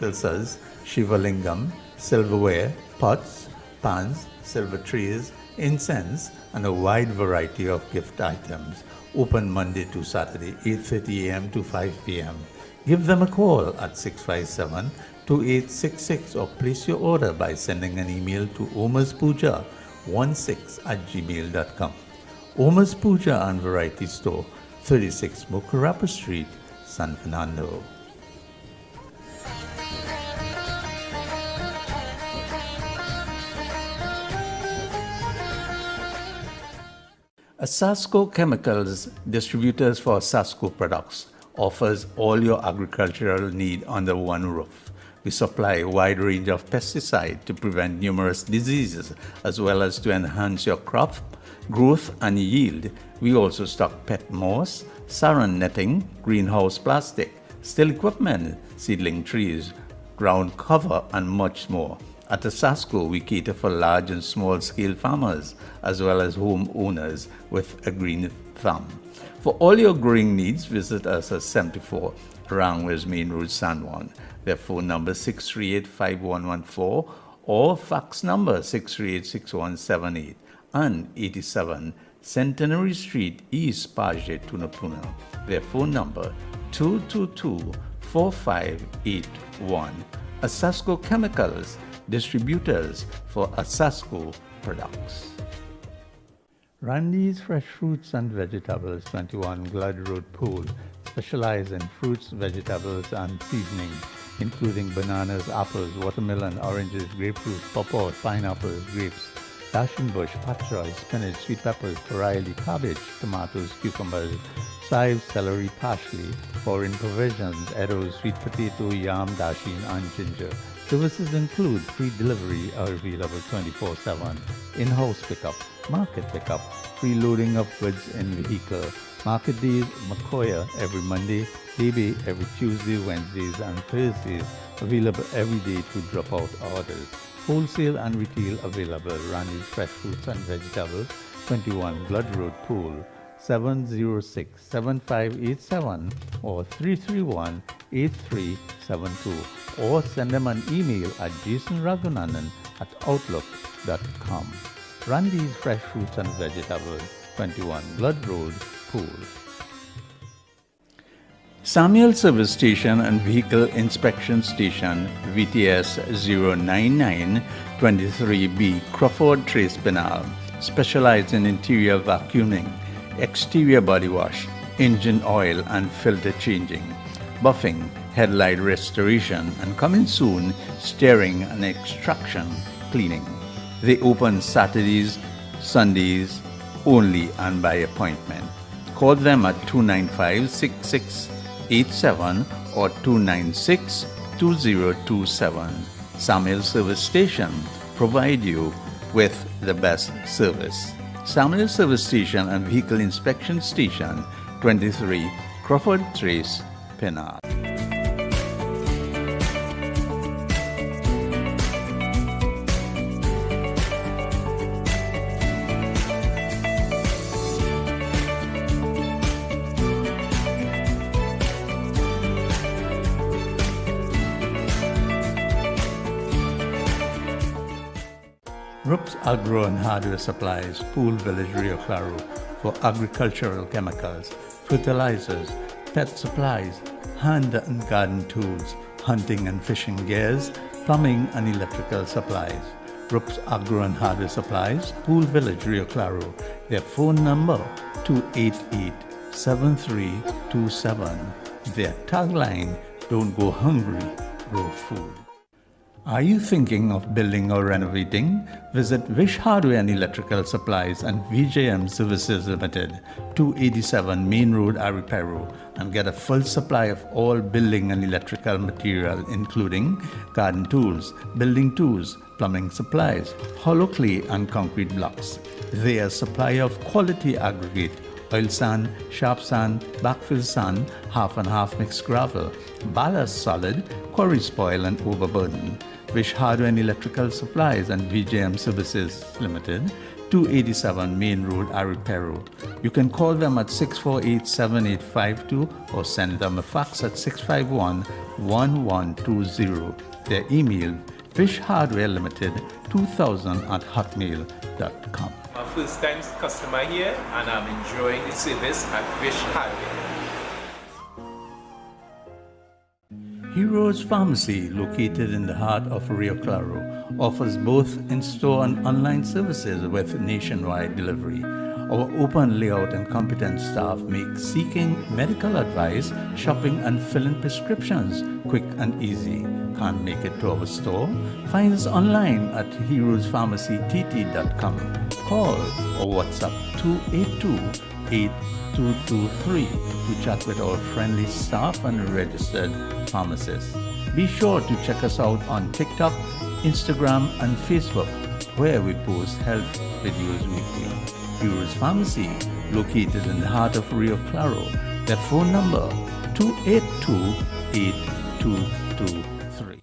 tulsas, shivalingam, silverware, pots, pans, silver trays, incense, and a wide variety of gift items. Open Monday to Saturday, 8:30 a.m. to 5 p.m. Give them a call at 657-2866 or place your order by sending an email to omerspuja16@gmail.com. Omer's Puja and Variety Store, 36 Mukarapa Street, San Fernando. Asasco Chemicals, distributors for Asasco products, offers all your agricultural need under one roof. We supply a wide range of pesticides to prevent numerous diseases as well as to enhance your crop growth and yield. We also stock pet moss, saran netting, greenhouse plastic, still equipment, seedling trees, ground cover, and much more. At Asasco, we cater for large and small-scale farmers as well as homeowners with a green thumb. For all your growing needs, visit us at 74 Rangwes Main Road, San Juan. Their phone number 638-5114 or fax number 638-6178 and 87 Centenary Street, East Paje, Tunapuna. Their phone number 222-4581. Asasco Chemicals, distributors for Asasco products. Randy's Fresh Fruits and Vegetables, 21 Glad Road Pool, specialize in fruits, vegetables, and seasoning, including bananas, apples, watermelon, oranges, grapefruit, pawpaw, pineapples, grapes, passion bush, patchoy, spinach, sweet peppers, variety, cabbage, tomatoes, cucumbers, chives, celery, parsley, foreign provisions, eddos, sweet potato, yam, dasheen, and ginger. Services include free delivery are available 24/7, in-house pickup, market pickup, free loading of goods in vehicle. Market days, Makoya every Monday, Bebe every Tuesday, Wednesdays, and Thursdays. Available every day to drop out orders. Wholesale and retail available. Randy's Fresh Fruits and Vegetables, 21 Blood Road Pool, 706-7587 or 331-8372, or send them an email at jasonragunanan@outlook.com. Randy's Fresh Fruits and Vegetables, 21 Blood Road Pool. Samuel Service Station and Vehicle Inspection Station, VTS 09923B, Crawford Trace Penal, specialized in interior vacuuming, exterior body wash, engine oil and filter changing, buffing, headlight restoration, and coming soon, steering and extraction cleaning. They open Saturdays, Sundays only and by appointment. Call them at 295-6687 or 296-2027. Samuel Service Station provide you with the best service. Samuel Service Station and Vehicle Inspection Station, 23 Crawford Trace, Penal. Rupp's Agro and Hardware Supplies, Pool Village, Rio Claro, for agricultural chemicals, fertilizers, pet supplies, hand and garden tools, hunting and fishing gears, plumbing and electrical supplies. Rupp's Agro and Hardware Supplies, Pool Village, Rio Claro. Their phone number 288-7327. Their tagline, don't go hungry, grow food. Are you thinking of building or renovating? Visit Vish Hardware and Electrical Supplies and VJM Services Limited, 287 Main Road, Aripero, and get a full supply of all building and electrical material, including garden tools, building tools, plumbing supplies, hollow clay and concrete blocks. They are a supplier of quality aggregate, oil sand, sharp sand, backfill sand, half and half mixed gravel, ballast solid, quarry spoil and overburden. Vish Hardware and Electrical Supplies and VJM Services Limited, 287 Main Road, Aripero. You can call them at 648-7852 or send them a fax at 651-1120. Their email, fishhardwarelimited2000@hotmail.com. My first time customer here and I'm enjoying the service at Fish Hardware. Heroes Pharmacy, located in the heart of Rio Claro, offers both in-store and online services with nationwide delivery. Our open layout and competent staff make seeking medical advice, shopping and filling prescriptions quick and easy. Can't make it to our store? Find us online at heroespharmacytt.com. Call or WhatsApp 282-8223 to chat with our friendly staff and registered pharmacists. Be sure to check us out on TikTok, Instagram, and Facebook, where we post health videos weekly. Heroes Pharmacy, located in the heart of Rio Claro. Their phone number 282-8223.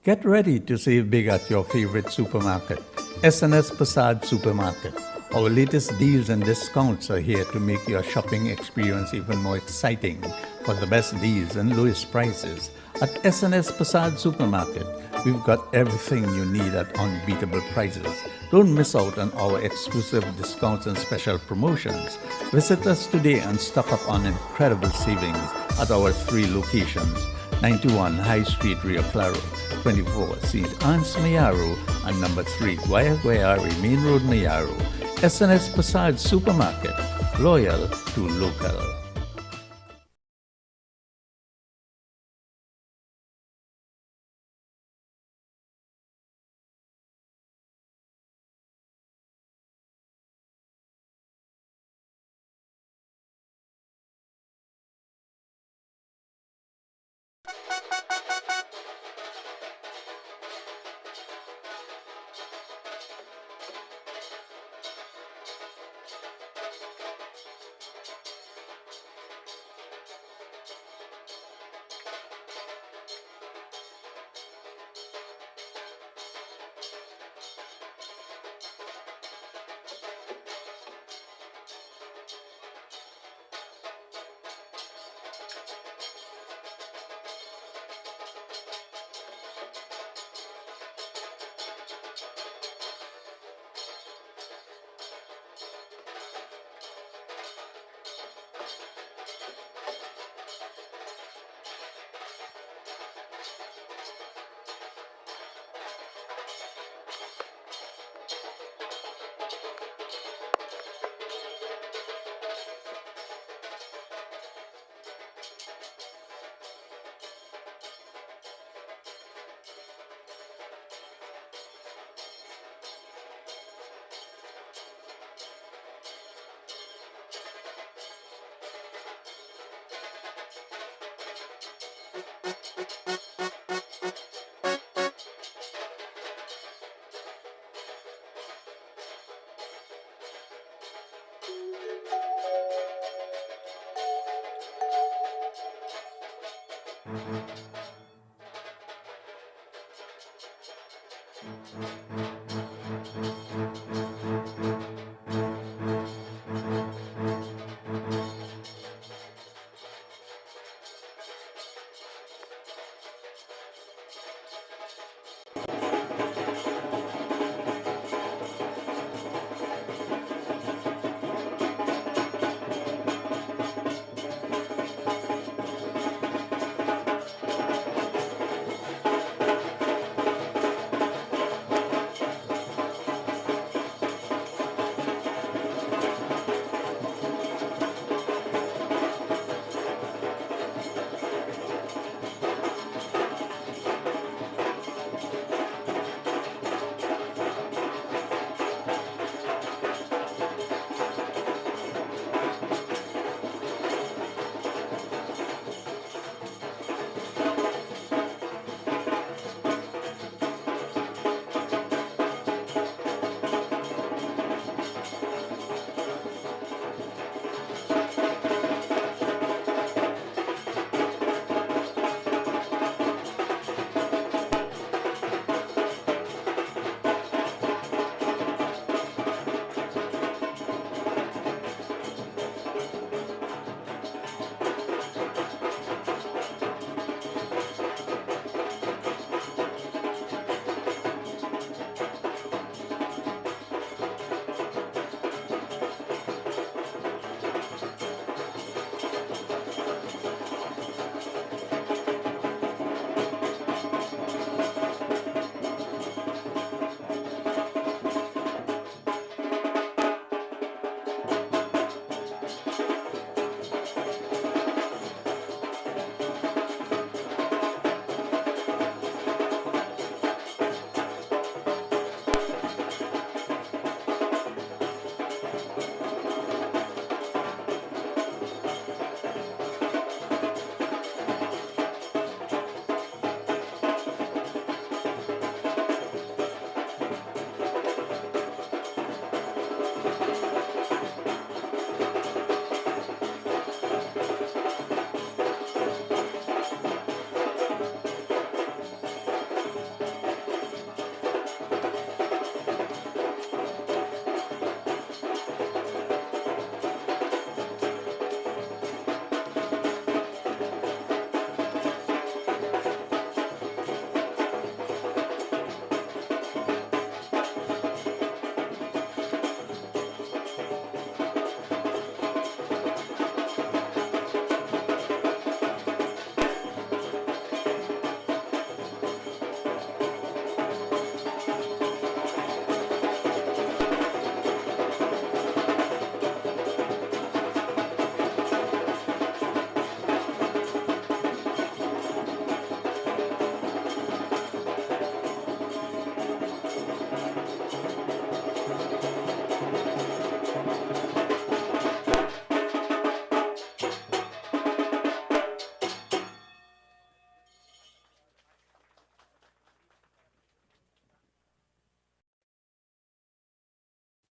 Get ready to save big at your favorite supermarket, SNS Passad Supermarket. Our latest deals and discounts are here to make your shopping experience even more exciting. For the best deals and lowest prices, at SNS Passad Supermarket, we've got everything you need at unbeatable prices. Don't miss out on our exclusive discounts and special promotions. Visit us today and stock up on incredible savings at our 3 locations: 91 High Street, Rio Claro, 24 St. Anne's, Mayaro, and number 3 Guayari, Main Road, Mayaro. SNS Passad Supermarket, loyal to local.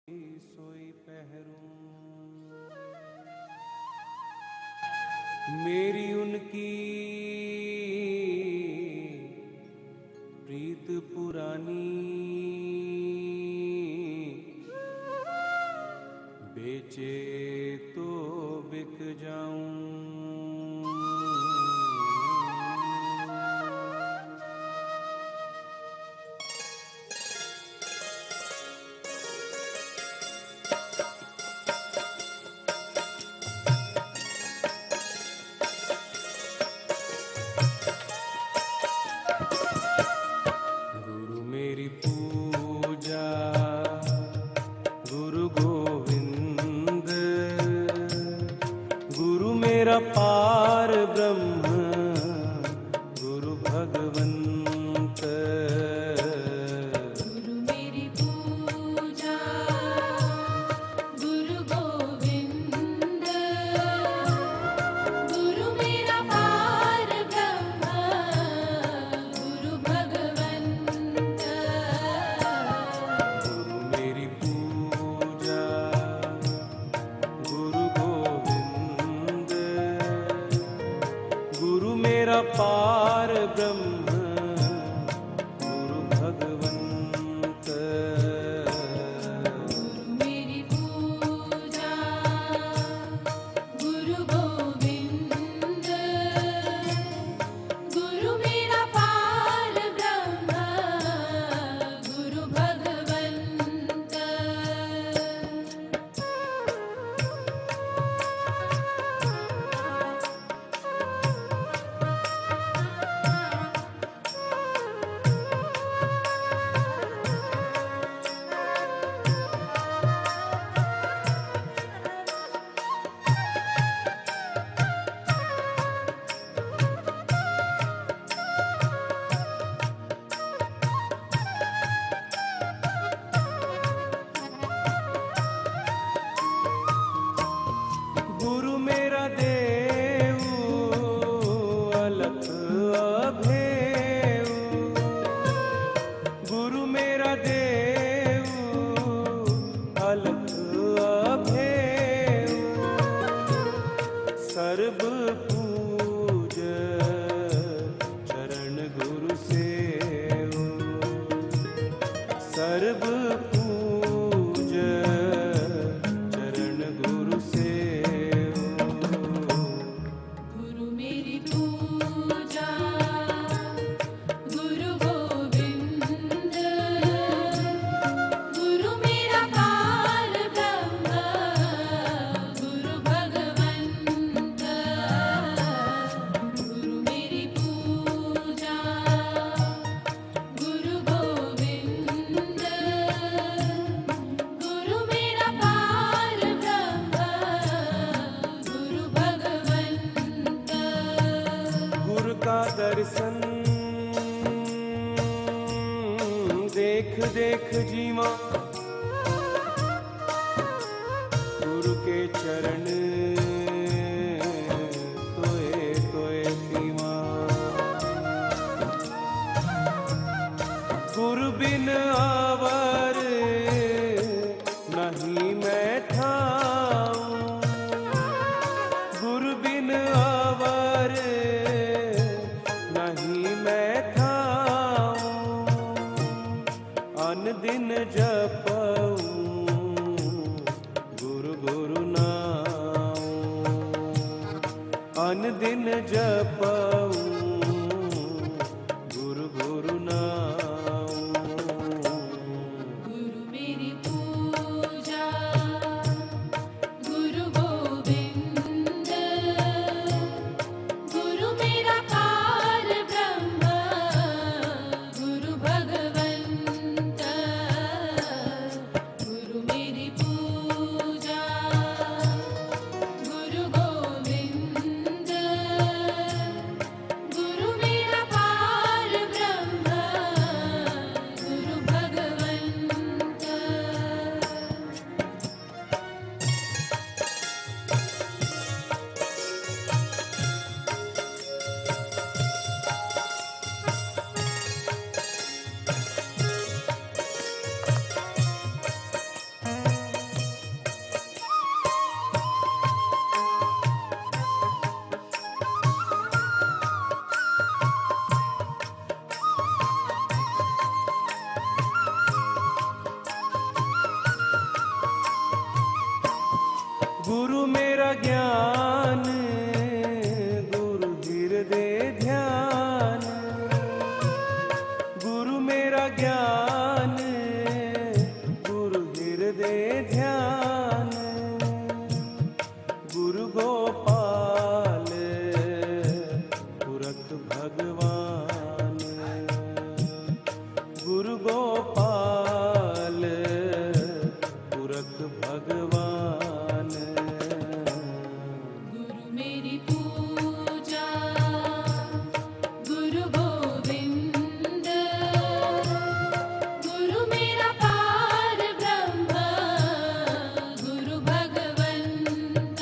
सोई पहरूं मेरी उनकी प्रीत पुरानी बेचे तो बिक जाऊं। गुरु मेरी पूजा गुरु गोविंद, गुरु मेरा पार ब्रह्म गुरु भगवंत। गुरु मेरी पूजा गुरु गोविंद, गुरु मेरा पार ब्रह्म गुरु भगवंत। गुरु मेरी पूजा गुरु गोविंद, गुरु मेरा पार ब्रह्म गुरु भगवंत। गुरु मेरी पूजा गुरु गोविंद, गुरु मेरा पार ब्रह्म गुरु भगवंत। गुरु मेरा देव अलख अभेव, गुरु मेरा देव अलख अभेव। सर्व पूज चरण गुरु सेव, सर्व पूज चरण गुरु सेव। गुरु मेरी पूजा गुरु गोविंद, गुरु मेरा पार ब्रह्म गुरु भगवंत। गुरु मेरी पूजा गुरु गोविंद, गुरु मेरा पार ब्रह्म गुरु भगवंत। गुरु का दर्शन देख देख जीवा, गुरु के चरण तोए तोए पीवा। गुरु बिन आवर नहीं मैं ठाऊं, गुरु बिन आवर नहीं मैं ठाऊं। अन दिन जपऊं गुरु गुरु नाम, अन दिन जपऊं गुरु गुरु नाम। गुरु मेरी पूजा गुरु गोविंद, गुरु मेरा पार ब्रह्म गुरु भगवंत। गुरु मेरी पूजा गुरु गोविंद, गुरु मेरा ज्ञान, गुरु हृदय ध्यान। गुरु मेरा ज्ञान, गुरु हृदय ध्यान। गुरु गोपाल पुरख भगवान। गुरु गोपाल पुरख भगवान। गुरु मेरी पूजा, गुरु गोविंद। गुरु मेरा पार ब्रह्म, गुरु भगवंत।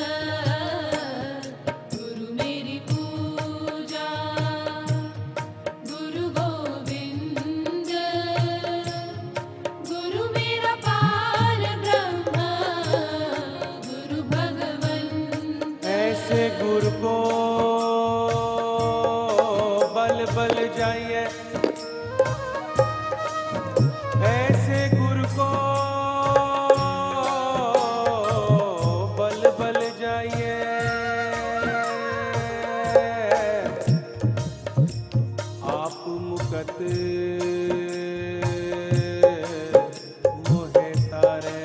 गुरु मेरी पूजा, गुरु गोविंद। गुरु मेरा पार ब्रह्म, गुरु भगवंत। ऐसे गुरु को बल बल जाइए। ऐसे गुरु को बल बल जाइए। आप मुकत मोहे तारे।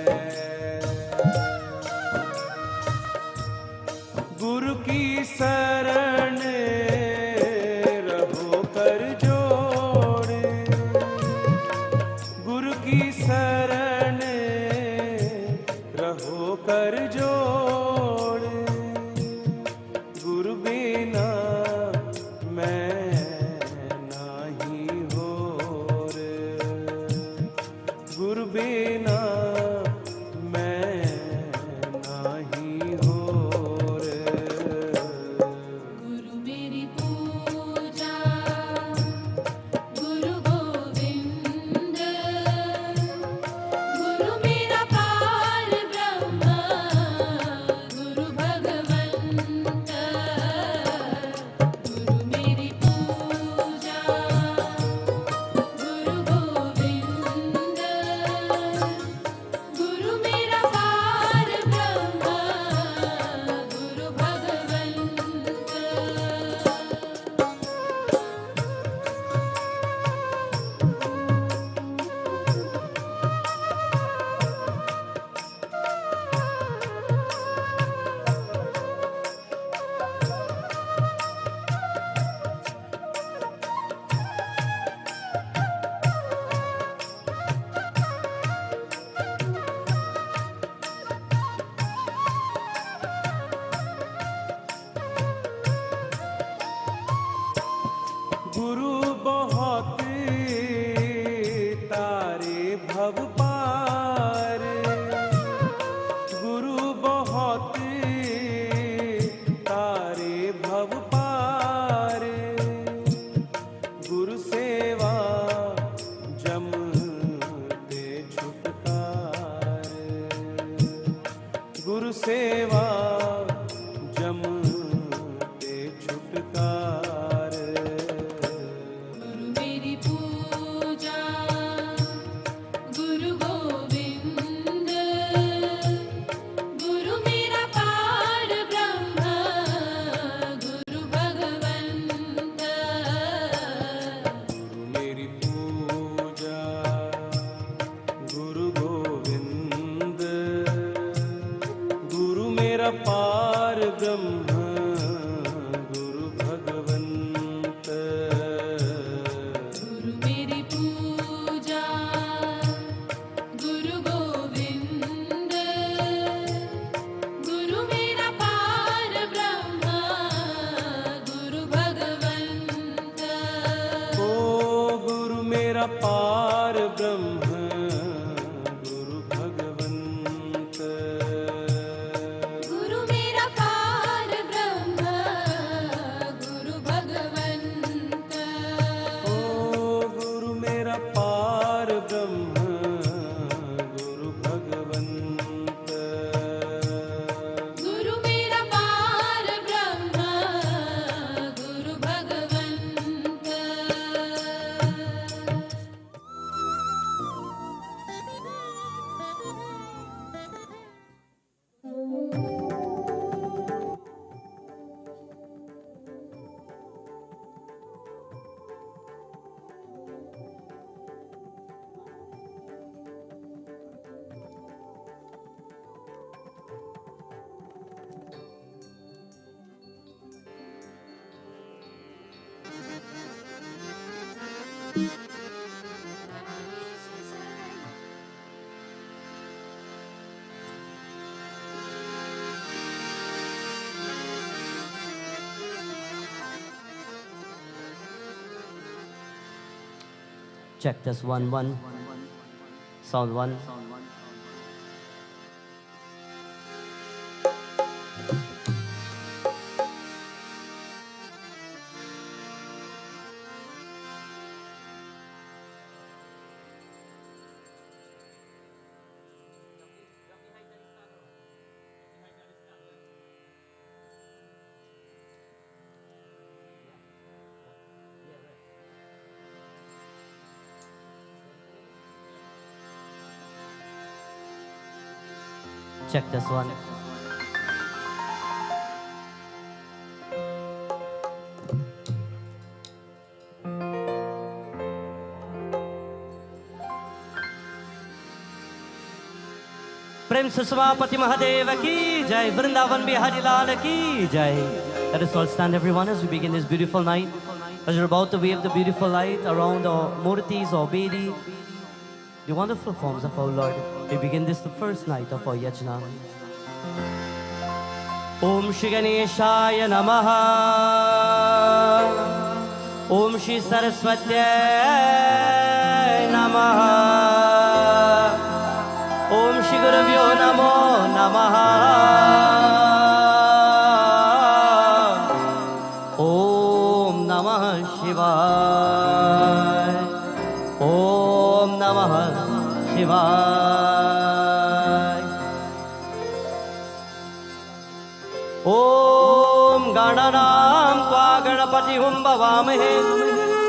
गुरु की शरण रहो कर जोड़। गुरु की शरण रहो कर जोड़। गुरु बिना मैं नाही होर। गुरु बिना मैं नाही होर। गुरु मेरी पूजा, गुरु गोविंद। गुरु मेरा पार ब्रह्म, गुरु भगवंत। गुरु मेरी पूजा, गुरु गोविंद। गुरु मेरा पार ब्रह्म, गुरु भगवंत। गुरु बहुत तारे भव पार। गुरु बहुत तारे भव पार। गुरु सेवा जम ते छुटकार। गुरु सेवा जम ते छुटकार। गुरु मेरी पूजा, गुरु गोविंद। गुरु मेरा पार ब्रह्म, गुरु भगवंत। गुरु मेरी पूजा, गुरु गोविंद। गुरु मेरा पार ब्रह्म, गुरु भगवंत। गुरु मेरी पूजा, गुरु गोविंद। गुरु मेरा पार ब्रह्म, गुरु भगवंत। ओ गुरु मेरा पार ब्रह्म, गुरु भगवंत। गुरु मेरा पार Check this 1 1. Sound 1. Check this 1. प्रेम से सभापति महादेव की जय, वृंदावन बिहारी लाल की जय. Let us all stand everyone as we begin this beautiful night. As you're about to wave the beautiful light around the murtis or bedi, the wonderful forms of our Lord, we begin this the first night of our yajna. Om Shri Ganeshaya Namaha. Om Shri Saraswati Namaha. Om Shri Guravyo Namo Namaha. Om Namah Shivaya. Om Namah Shivaya. Om Gananam Tva Ganapati Hum Bhavamahe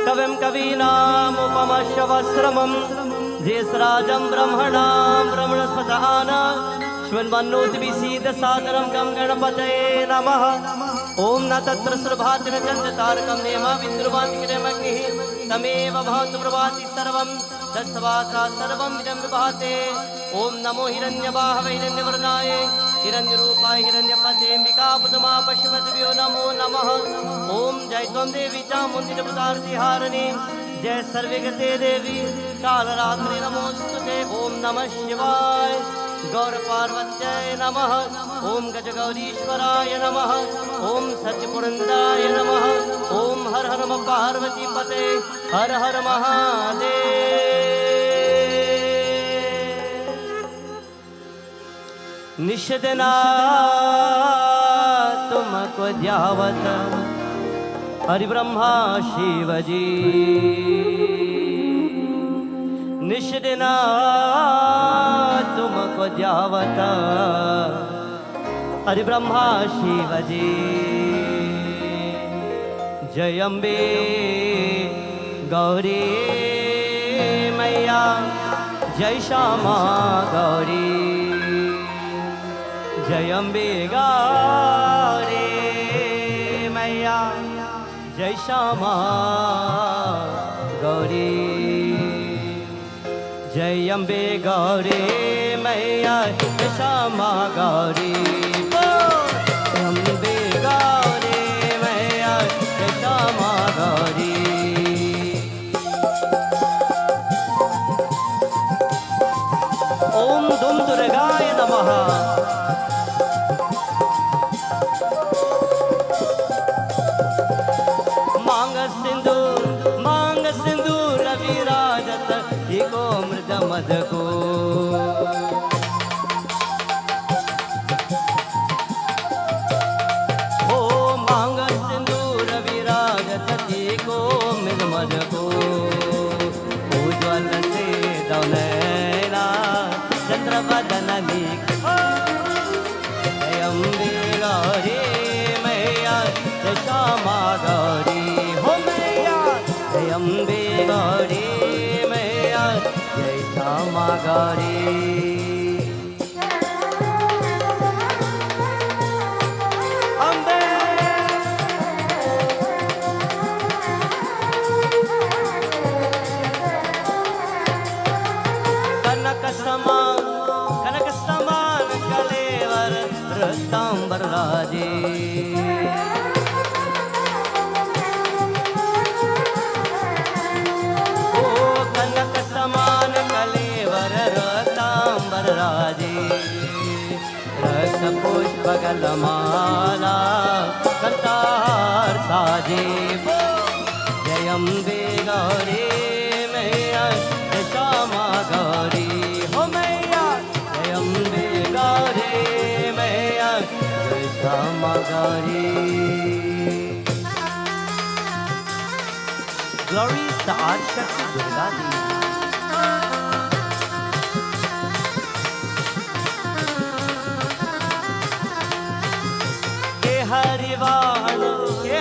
Kavim Kavinam Upamashavasramam Jesrajam Brahmanam Brahmanaspatana Shvanmannoti Visida Sadaram Gam Ganapataye Namaha. Om Natatra Srabhati Chandatarkam Nema Vindruvanti Kiremagnihi Tameva Bhavantu Prabhati Sarvam Dasavatra Sarvam Vidam Vibhate. Om Namo Hiranyabahava Hiranyavarnaye Hiranyarupaye Hiranyapate Mbikaputama Pashupatibhyo Namo Namaha. Om Jaitvam Devi Chamundi Putarti Harani Jai Sarvegate Devi Kalaratri Namostute. Om Namah Shivaya. Gaur Parvatya Namaha. Om Gajagaurishwaraya Namaha. Om Satyapurandaya Namaha. Om Har Har Parvati Pate Har Har Mahadev. Nishadana Tumako Dhyavata Hari Brahma Shivaji. Nishadana तुमको ध्यावता हरि ब्रह्मा शिवजी. जय अम्बे गौरी मैया जय श्यामा गौरी. जय अम्बे गौरी मैया जय श्यामा गौरी. जय अम्बे गौरी मैया जय श्यामा गौरी. अम्बे गौरी मैया जय श्यामा गौरी. ओम दुम दुर्गाय नमः. मांग सिंदूर विराजत एको मृद मद को. ओ मांग सिंदूर विराजत एको मृद मद को. उज्ज्वल से दौनैना चंद्र बदन लिख. जय अम्बे गौरी मैया जय श्यामा गौरी. हो मैया जय अम्बे गौरी मैया जय श्यामा गौरी. अम्बे कनक समान कलेवर रतांबर राजे. समान कलेवर रतांबर राजे. रस पुष्प गलमाला कंतार साजे. जय अम्बे गौरी मैया Shama Gauri. Glory to Adi Shakti Durga Devi.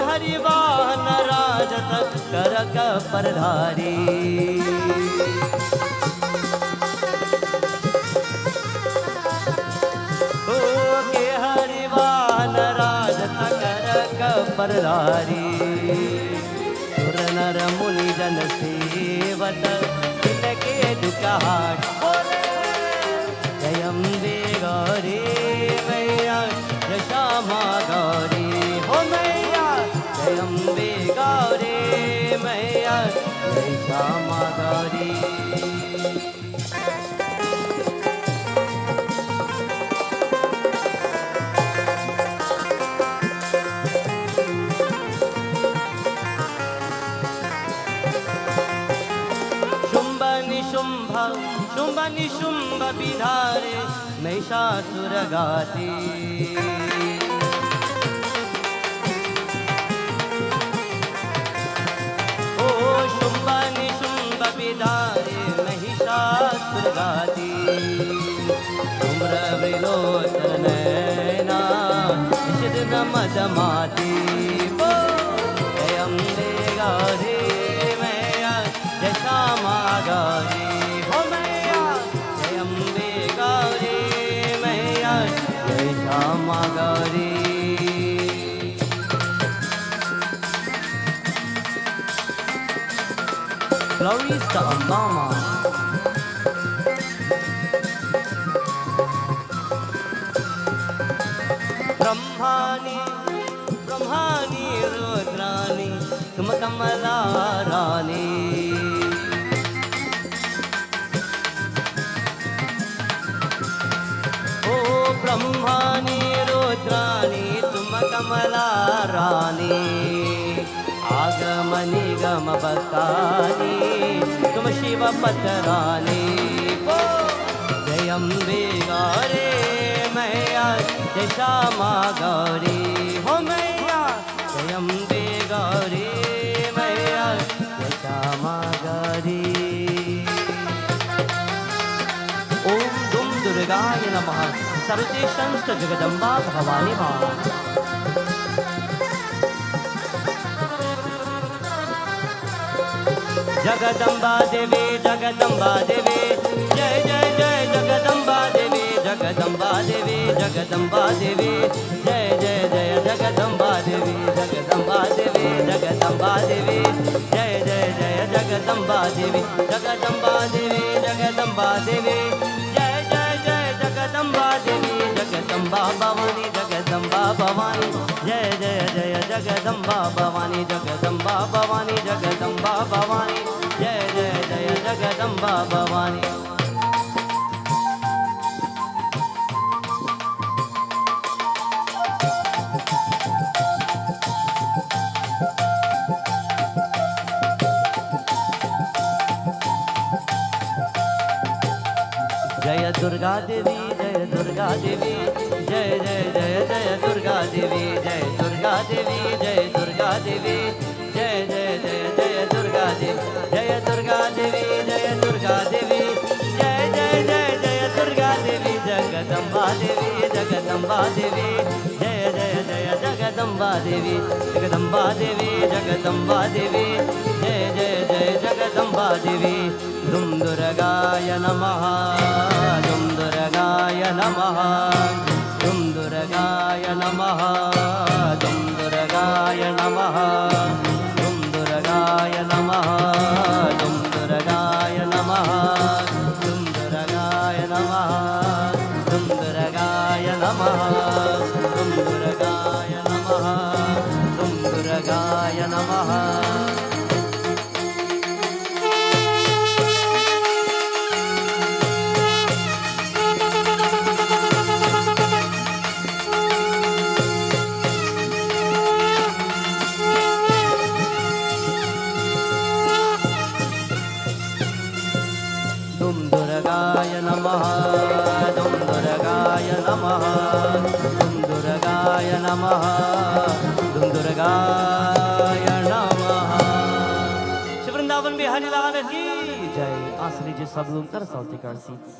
Harivahan राजत करक परधारी ओ के हरिवाहन राजत करक परधारी सुर नर मुनि जन सेवत तिनके दुखाट जयम्बे गौरी मैया यशामा गौरी हो मैया जयम्बे गौरी मैया यशामा गौरी शुंभ निशुंभ विधारे महिषासुर गाती ओ शुंभ निशुंभ विधारे महिषासुर गाती उम्र विलोचन नैना निषिद नमद माती ओ जयम्बे गौरी मैया यशामा Gauri Shama Gauri. Glories to Mama. Brahmani Rudrani Kamala Rani. Brahmani Rudrani तुम कमला रानी आगमनी गम बकानी तुम शिव पतरानी ओ जयम्बे गौरी मैया जय श्यामा गौरी हो मैया जयम्बे गौरी मैया जय श्यामा गौरी ओम दुम दुर्गाय नमः सर्वदेशंस्त जगदम्बा भवानी मां जगदम्बा देवी जय जय जय जगदम्बा देवी जगदम्बा देवी जगदम्बा देवी जय जय जय जगदम्बा देवी जगदम्बा देवी जगदम्बा देवी जय जय जय जगदम्बा देवी जगदम्बा देवी जगदम्बा देवी जय जय जय जगदम्बा देवी जगदम्बा भवानी जगदम्बा भवानी जय जय जय जगदम्बा भवानी जगदम्बा भवानी जगदम्बा भवानी जय जय जय जगदम्बा भवानी जय दुर्गा देवी जय दुर्गा देवी जय जय जय जय दुर्गा देवी जय दुर्गा देवी जय दुर्गा देवी जय जय जय जय दुर्गा देवी जय दुर्गा देवी जय दुर्गा देवी जय जय जय जय दुर्गा देवी जगदम्बा देवी जगदम्बा देवी जय जय जय जगदम्बा देवी जगदम्बा देवी जगदम्बा देवी जय जय जय जगदम्बा देवी दुम दुर्गाय नमः दुम दुर्गाय नमः दुम दुर्गाय नमः दुम दुर्गाय नमः दुम दुर्गाय नमः दुम दुर्गाय नमः दुम दुर्गाय नमः दुम दुर्गाय नमः दुम दुर्गाय नमः दुम दुर्गाय नमः दुर्गाय नमः दुम दुर्गाय नमः दुम दुर्गाय नमः धूम दुर्गाय नमः। श्री वृंदावन बिहारी लाल की जय। आसन लीजिए सब लोग, let us all take our seats.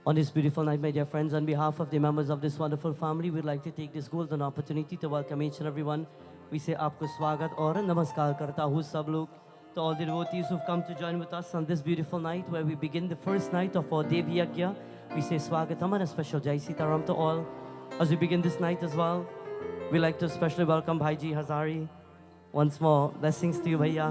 On this beautiful night, my dear friends, on behalf of the members of this wonderful family, we'd like to take this golden opportunity to welcome each and everyone. We say आपको स्वागत और नमस्कार करता हूँ सब लोग. To all the devotees who've come to join with us on this beautiful night where we begin the first night of our Devi Yagna, we say swagatam and a special Jai Sitaram to all. As we begin this night as well, we'd like to especially welcome Bhaiji Hazari. Once more, blessings to you, Bhaiya.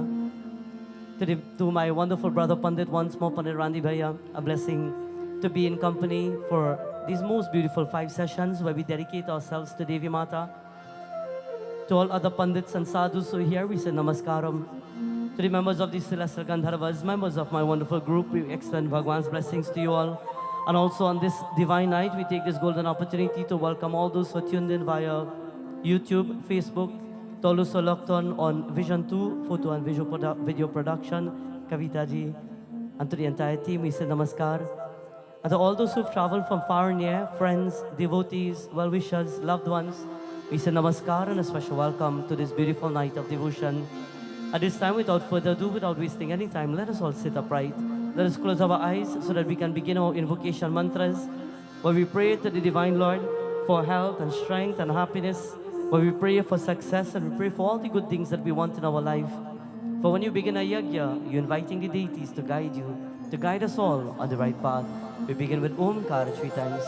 To my wonderful brother Pandit, once more, Pandit Randi Bhaiya, a blessing to be in company for these most beautiful 5 sessions where we dedicate ourselves to Devi Mata. To all other Pandits and Sadhus who are here, we say Namaskaram. To the members of the Celestial Gandharvas, members of my wonderful group, we extend Bhagwan's blessings to you all. And also on this divine night, we take this golden opportunity to welcome all those who are tuned in via YouTube, Facebook, to all those who are locked on Vision 2, photo and video production, Kavita ji, and to the entire team, we say Namaskar. And to all those who've traveled from far and near, friends, devotees, well-wishers, loved ones, we say Namaskar and a special welcome to this beautiful night of devotion. At this time, without further ado, without wasting any time, let us all sit upright. Let us close our eyes so that we can begin our invocation mantras, where we pray to the Divine Lord for health and strength and happiness, where we pray for success and we pray for all the good things that we want in our life. For when you begin a yagya, you're inviting the deities to guide you, to guide us all on the right path. We begin with Omkar 3 times.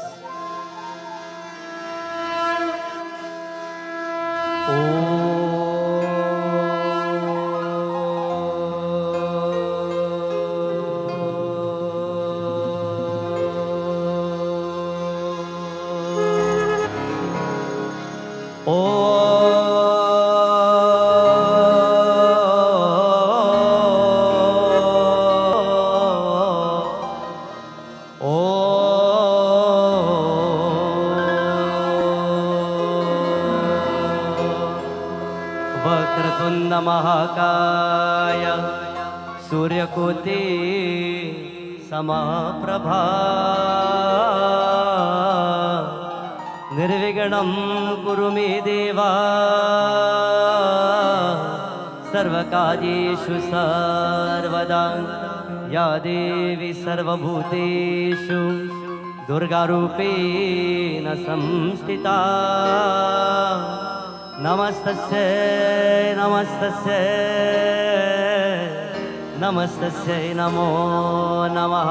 महाकाय सूर्यकोटि समप्रभा निर्विघ्नं कुरु मे देवा सर्वकार्येषु सर्वदा या देवी सर्वभूतेषु दुर्गारूपेण संस्थिता नमस्तस्यै नमस्तस्यै नमस्तस्यै नमो नमः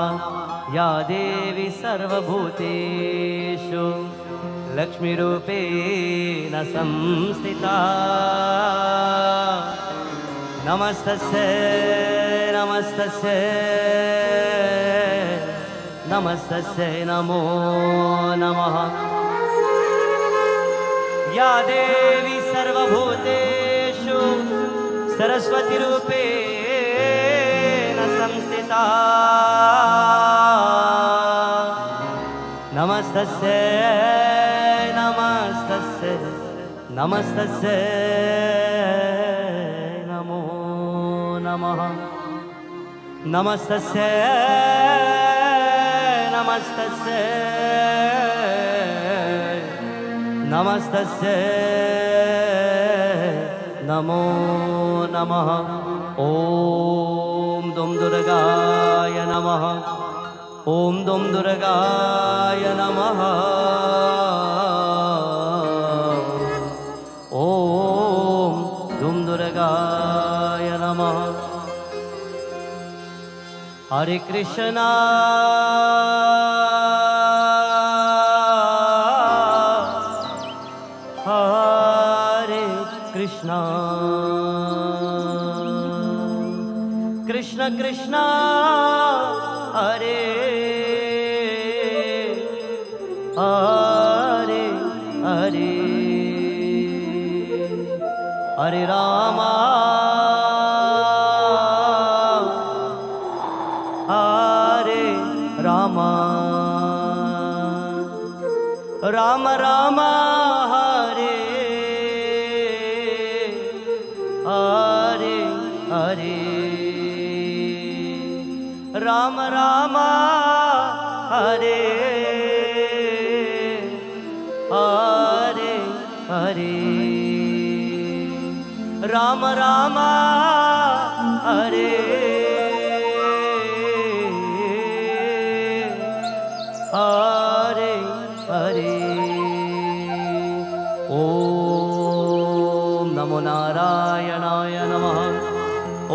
या देवी सर्वभूतेषु लक्ष्मीरूपेण संस्थिता नमस्तस्यै नमस्तस्यै नमस्तस्यै नमो नमः या देवी सर्वभूतेषु सरस्वतीरूपेण संस्थिता नमस्तस्यै नमस्तस्यै नमस्तस्यै नमो नमः नमस्तस्यै नमस्तस्यै नमस्तस्यै नमो नमः ॐ दुम दुर्गाय नमः ॐ दुम दुर्गाय नमः ॐ दुम दुर्गाय नमः हरे Krishna Hare Krishna Krishna Krishna Hare Hare Hare Hare Rama Hare Hare Ram Ram Hare Hare Hare Ram Ram Hare Hare Hare ओम नमो नारायणाय नमः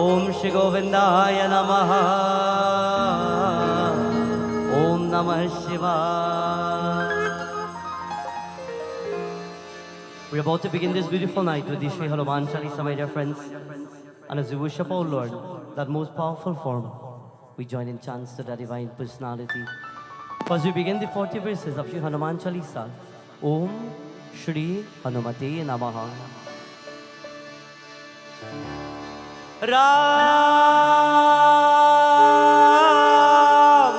ओम श्री गोविंदाय नमः ओम नमः शिवाय. We're about to begin this beautiful night with the Sri Hanuman Chalisa, my dear friends. And as we worship our Lord, that most powerful form, we join in chants to that divine personality. As we begin the 40 verses of Sri Hanuman Chalisa, Om Shri Hanumate Namaha. Ram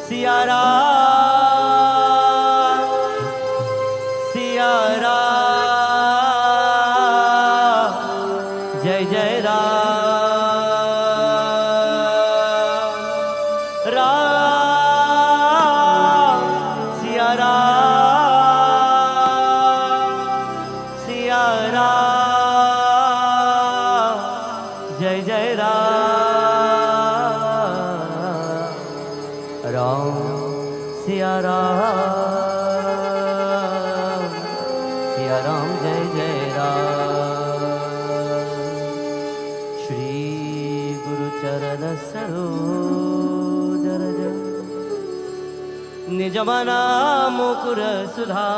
Siya Ram Siya Ram Jai Jai Ram Ram Siya Ram Siya Ram Jai Jai Ram Ram Siya Ram Siya Ram Jai Jai Ram. Shri Guru Charana Saroj Raj Nijamana Mukura Sudha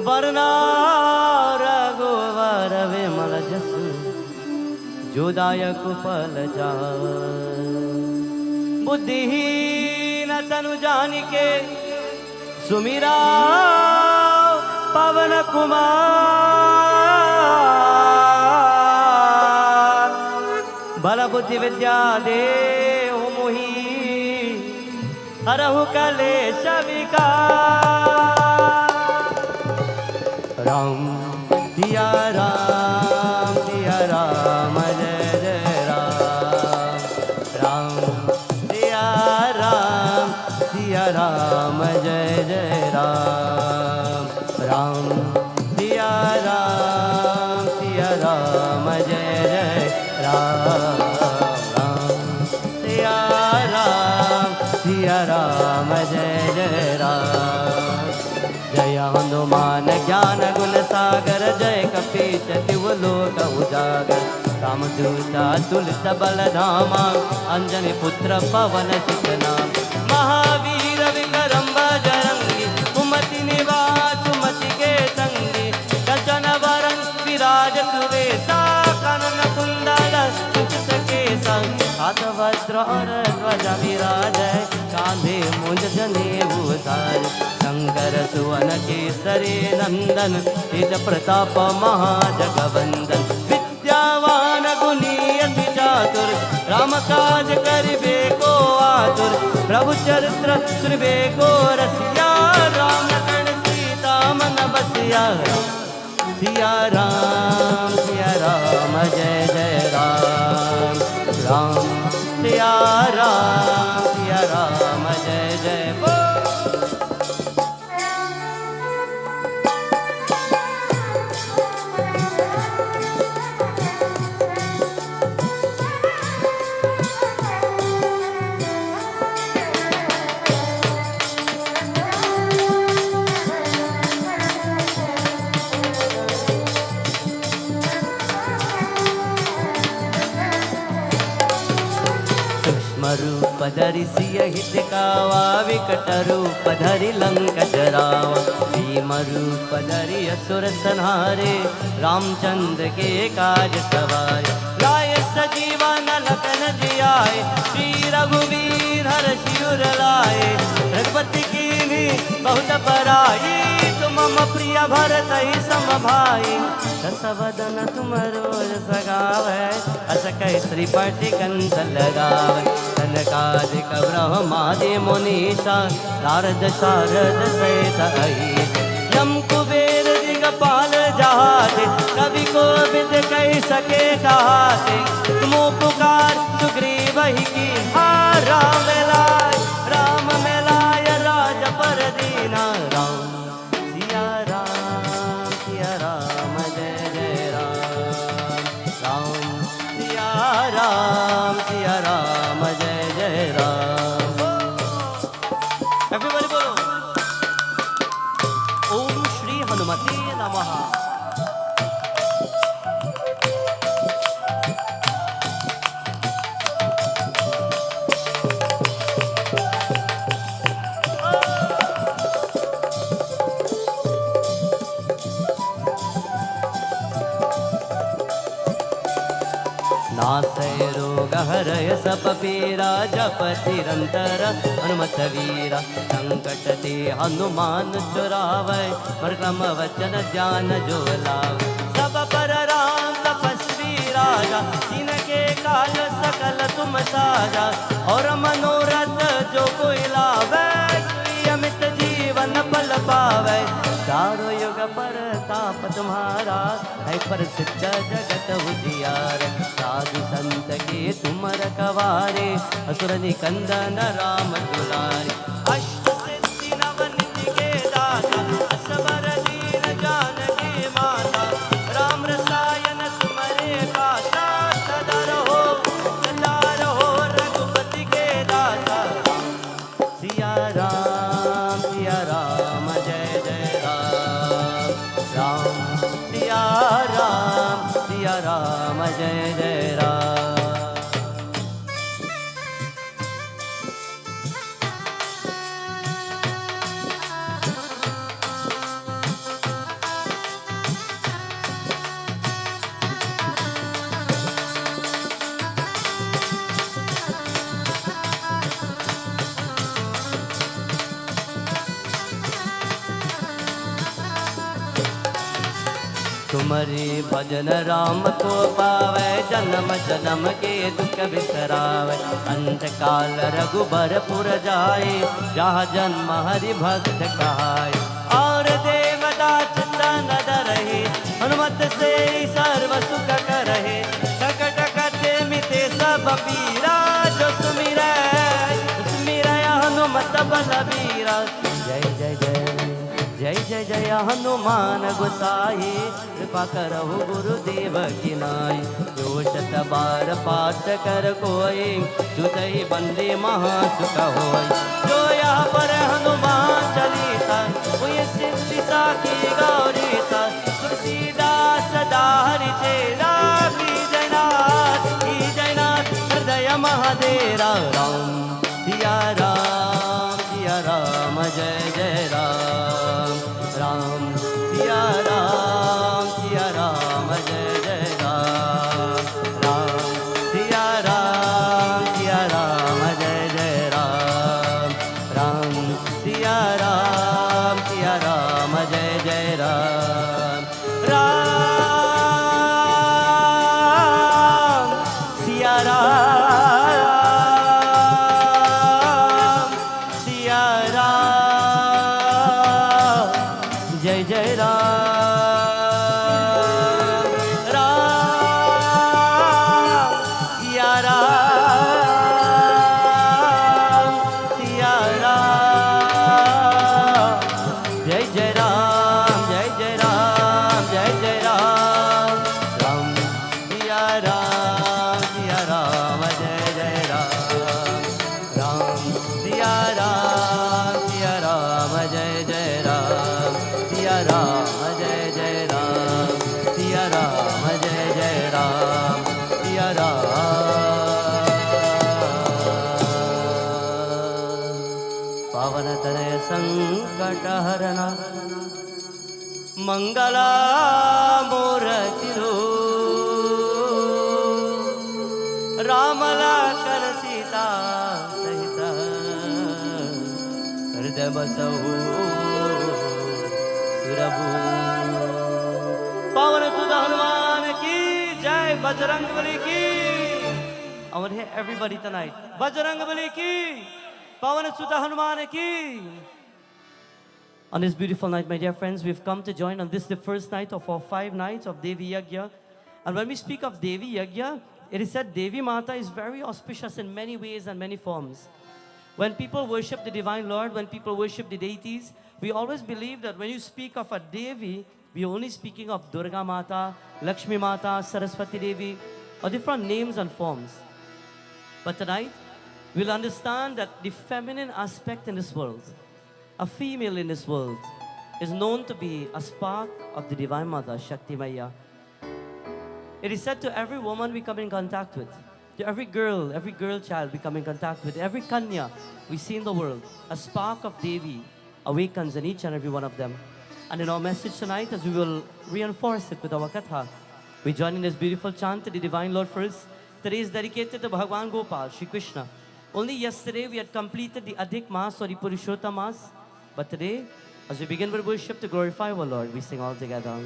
Varna Raghuvar Vimala Jasu Jodaya Kupala बुद्धिहीन तनु जानिके सुमिरा पवन कुमार बल बुद्धि विद्या दे मोहि हरहु कलेश विकार. राम दिया राम जय जय Ram Ram Siya Ram Jai Jai Ram Ram Siya Ram Jai Jai Ram Ram Siya Ram Jai Jai Ram. Jaya Hanuman Jnana Gun Sagar Jai Kapis Tivloka Ujagar Ramduta Tulsa Baladhama Anjani Putra Pavana Sitana Mahavir Vikram Bajrangi कुमति निवास सुमति के संगी कंचन वरन विराज सुवेशा कानन कुंडल कुंचित केसा हाथ वज्र और ध्वजा विराजै कांधे मुंज जनेऊ साज शंकर सुवन केसरी नंदन तेज प्रताप महाजगवंदन विद्यावान गुणी अति चातुर राम काज करिबे को आतुर प्रभु चरित्र सुनबे को रसिया राम लखन सीता मन बसिया सिया राम जय जय राम राम सिया राम जय जय बोल. रूप धरि सिय हित कावा विकट रूप धरि लंक जरावा भीम रूप धरि असुर संहारे रामचंद्र के काज सवारे लाय सजीवन लखन जियाए श्री रघुवीर हर शिवर लाए रघुपति कीन्ही बहुत बड़ाई तुम मम प्रिय भरत ही सम भाई दस वदन तुम रोज सगावे अस कैसरी पाटी कंठ लगावे सनकादिक ब्रह्मादि मुनीषा नारद शारद सहित अहित यम कुबेर दिगपाल जा कहाते, कवि को विद कह सके कहाते, तुमो पुकार सुग्रीव ही की हार। राम मिलाय राज पर दीना, राम सिया राम जय जय राम, राम सिया राम जय जय राम। Everybody बोलो ओम श्री हनुमते नमः। नासय रोग हरय सब पीरा, जपति निरंतर हनुमत वीरा। संकट ते हनुमान छुड़ावै, परक्रम वचन ध्यान जो लावै। सब पर राम तपस्वी राजा, जिनके काज सकल तुम साजा। और मनोरथ जो कोई लावै, सोई अमित जीवन पल पावै। चारों युग पर ताप तुम्हारा, है प्रसिद्ध जगत उजियार। साधु संत के तुम रखवारे, असुर निकंदन राम दुलारे। अष्ट सिद्धि नव निधि के दाता, असबर दीन जानकी माता। राम रसायन तुम्हारे पासा, सदा रहो रघुपति के दाता। सिया राम जय जय राम, सिया राम जय जय राम। तुम्हारी भजन राम को पावै, जन्म जन्म के दुख बिसरावै। अंत काल रघुबर पुर जाए, जहाँ जन्म हरि भक्त कहाय। और देवता चित्तन धरहि, हनुमत से सर्व सुख करहि। सकट कटे मिटे सब पीरा, जो सुमिरै हनुमत बलबीरा। जय जय जय जय जय जय हनुमान गोसाई, कृपा करहु गुरुदेव की नाई। जो शत बार पाठ कर कोई, जुतहि बंदे महासुख होई। जो यह पर हनुमान चालीसा, हुई सिद्धि साखी गौरीसा। तुलसीदास सदा हरि चेरा, की जयनाथ हृदय महादेरा। राम सिया राम जय जय राम, राम सिया राम जय जय राम। राम सिया राम जय जय राम, राम सिया राम जय जय राम। राम सिया जय जय राम। सिया जय जय राम, जय जय राम, जय जय राम। राम सिया राम जय जय राम। राम सिया राम जय जय राम। सिया राम जय जय राम, सिया राम जय जय राम, सिया राम। पावन तनय संकट हरना, मंगला मूर्ति रामला कर सीता सहित, हृदय बसहु सुरभु। पावन सुत हनुमान की जय, बजरंग बली की। I want to hear everybody tonight. Bajrang Bali की, पावन सुत हनुमान की। On this beautiful night, my dear friends, we've come to join on this the first night of our 5 nights of Devi Yagna. And when we speak of Devi Yagna, it is said Devi Mata is very auspicious in many ways and many forms. When people worship the Divine Lord, when people worship the deities, we always believe that when you speak of a Devi, we're only speaking of Durga Mata, Lakshmi Mata, Saraswati Devi, or different names and forms. But tonight, we'll understand that the feminine aspect in this world, a female in this world, is known to be a spark of the Divine Mother, Shakti Maya. It is said to every woman we come in contact with, to every girl child we come in contact with, every Kanya we see in the world, a spark of Devi awakens in each and every one of them. And in our message tonight, as we will reinforce it with our Katha, we join in this beautiful chant to the Divine Lord first. Today is dedicated to Bhagwan Gopal, Shri Krishna. Only yesterday we had completed the Adhik Mass or the Purushottam Mass. But today, as we begin with worship to glorify our Lord, we sing all together.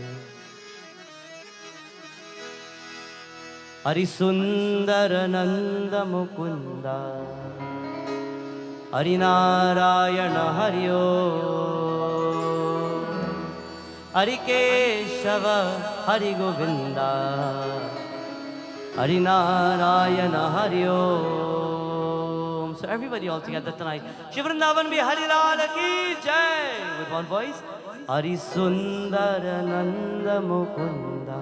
Hari Sundara Nanda Mukunda Hari Narayana Hari Om Hari Keshava Hari Govinda Hari Narayana Hari Om. So everybody all together tonight. Shri Vrindavan Bihari Lal Ki Jai. With one voice. Hari Sundara Nanda Mukunda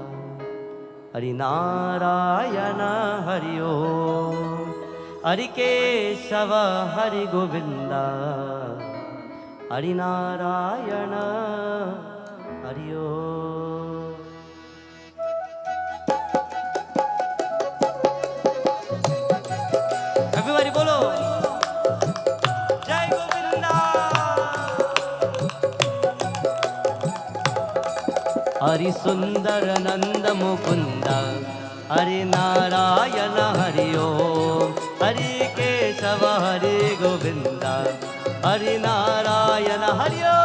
Hari Narayana Hari Om Hari Keshava Hari Govinda Hari Narayana Hari Om. Everybody bolo Jai Govinda. Hari Sundara Nanda Mukunda Hari Narayana Hari Om Hari Keshava Hari Govinda Hari Narayana Hari Om.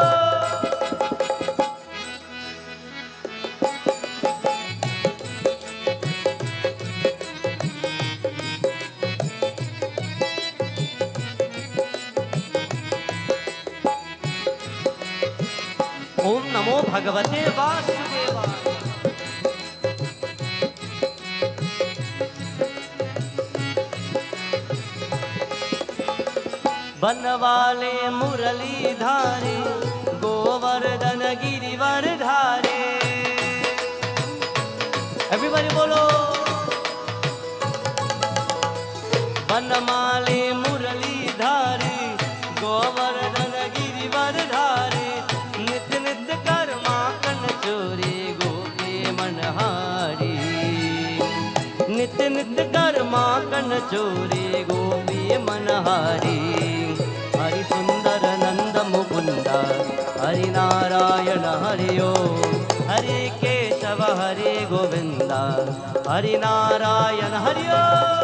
Om Namo Bhagavate Vasudevaya. बनवाले मुरली धारे गोवर्धन गिरिवर धारे. Everybody bolo. बनमाले मुरली धारे गोवर्धन गिरिवर धारे. नित नित कर्मा कन चोरे गोपी मनहारी. नित नित कर्मा कन चोरे गोपी मनहारी. हरि सुंदर नंद मुकुंदा हरि नारायण हरि ओम हरि केशव हरि गोविंदा हरि नारायण हरि ओम.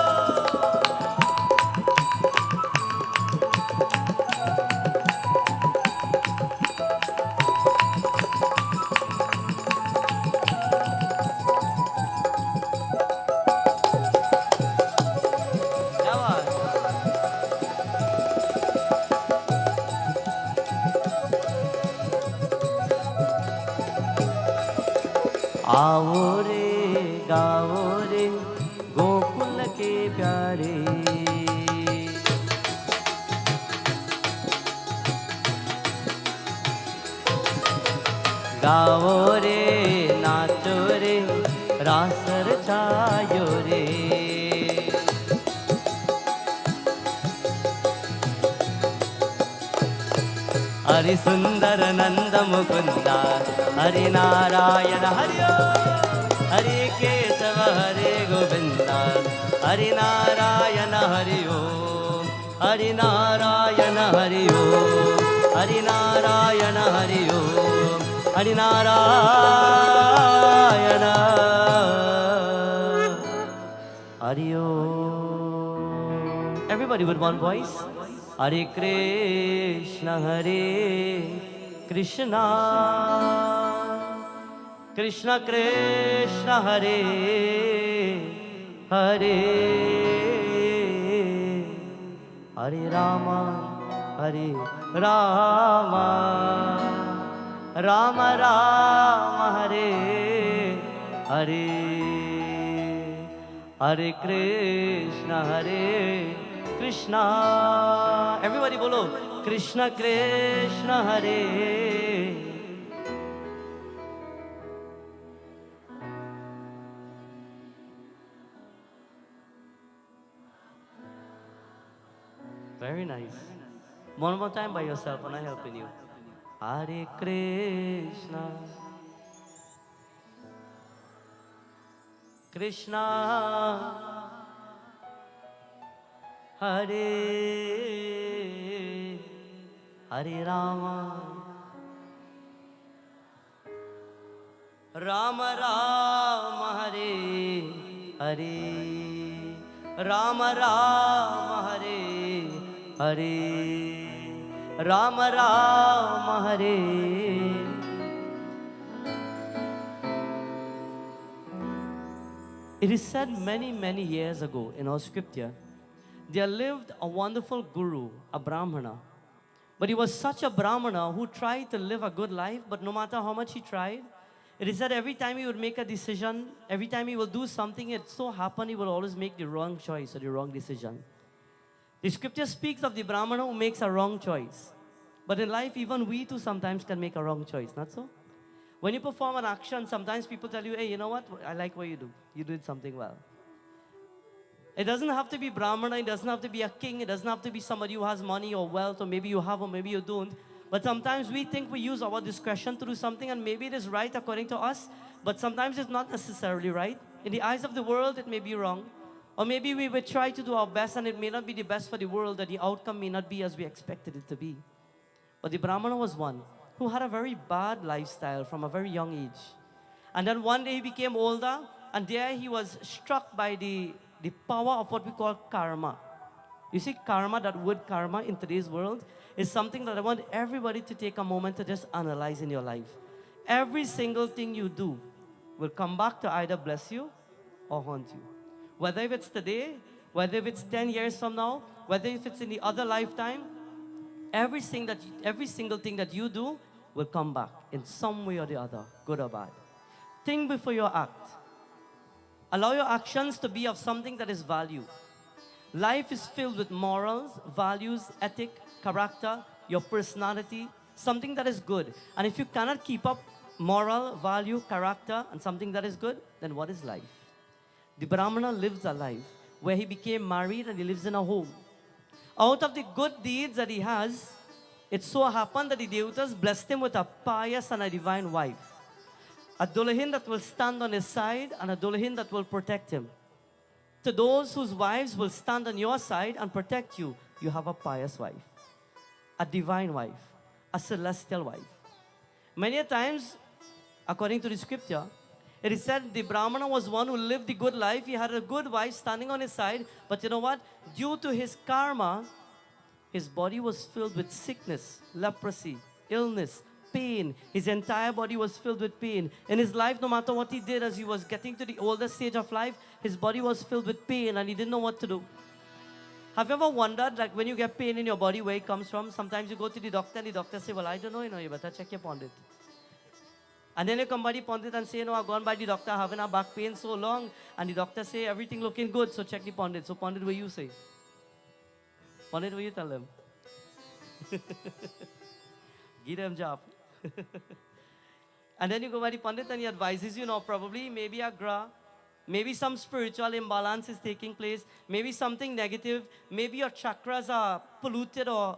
आओ रे गाओ रे गोकुल के प्यारे. गाओ रे नाचो रे रास रचायो रे. हरि सुंदर नंद मुकुंदा हरि नारायण हरि ओम हरि केशव हरि गोविंदा हरि नारायण हरि ओम हरि नारायण हरि ओम हरि नारायण हरि ओम हरि नारायण हरि ओम. Everybody with one voice. Hare Krishna Krishna Krishna Krishna Hare Hare Hare Rama Hare Rama Rama Rama Hare Hare Hare Krishna everybody bolo Krishna Krishna Hare very nice. One more time by yourself and I'm helping you. Hare Krishna Krishna Hare Hare Rama Rama Rama Hare Hare Rama Rama Hare Hare Rama Rama Hare. It is said many years ago in our scripture, there lived a wonderful guru, a Brahmana. But he was such a Brahmana who tried to live a good life, but no matter how much he tried, it is said every time he would make a decision, every time he will do something, it so happened he will always make the wrong choice or the wrong decision. The scripture speaks of the Brahmana who makes a wrong choice. But in life, even we too sometimes can make a wrong choice, not so? When you perform an action, sometimes people tell you, hey, you know what? I like what you do. You did something well. It doesn't have to be Brahmana, it doesn't have to be a king, it doesn't have to be somebody who has money or wealth, or maybe you have or maybe you don't. But sometimes we think we use our discretion to do something and maybe it is right according to us, but sometimes it's not necessarily right. In the eyes of the world, it may be wrong. Or maybe we would try to do our best and it may not be the best for the world, that the outcome may not be as we expected it to be. But the Brahmana was one who had a very bad lifestyle from a very young age. And then one day he became older, and there he was struck by the power of what we call karma. You see, karma, that word karma in today's world, is something that I want everybody to take a moment to just analyze in your life. Every single thing you do will come back to either bless you or haunt you. Whether if it's today, whether if it's 10 years from now, whether if it's in the other lifetime, every single thing that you do will come back in some way or the other, good or bad. Think before you act. Allow your actions to be of something that is value. Life is filled with morals, values, ethic, character, your personality, something that is good. And if you cannot keep up moral, value, character, and something that is good, then what is life? The Brahmana lives a life where he became married and he lives in a home. Out of the good deeds that he has, it so happened that the Devatas blessed him with a pious and a divine wife. A Dullahin that will stand on his side and a Dullahin that will protect him. To those whose wives will stand on your side and protect you, you have a pious wife, a divine wife, a celestial wife. Many times, according to the scripture, it is said the Brahmana was one who lived the good life. He had a good wife standing on his side. But you know what? Due to his karma, his body was filled with sickness, leprosy, illness, pain. His entire body was filled with pain. In his life, no matter what he did, as he was getting to the older stage of life, his body was filled with pain and he didn't know what to do. Have you ever wondered, like when you get pain in your body, where it comes from? Sometimes you go to the doctor and the doctor says, well, I don't know, you better check your pondit. And then you come by the pondit and say, no, I've gone by the doctor, having a back pain so long. And the doctor say, everything looking good, so check the pondit. So pondit, what you say? Pondit, what you tell them? Give them job. And then you go by the pondit and he advises you, probably maybe a gra, maybe some spiritual imbalance is taking place, maybe something negative, maybe your chakras are polluted or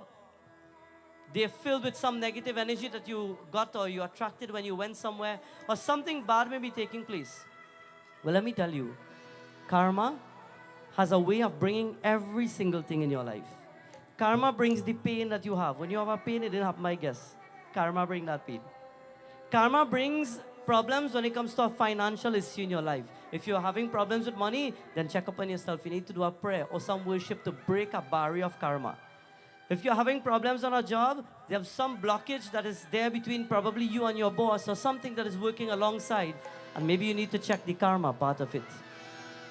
they're filled with some negative energy that you got or you attracted when you went somewhere, or something bad may be taking place. Well, let me tell you, karma has a way of bringing every single thing in your life. Karma brings the pain that you have. When you have a pain, it didn't happen by guess. Karma brings that pain. Karma brings problems when it comes to a financial issue in your life. If you're having problems with money, then check up on yourself. You need to do a prayer or some worship to break a barrier of karma. If you're having problems on a job, you have some blockage that is there between probably you and your boss or something that is working alongside. And maybe you need to check the karma part of it.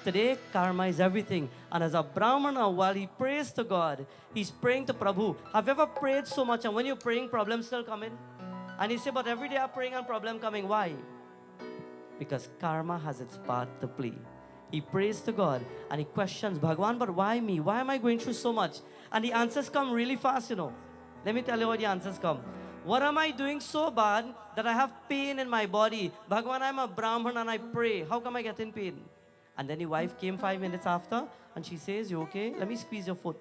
Today, karma is everything. And as a Brahmana, while he prays to God, he's praying to Prabhu. Have you ever prayed so much and when you're praying, problems still come in? And he said, but every day I'm praying and problem coming. Why? Because karma has its part to play. He prays to God and he questions, Bhagwan, but why me? Why am I going through so much? And the answers come really fast, you know. Let me tell you how the answers come. What am I doing so bad that I have pain in my body? Bhagwan, I'm a Brahman and I pray. How come I get in pain? And then the wife came 5 minutes after and she says, you okay? Let me squeeze your foot.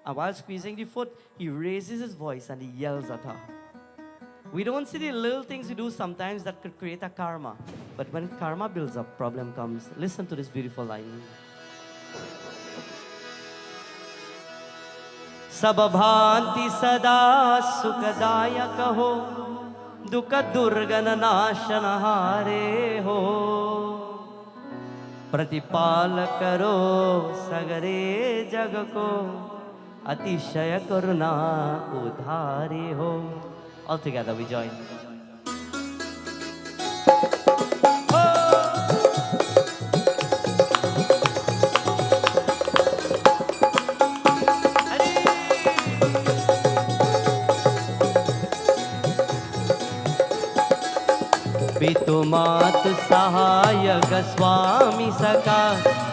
And while squeezing the foot, he raises his voice and he yells at her. We don't see the little things we do sometimes that could create a karma. But when karma builds up, problem comes. Listen to this beautiful line. Sababhanti sada sukadaya kaho, dukha durgana nashana hare ho. Pratipal karo sagare jag ko, atishaya karuna udhare ho. All together we join. पितु मातु सहायक स्वामी सका,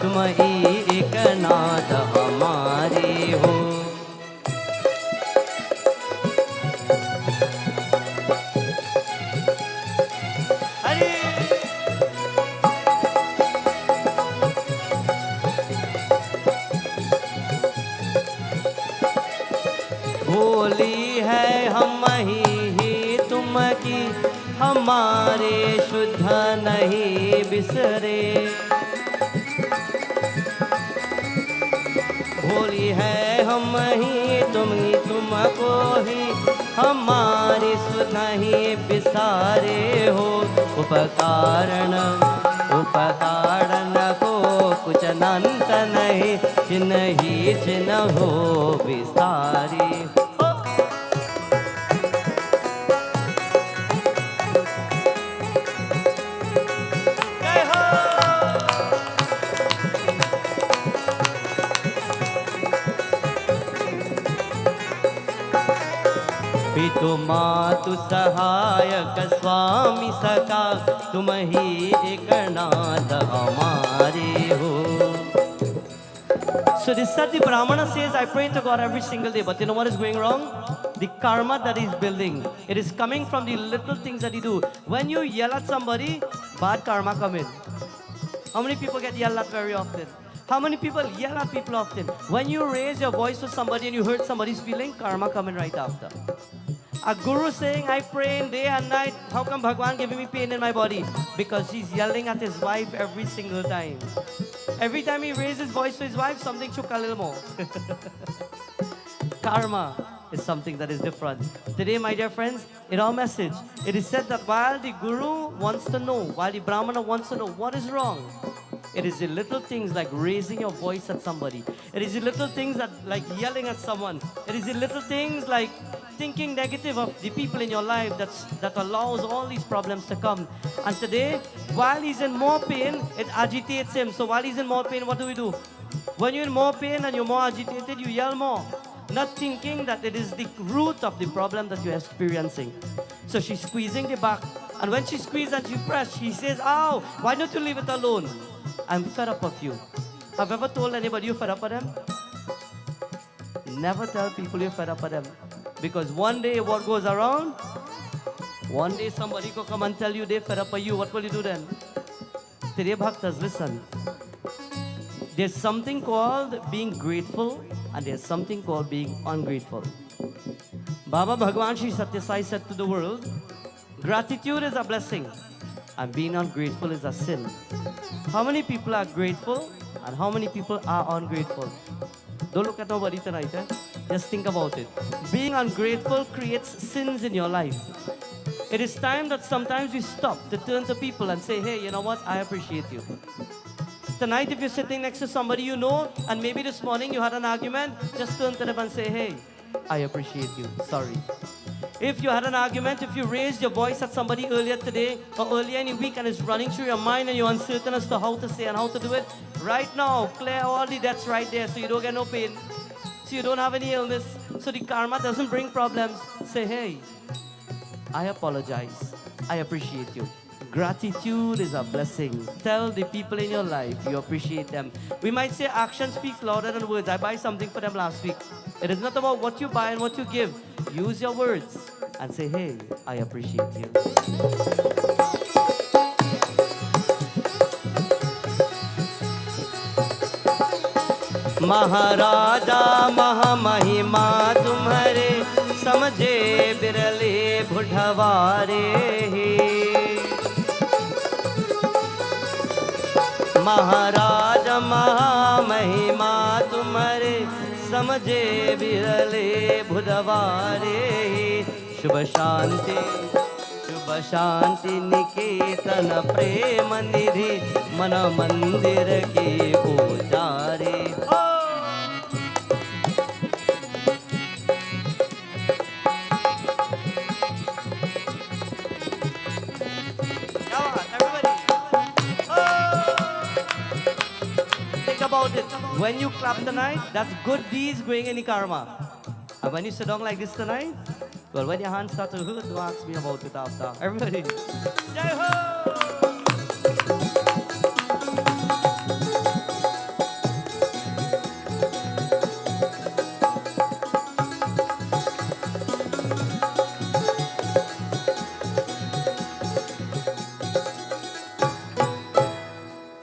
तुम ही एक नाथ हमारे हो. भोली है हम ही तुम की, हमारे शुद्ध नहीं बिसरे. भोली है हम ही तुमको ही, हमारे शुद्ध नहीं बिसारे हो. उपकारण को कुछ अनंत नहीं, चिन्ह ही चिन्ह हो विस्तारी. पितु मातु सहायक स्वामी सका, तुम ही एक नाथ हमारे हो. So this Sati Brahmana says, I pray to God every single day, but you know what is going wrong? The karma that he's building, it is coming from the little things that he do. When you yell at somebody, bad karma come in. How many people get yelled at very often? How many people yell at people often? When you raise your voice to somebody and you hurt somebody's feeling, karma coming right after. A guru saying, I pray in day and night. How come Bhagwan giving me pain in my body? Because he's yelling at his wife every single time. Every time he raises his voice to his wife, something shook a little more. Karma is something that is different. Today, my dear friends, in our message, it is said that while the guru wants to know, while the brahmana wants to know what is wrong, it is the little things like raising your voice at somebody. It is the little things that like yelling at someone. It is the little things like thinking negative of the people in your life that allows all these problems to come. And today, while he's in more pain, it agitates him. So while he's in more pain, what do? When you're in more pain and you're more agitated, you yell more. Not thinking that it is the root of the problem that you're experiencing. So she's squeezing the back. And when she squeezes and she presses, she says, ow, why don't you leave it alone? I'm fed up of you. Have you ever told anybody you're fed up of them? Never tell people you're fed up of them. Because one day what goes around, one day somebody will come and tell you they're fed up of you. What will you do then? Today, Bhaktas, listen. There's something called being grateful and there's something called being ungrateful. Baba Bhagwan Shri Satya Sai said to the world, gratitude is a blessing and being ungrateful is a sin. How many people are grateful and how many people are ungrateful? Don't look at nobody tonight. Just think about it. Being ungrateful creates sins in your life. It is time that sometimes we stop to turn to people and say, hey, you know what? I appreciate you. Tonight, if you're sitting next to somebody you know, and maybe this morning you had an argument, just turn to them and say, hey, I appreciate you. Sorry. If you had an argument, if you raised your voice at somebody earlier today or earlier in the week and it's running through your mind and you're uncertain as to how to say and how to do it, right now, clear all the debts right there so you don't get no pain, so you don't have any illness, so the karma doesn't bring problems. Say, hey, I apologize. I appreciate you. Gratitude is a blessing. Tell the people in your life you appreciate them. We might say action speaks louder than words. I buy something for them last week. It is not about what you buy and what you give. Use your words and say, hey, I appreciate you. महाराजा महामहिमा तुम्हारे समझे बिरले बुढ़वारे महाराजा महामहिमा तुम्हारे समझे बिरले बुढ़वारे शुभ शांति निकेतन प्रेम निधि मन मंदिर के पुजारे About it. When you clap tonight, that's good deeds bring any karma. And when you sit down like this tonight, well, when your hands start to hurt, don't ask me about it after. Everybody. Jai Ho!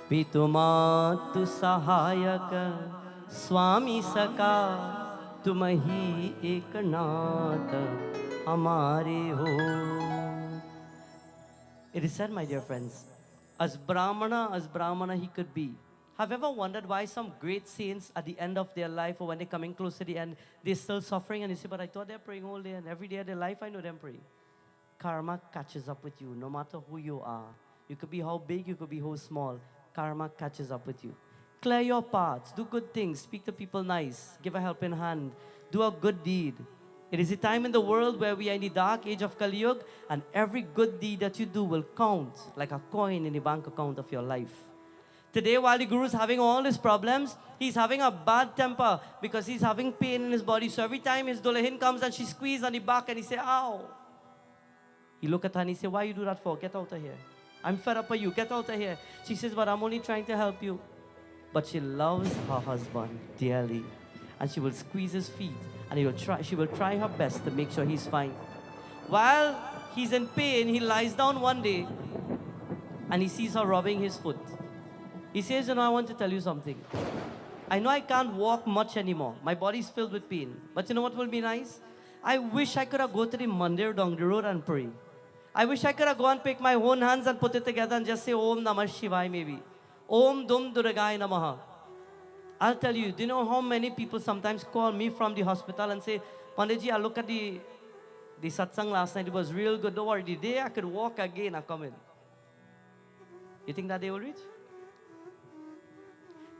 पितुमातु सहायक स्वामी सका तुम ही एक नाथ हमारे हो. It is said, my dear friends, as Brahmana he could be. Have you ever wondered why some great saints at the end of their life or when they're coming close to the end, they're still suffering and you say, but I thought they're praying all day and every day of their life I know them praying. Karma catches up with you no matter who you are. You could be how big, you could be how small. Karma catches up with you. Clear your paths, do good things, speak to people nice, give a helping hand, do a good deed. It is a time in the world where we are in the dark age of Kali Yuga, and every good deed that you do will count like a coin in the bank account of your life. Today, while the Guru is having all his problems, he's having a bad temper because he's having pain in his body. So every time his Dulahin comes and she squeezes on the back and he say, ow. He look at her and he say, why you do that for? Get out of here. I'm fed up with you. Get out of here. She says, but I'm only trying to help you. But she loves her husband dearly. And she will squeeze his feet. And she will try her best to make sure he's fine. While he's in pain, he lies down one day. And he sees her rubbing his foot. He says, I want to tell you something. I know I can't walk much anymore. My body's filled with pain. But you know what will be nice? I wish I could have gone to the mandir down the road and pray. I wish I could have gone, pick my own hands and put it together and just say, Om Namah Shivaya maybe. Om Dum Durgaya Namaha. I'll tell you, do you know how many people sometimes call me from the hospital and say, Panditji, I look at the satsang last night, it was real good. Don't worry, the day I could walk again, I come in. You think that day will reach?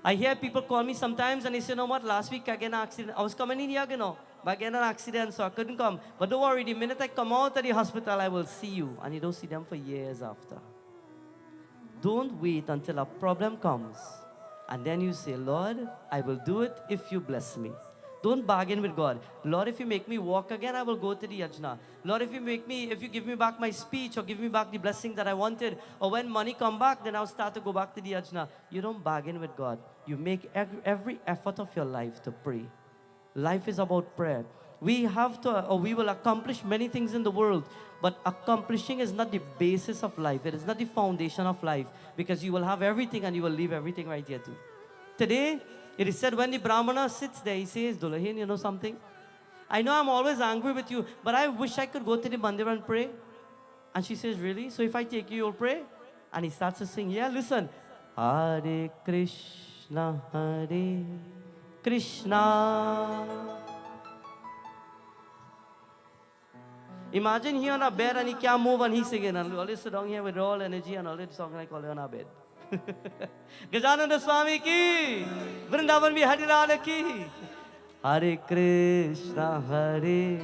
I hear people call me sometimes and they say, you know what, last week I got an accident. I was coming in here, but I got an accident, so I couldn't come. But don't worry, the minute I come out of the hospital, I will see you. And you don't see them for years after. Don't wait until a problem comes. And then you say, Lord, I will do it if you bless me. Don't bargain with God. Lord, if you make me walk again, I will go to the yajna. Lord, if you give me back my speech or give me back the blessing that I wanted, or when money come back, then I'll start to go back to the yajna. You don't bargain with God. You make every effort of your life to pray. Life is about prayer. We will accomplish many things in the world, but accomplishing is not the basis of life. It is not the foundation of life, because you will have everything and you will leave everything right here too. Today, it is said when the Brahmana sits there, he says, Dulahin, you know something? I know I'm always angry with you, but I wish I could go to the mandir and pray. And she says, really? So if I take you, you'll pray? And he starts to sing, yeah, listen. Hare Krishna, Hare Krishna. Imagine he on a bed and he can't move and he's singing. And always sit down here with all energy and all this song like all on our bed. Gajananda Swami ki, Vrindavan Bihari Lal ki. Hare Krishna, Hare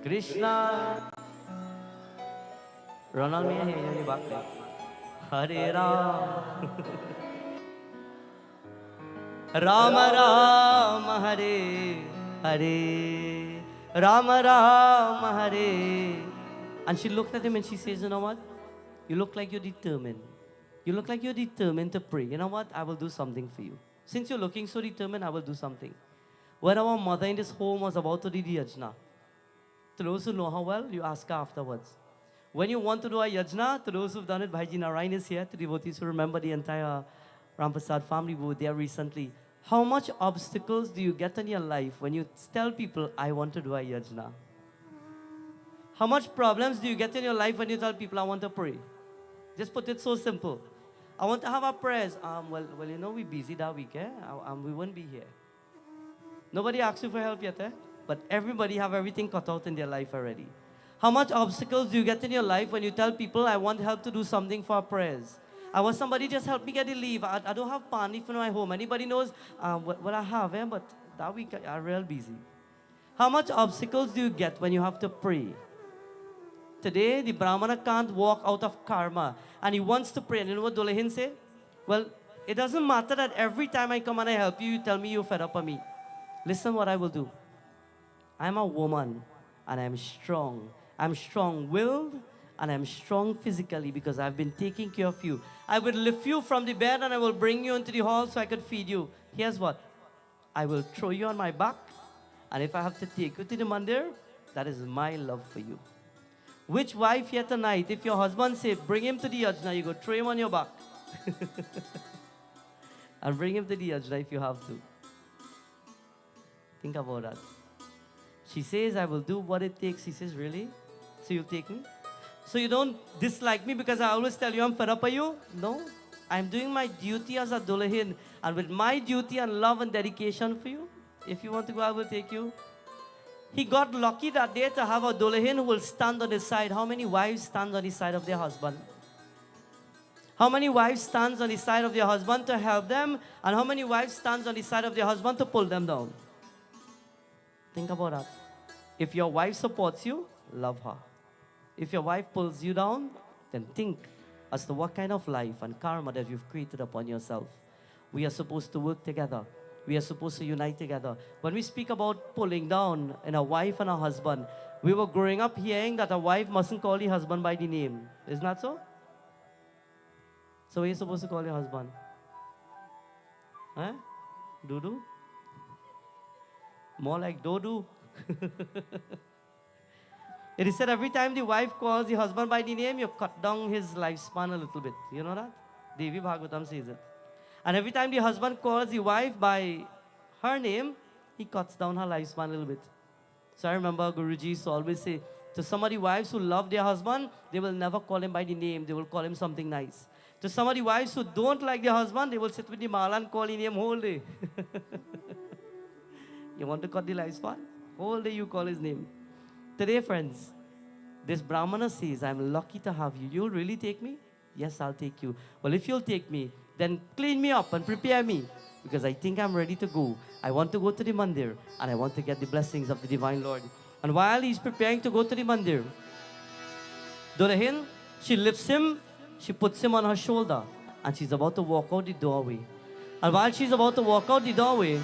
Krishna. Ronald Mia hai yani baat hai. Hare Ram, Ram Ram, Hare Hare, Rama Rama Hare. And she looked at him and she says, you know what? You look like you're determined. You look like you're determined to pray. You know what? I will do something for you. Since you're looking so determined, I will do something. When our mother in this home was about to do the yajna, to those who know her well, you ask her afterwards. When you want to do a yajna, to those who've done it, Bhaiji Narayan is here, to devotees who remember the entire Ramprasad family who were there recently. How much obstacles do you get in your life when you tell people, I want to do a yajna? How much problems do you get in your life when you tell people, I want to pray? Just put it so simple. I want to have our prayers. Well, you know, we're busy that week, eh? We won't be here. Nobody asks you for help yet, eh? But everybody have everything cut out in their life already. How much obstacles do you get in your life when you tell people, I want help to do something for our prayers? I want somebody just help me get the leave. I don't have pani for my home. Anybody knows what I have, eh? But that week I'm real busy. How much obstacles do you get when you have to pray? Today, the Brahmana can't walk out of karma. And he wants to pray. And you know what Dulehin say? Well, it doesn't matter that every time I come and I help you, you tell me you're fed up of me. Listen what I will do. I'm a woman and I'm strong. I'm strong-willed and I'm strong physically because I've been taking care of you. I will lift you from the bed and I will bring you into the hall so I could feed you. Here's what. I will throw you on my back. And if I have to take you to the mandir, that is my love for you. Which wife here tonight, if your husband say, bring him to the yajna, you go throw him on your back. And bring him to the yajna if you have to. Think about that. She says, I will do what it takes. He says, really? So you'll take me? So you don't dislike me because I always tell you I'm fed up of you? No. I'm doing my duty as a Dulehin. And with my duty and love and dedication for you, if you want to go, I will take you. He got lucky that day to have a Dulehin who will stand on his side. How many wives stand on the side of their husband? How many wives stands on the side of their husband to help them? And how many wives stands on the side of their husband to pull them down? Think about that. If your wife supports you, love her. If your wife pulls you down, then think as to what kind of life and karma that you've created upon yourself. We are supposed to work together. We are supposed to unite together. When we speak about pulling down in a wife and a husband, we were growing up hearing that a wife mustn't call the husband by the name. Isn't that so? So what are you supposed to call your husband? Huh? Dudu? More like Dodu. It is said every time the wife calls the husband by the name, you cut down his lifespan a little bit. You know that? Devi Bhagavatam says it. And every time the husband calls the wife by her name, he cuts down her lifespan a little bit. So I remember Guruji used to always say, to some of the wives who love their husband, they will never call him by the name. They will call him something nice. To some of the wives who don't like their husband, they will sit with the mala and call his name whole day. You want to cut the lifespan? Whole day you call his name. Today, friends, this Brahmana says, I'm lucky to have you. You'll really take me? Yes, I'll take you. Well, if you'll take me, then clean me up and prepare me. Because I think I'm ready to go. I want to go to the mandir. And I want to get the blessings of the Divine Lord. And while he's preparing to go to the mandir, Dulehin, she lifts him, she puts him on her shoulder. And she's about to walk out the doorway. And while she's about to walk out the doorway,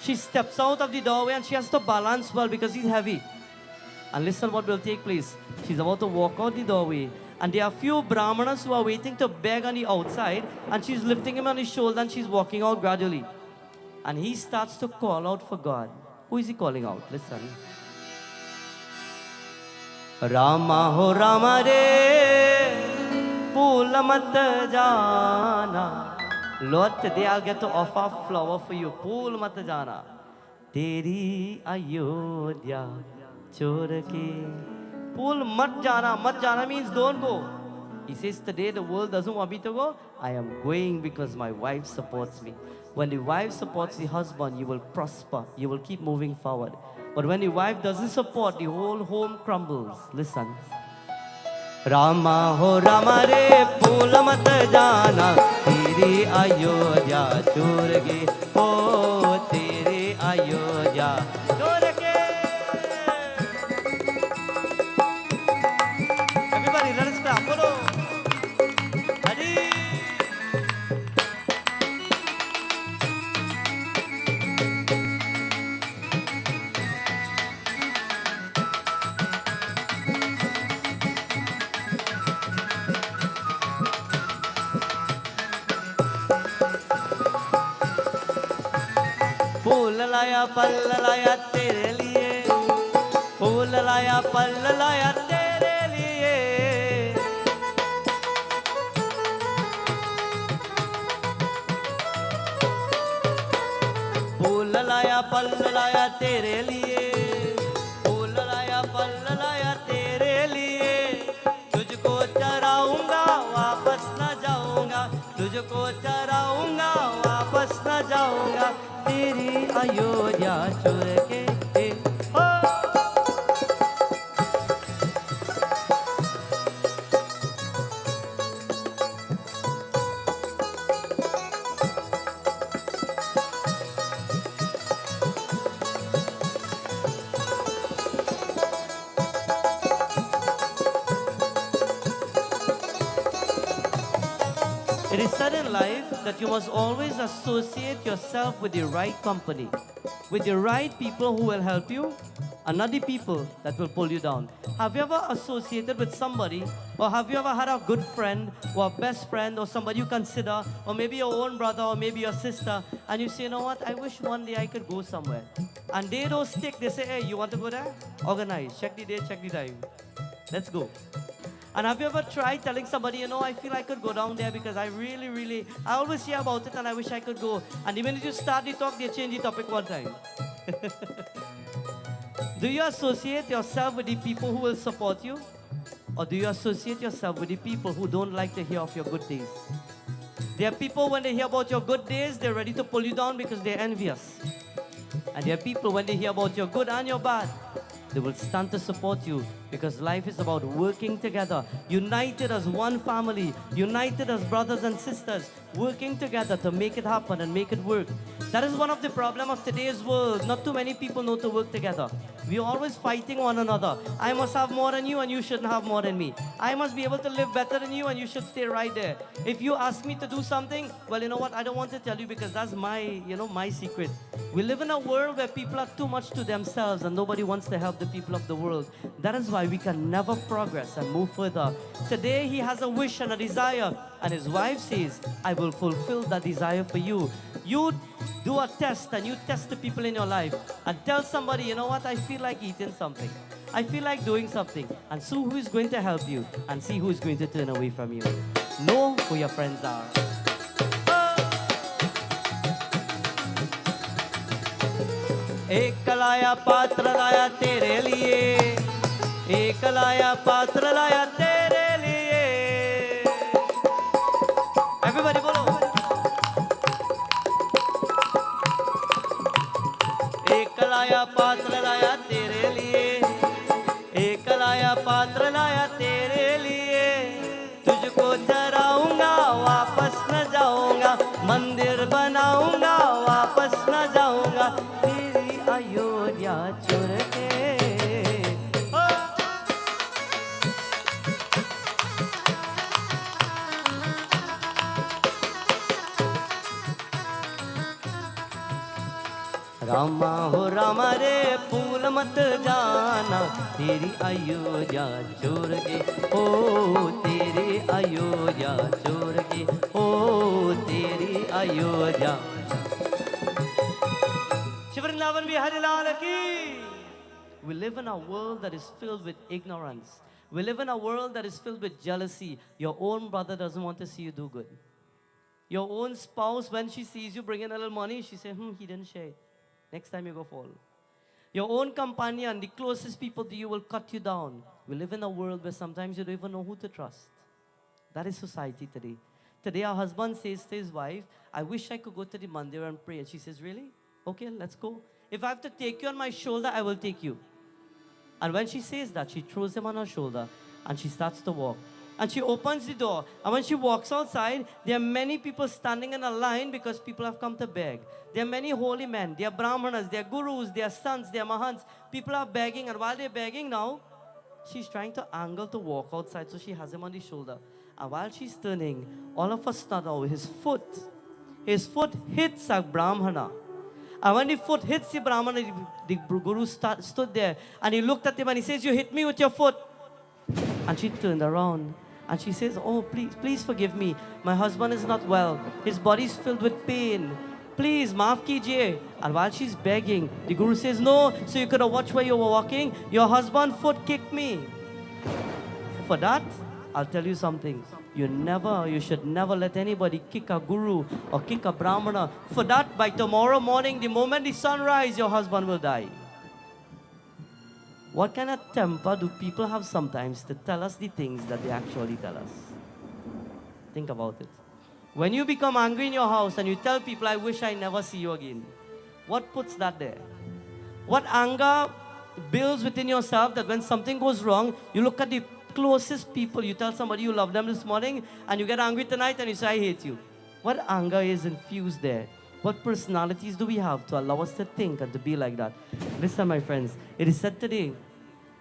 she steps out of the doorway and she has to balance well because he's heavy. And listen what will take place. She's about to walk out the doorway. And there are few Brahmanas who are waiting to beg on the outside. And she's lifting him on his shoulder and she's walking out gradually. And he starts to call out for God. Who is he calling out? Listen. Rama ho Rama re, Pula mat jana. Lord, today I'll get to offer a flower for you. Pula mat jana. Teri Ayodhya chor ke. Pul mat jana. Mat jana means don't go. He says today the world doesn't want me to go. I am going because my wife supports me. When the wife supports the husband, you will prosper. You will keep moving forward. But when the wife doesn't support, the whole home crumbles. Listen. Rama ho Rama re, pula mat jana. Teri Ayodhya chor ke. Oh, teri Ayodhya chor ke. Everybody, let us clap. Follow. Hari. लाया तेरे लिए, फूल लाया तेरे लिए। फूल लाया तेरे लिए, फूल लाया तेरे लिए। तुझको चराऊंगा वापस न जाऊंगा, तुझको चराऊंगा वापस न जाऊंगा, तेरी अयोध्या छोड़ के। हो। It is said in life that you must always associate yourself with the right company, with the right people who will help you, and not the people that will pull you down. Have you ever associated with somebody, or have you ever had a good friend, or a best friend, or somebody you consider, or maybe your own brother, or maybe your sister, and you say, you know what, I wish one day I could go somewhere. And they don't stick, they say, hey, you want to go there? Organize, check the date, check the time. Let's go. And have you ever tried telling somebody, you know, I feel I could go down there because I I always hear about it and I wish I could go. And the minute you start the talk, they change the topic one time. Do you associate yourself with the people who will support you? Or do you associate yourself with the people who don't like to hear of your good days? There are people, when they hear about your good days, they're ready to pull you down because they're envious. And there are people, when they hear about your good and your bad, they will stand to support you because life is about working together, united as one family, united as brothers and sisters, working together to make it happen and make it work. That is one of the problems of today's world. Not too many people know to work together. We're always fighting one another. I must have more than you and you shouldn't have more than me. I must be able to live better than you and you should stay right there. If you ask me to do something, well, you know what? I don't want to tell you because that's my secret. We live in a world where people are too much to themselves and nobody wants to help the people of the world. That is why we can never progress and move further. Today, he has a wish and a desire, and his wife says, I will fulfill that desire for you. You do a test and you test the people in your life and tell somebody, you know what, I feel like eating something. I feel like doing something. And see who is going to help you and see who is going to turn away from you. Know who your friends are. एक लाया पात्र लाया तेरे लिए, एक लाया पात्र लाया तेरे लिए. Everybody बोलो. एक लाया पात्र लाया तेरे लिए, एक लाया पात्र लाया तेरे लिए. तुझको चराऊंगा वापस न जाऊंगा, मंदिर बनाऊंगा वापस न जाऊंगा, तेरी अयोध्या छोड़ के. रामा हो रामा रे फूल मत जाना, तेरी अयोध्या छोड़ के. ओ तेरी अयोध्या छोड़ के, ओ तेरी Ayodhya. Vrindavan Bihari Lal ki. We live in a world that is filled with ignorance. We live in a world that is filled with jealousy. Your own brother doesn't want to see you do good. Your own spouse, when she sees you bring in a little money, she says, he didn't share it. Next time you go fall. Your own companion, the closest people to you will cut you down. We live in a world where sometimes you don't even know who to trust. That is society today. Today our husband says to his wife, I wish I could go to the mandir and pray. And she says, really? Okay, let's go. If I have to take you on my shoulder, I will take you. And when she says that, she throws him on her shoulder and she starts to walk. And she opens the door. And when she walks outside, there are many people standing in a line because people have come to beg. There are many holy men. There are brahmanas, there are gurus, there are sons, there are mahants. People are begging, and while they're begging now, she's trying to angle to walk outside, so she has him on the shoulder. And while she's turning, all of a sudden, his foot hits a brahmana. And when the foot hits the brahmana, the guru stood there, and he looked at him and he says, you hit me with your foot. And she turned around and she says, oh, please forgive me. My husband is not well. His body is filled with pain. please, maaf kijiye. And while she's begging, the Guru says, no, so you could have watched where you were walking. Your husband foot kicked me. For that, I'll tell you something. You should never let anybody kick a guru or kick a brahmana. For that, by tomorrow morning, the moment the sun rises, your husband will die. What kind of temper do people have sometimes to tell us the things that they actually tell us? Think about it. When you become angry in your house and you tell people, I wish I never see you again, what puts that there? What anger builds within yourself that when something goes wrong, you look at the closest people, you tell somebody you love them this morning, and you get angry tonight and you say, I hate you. What anger is infused there? What personalities do we have to allow us to think and to be like that? Listen, my friends, it is said today,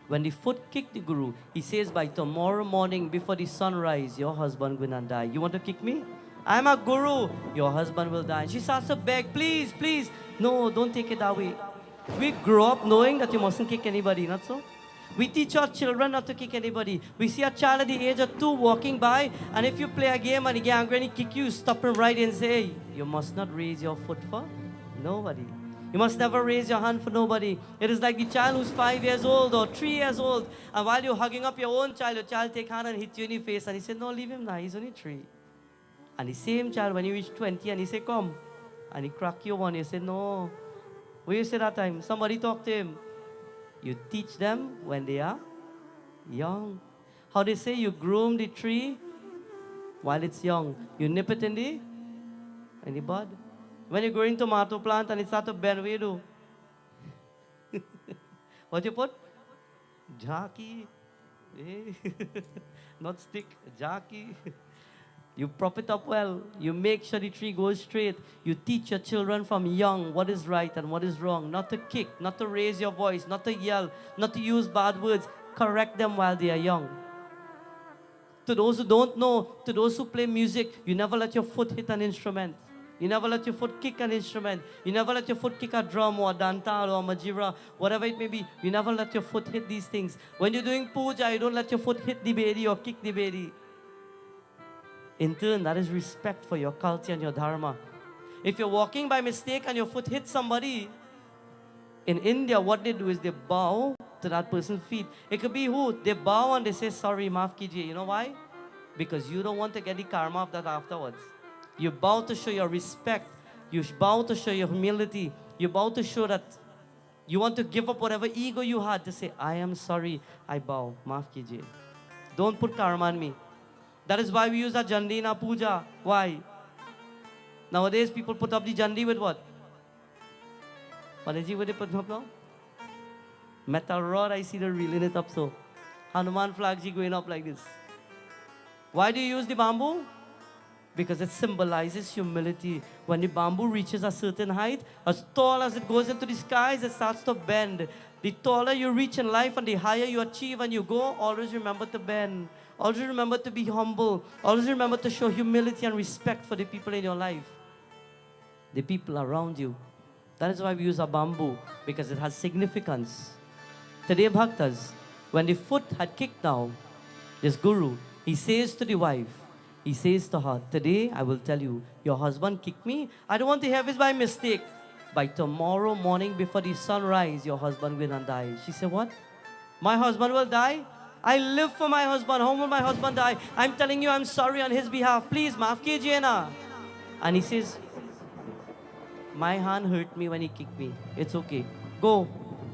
when the foot kicked the Guru, he says, by tomorrow morning before the sunrise, your husband will not die. You want to kick me? I'm a Guru. Your husband will die. And she starts to beg, please, please. No, don't take it that way. We grow up knowing that you mustn't kick anybody, not so? We teach our children not to kick anybody. We see a child at the age of 2 walking by, and if you play a game and he get angry and he kick you, stop him right and say, hey, you must not raise your foot for nobody. You must never raise your hand for nobody. It is like the child who's 5 years old or 3 years old, and while you're hugging up your own child, your child take hand and hit you in the face, and he said, no, leave him now, he's only 3. And the same child, when you reach 20, and he say, come, and he crack you one, you say, no. What you say that time? Somebody talk to him. You teach them when they are young. How they say, you groom the tree while it's young. You nip it in the bud. When you grow in tomato plant and it starts to bend, what you do? What you put? Jaki. Not stick, jaki. You prop it up well. You make sure the tree goes straight. You teach your children from young what is right and what is wrong. Not to kick, not to raise your voice, not to yell, not to use bad words. Correct them while they are young. To those who don't know, to those who play music, you never let your foot hit an instrument. You never let your foot kick an instrument. You never let your foot kick a drum or a dantal or a majira, whatever it may be. You never let your foot hit these things. When you're doing puja, you don't let your foot hit the bedi or kick the bedi. In turn, that is respect for your culture and your dharma. If you're walking by mistake and your foot hits somebody, in India, what they do is they bow to that person's feet. It could be who? They bow and they say, sorry, maaf kijiye. You know why? Because you don't want to get the karma of that afterwards. You bow to show your respect. You bow to show your humility. You bow to show that you want to give up whatever ego you had to say, I am sorry, I bow, maaf kijiye. Don't put karma on me. That is why we use a jandi in our puja. Why? Nowadays, people put up the jandi with what? What is it with it put up now? Metal rod, I see they're reeling it up so. Hanuman flags going up like this. Why do you use the bamboo? Because it symbolizes humility. When the bamboo reaches a certain height, as tall as it goes into the skies, it starts to bend. The taller you reach in life and the higher you achieve and you go, always remember to bend. Always remember to be humble. Always remember to show humility and respect for the people in your life. The people around you. That is why we use a bamboo, because it has significance. Today, bhaktas, when the foot had kicked down, this guru, he says to the wife, he says to her, today I will tell you, your husband kicked me. I don't want to have it by mistake. By tomorrow morning before the sunrise, your husband will not die. She said, what? My husband will die? I live for my husband. How will my husband die? I'm telling you, I'm sorry on his behalf. Please, maaf kijiye na. And he says, my hand hurt me when he kicked me. It's okay. Go.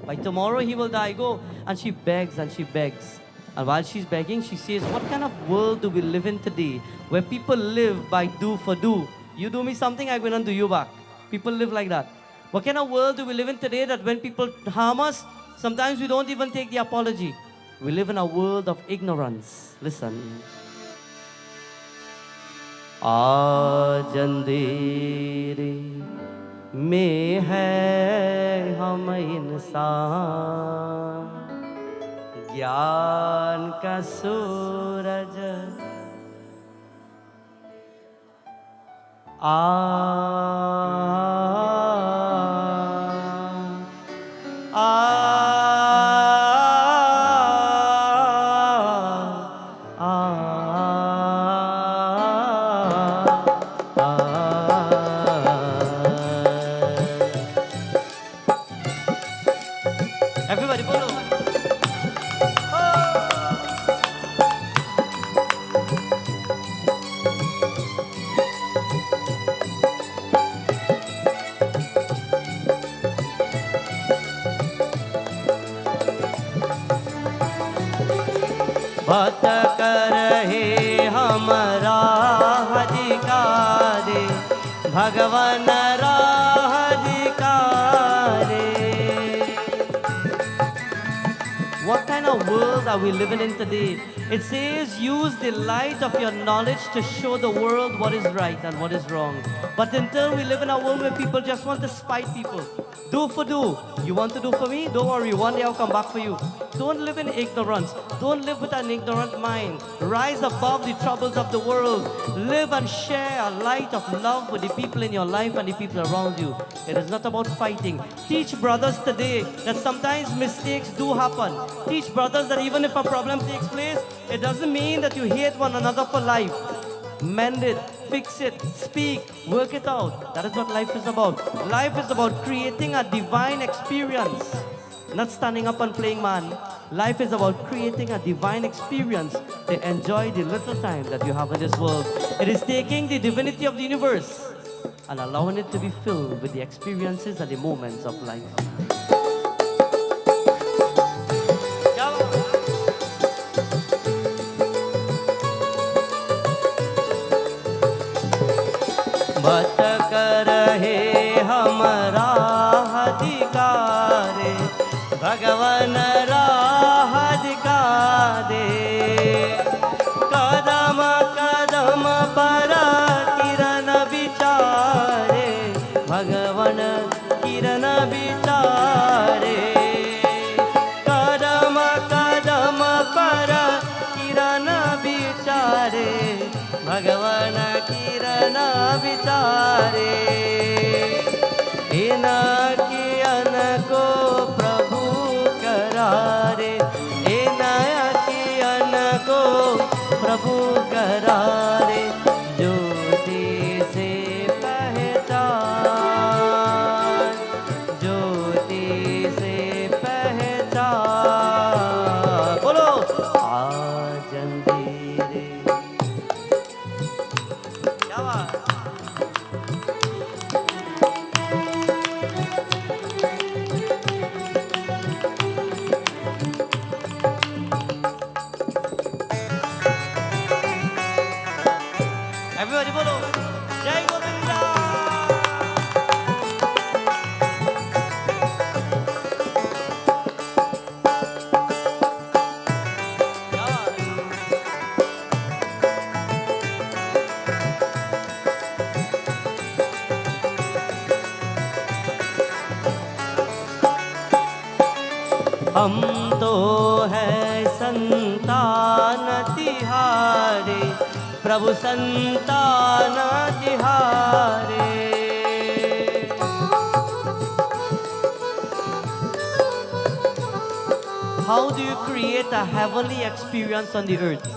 By tomorrow he will die. Go. And she begs and she begs. And while she's begging, she says, what kind of world do we live in today where people live by do for do? You do me something, I'm going to do you back. People live like that. What kind of world do we live in today that when people harm us, sometimes we don't even take the apology? We live in a world of ignorance. Listen. आज अंधेरे में है हम इंसान, ज्ञान का सूरज राह दिखारे भगवान राह दिखारे. What kind of world are we living in today? It says use the light of your knowledge to show the world what is right and what is wrong. But until we live in a world where people just want to spite people. Do for do. You want to do for me? Don't worry, one day I'll come back for you. Don't live in ignorance. Don't live with an ignorant mind. Rise above the troubles of the world. Live and share a light of love with the people in your life and the people around you. It is not about fighting. Teach brothers today that sometimes mistakes do happen. Teach brothers that even if a problem takes place, it doesn't mean that you hate one another for life. Mend it, fix it, speak, work it out. That is what life is about. Life is about creating a divine experience, not standing up and playing man. Life is about creating a divine experience to enjoy the little time that you have in this world. It is taking the divinity of the universe and allowing it to be filled with the experiences and the moments of life. बत कर हे हम राह दिखारे भगवान राह दिखारे. कदम कदम पर किरण विचारे भगवान किरण विचारे. कदम कदम पर किरण विचारे भगवान किरण विचारे. इन कियन को प्रभु करारे इन कियन को प्रभु करारे. ज्योति से पहचान ज्योति से पहचान. बोलो आज अंधेरे. क्या बात. Everybody bolo Jai Govinda. हम तो है संतान तिहारे प्रभु संतान तिहारे. How do you create a heavenly experience on the earth?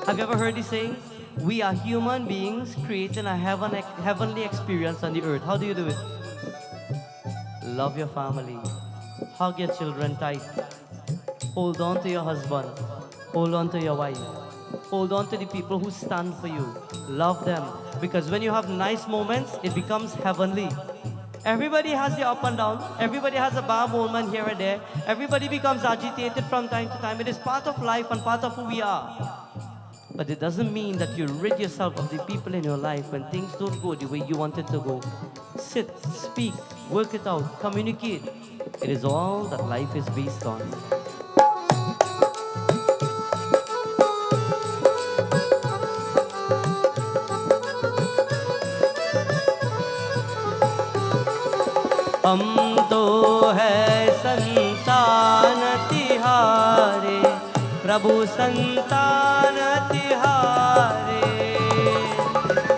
Have you ever heard this saying? We are human beings creating a heavenly experience on the earth. How do you do it? Love your family. Hug your children tight. Hold on to your husband. Hold on to your wife. Hold on to the people who stand for you. Love them. Because when you have nice moments, it becomes heavenly. Everybody has the up and down. Everybody has a bad moment here and there. Everybody becomes agitated from time to time. It is part of life and part of who we are. But it doesn't mean that you rid yourself of the people in your life when things don't go the way you want it to go. Sit, speak, work it out, communicate. It is all that life is based on. हम तो है संतान तिहारे प्रभु संतान तिहारे.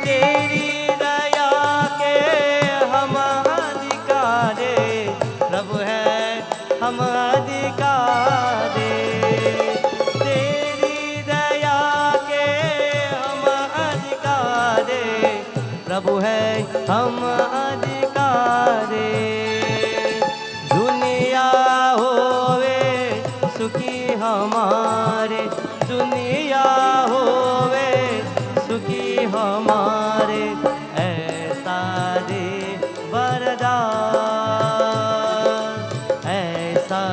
तेरी दया के हम अधिकारे प्रभु है हम अधिकारे. तेरी दया के हम अधिकारे प्रभु है हम अधिकारे. दुनिया होवे सुखी हमारे दुनिया होवे सुखी हमारे. ऐसा दे वरदान ऐसा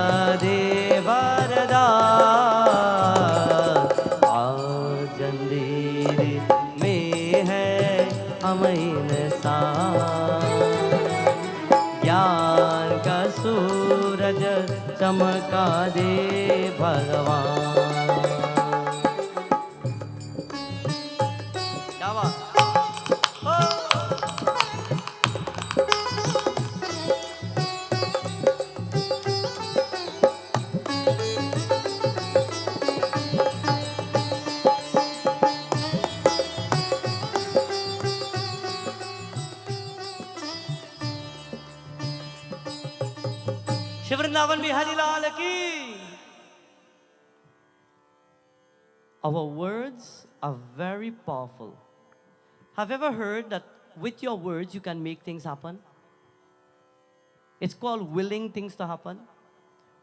दे वरदान. आज मंदिर में है हम इंसान, ज्ञान का सूरज चमका दे भगवान। क्या बात। श्री वृंदावन बिहारी लाल की। Our words are very powerful. Have you ever heard that with your words you can make things happen? It's called willing things to happen.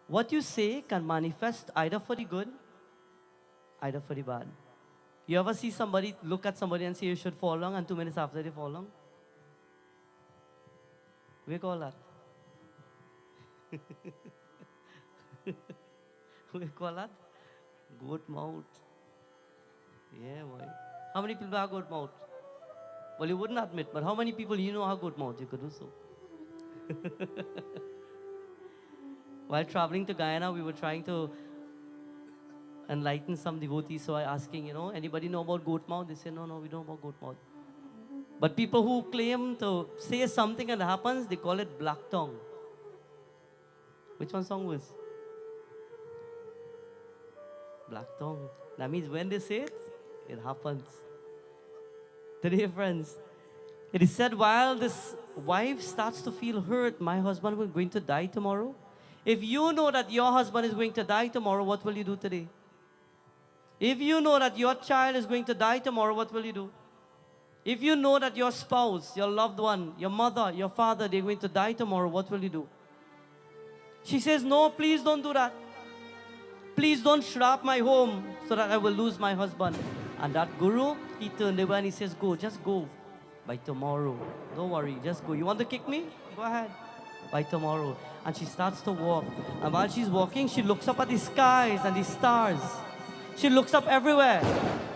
What you say can manifest either for the good, either for the bad. You ever see somebody look at somebody and say you should fall long, and 2 minutes after they fall long? We call that. We call that goat mouth. Yeah, boy. How many people have goat mouth? Well, you wouldn't admit, but how many people you know have goat mouth? You could do so. While traveling to Guyana, we were trying to enlighten some devotees. So I asking, anybody know about goat mouth? They say, no, we don't know about goat mouth. But people who claim to say something and it happens, they call it black tongue. Which one song was? Black tongue. That means when they say it, it happens. Today, friends, it is said while this wife starts to feel hurt, my husband is going to die tomorrow. If you know that your husband is going to die tomorrow, what will you do today? If you know that your child is going to die tomorrow, what will you do? If you know that your spouse, your loved one, your mother, your father, they're going to die tomorrow, what will you do? She says, no, please don't do that. Please don't shrap my home so that I will lose my husband. And that guru, he turned away and he says, go, just go. By tomorrow, don't worry, just go. You want to kick me? Go ahead. By tomorrow. And she starts to walk. And while she's walking, she looks up at the skies and the stars. She looks up everywhere.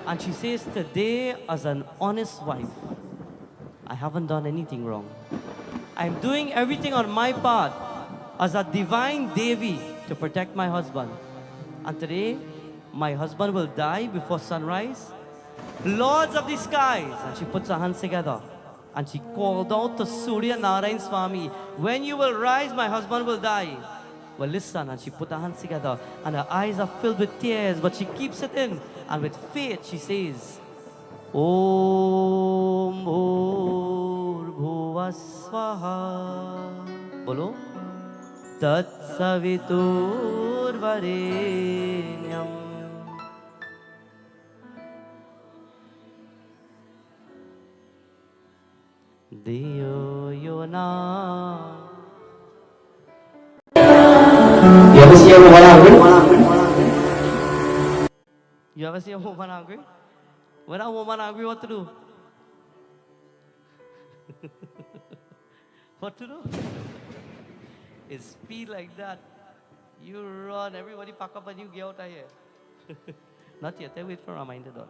And she says, today, as an honest wife, I haven't done anything wrong. I'm doing everything on my part as a divine Devi to protect my husband. And today, my husband will die before sunrise. Lords of the skies. And she puts her hands together. And she called out to Surya Narayan Swami, when you will rise, my husband will die. Well, listen. And she put her hands together. And her eyes are filled with tears. But she keeps it in. And with faith, she says, Om Bhur Bhuva Swaha. Bolo. Tat Savitur Varenyam. Diyo Yona. You ever see a woman angry? You ever see a woman angry? When a woman angry, what to do? What to do? It's speed like that. You run, everybody pack up and you get out of here. Not yet, I wait for a reminder though.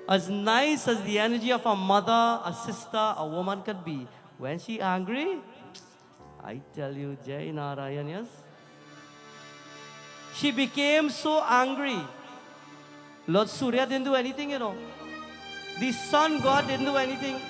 As nice as the energy of a mother, a sister, a woman could be, when she angry, I tell you, Jai Narayan, yes? She became so angry. Lord Surya didn't do anything, The sun god didn't do anything.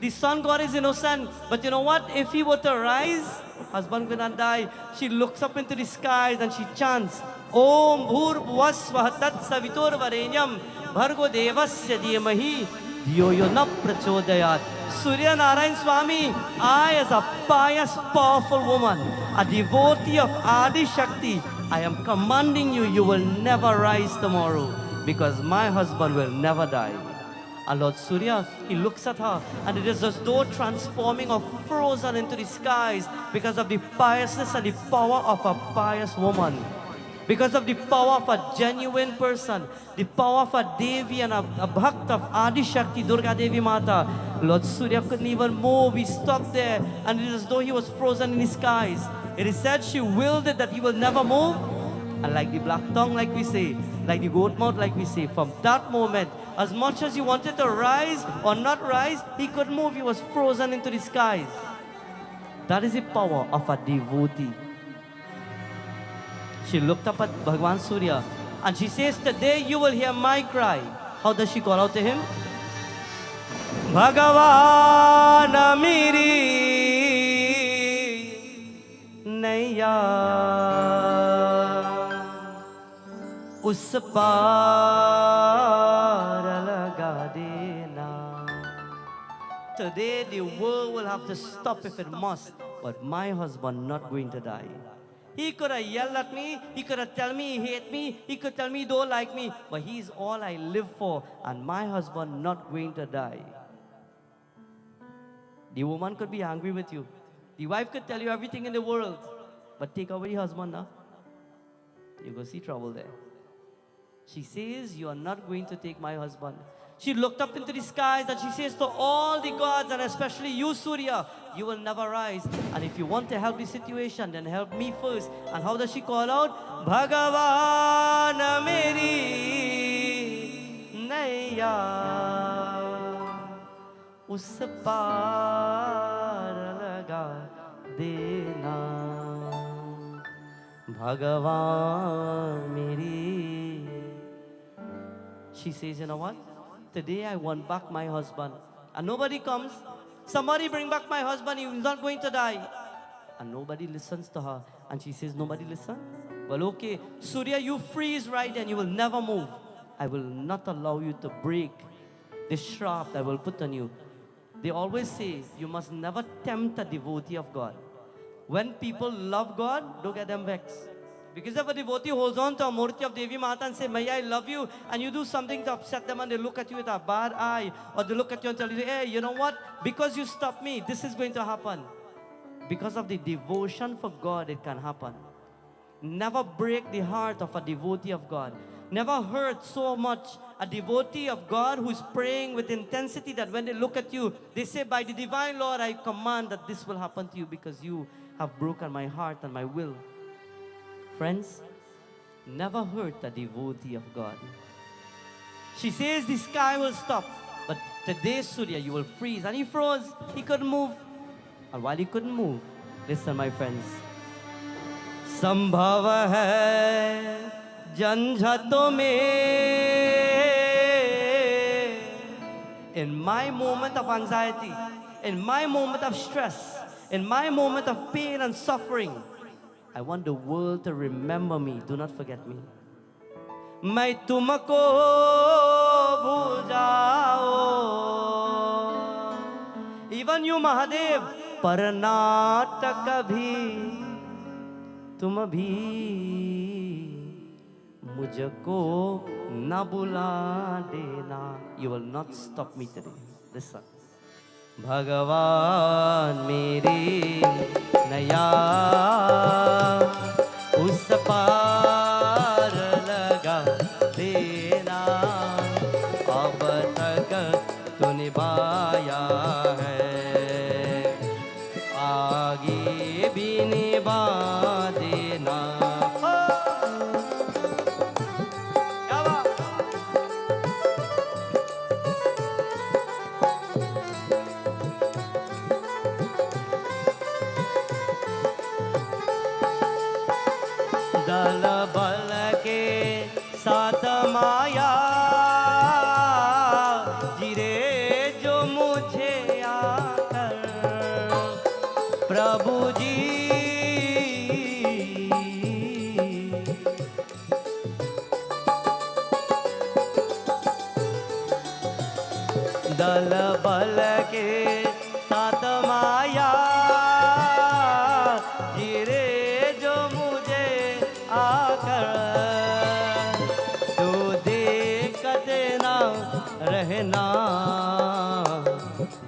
The sun god is innocent. But you know what? If he were to rise, husband will not die. She looks up into the skies and she chants, Om Bhur Bhuvasvaha Tat Savitur Varenyam Bhargo Devasya Dhimahi Dhiyo Yo Na Prachodayat. Surya Narayan Swami, I as a pious, powerful woman, a devotee of Adi Shakti, I am commanding you, you will never rise tomorrow because my husband will never die. And Lord Surya, he looks at her and it is as though transforming or frozen into the skies because of the piousness and the power of a pious woman. Because of the power of a genuine person, the power of a Devi and a Bhakt of Adi Shakti, Durga Devi Mata, Lord Surya couldn't even move. He stopped there and it is as though he was frozen in the skies. It is said she willed it that he will never move. And like the black tongue, like we say, like the goat mouth, like we say, from that moment, as much as he wanted to rise or not rise, he couldn't move. He was frozen into the skies. That is the power of a devotee. She looked up at Bhagwan Surya and she says, today you will hear my cry. How does she call out to him? Bhagavan Meri Naiya Us paar laga dena. Today the world will have to stop if it must, but my husband not going to die. He could have yelled at me, he could have told me he hate me, he could tell me he don't like me, but he's all I live for, and my husband not going to die. The woman could be angry with you. The wife could tell you everything in the world, but take away the husband now. You go see trouble there. She says, you are not going to take my husband. She looked up into the skies and she says to all the gods, and especially you, Surya, you will never rise. And if you want to help the situation, then help me first. And how does she call out? Bhagavan Meri Naiya Us paar laga dena. Bhagavan Meri. She says, you know what? Today I want back my husband. And nobody comes. Somebody bring back my husband. He is not going to die. And nobody listens to her. And she says, nobody listen? Well, okay. Surya, you freeze right and you will never move. I will not allow you to break the shrap I will put on you. They always say, you must never tempt a devotee of God. When people love God, don't get them vexed. Because if a devotee holds on to a murti of Devi Mata and say, Maya, I love you, and you do something to upset them and they look at you with a bad eye, or they look at you and tell you, hey, you know what? Because you stopped me, this is going to happen. Because of the devotion for God, it can happen. Never break the heart of a devotee of God. Never hurt so much a devotee of God who is praying with intensity that when they look at you, they say, by the divine Lord, I command that this will happen to you because you have broken my heart and my will. Friends, never hurt a devotee of God. She says the sky will stop, but today, Surya, you will freeze. And he froze. He couldn't move. And while he couldn't move, listen, my friends. Sambhava hai janjhaton mein. In my moment of anxiety, in my moment of stress, in my moment of pain and suffering, I want the world to remember me. Do not forget me. मैं तुमको भूल जाओ. Even you, Mahadev, पर नाट कभी तुम भी मुझको न बुला देना. You will not stop me today. Listen. भगवान मेरी नया उस पार लगा देना. अब तक तो निभाया है, आगे भी निभा देना. दल बल के साथ माया गिरे जो मुझे आकर प्रभु जी. दल बल के साथ माया गिरे जो मुझे आकर. तो देखते ना रहना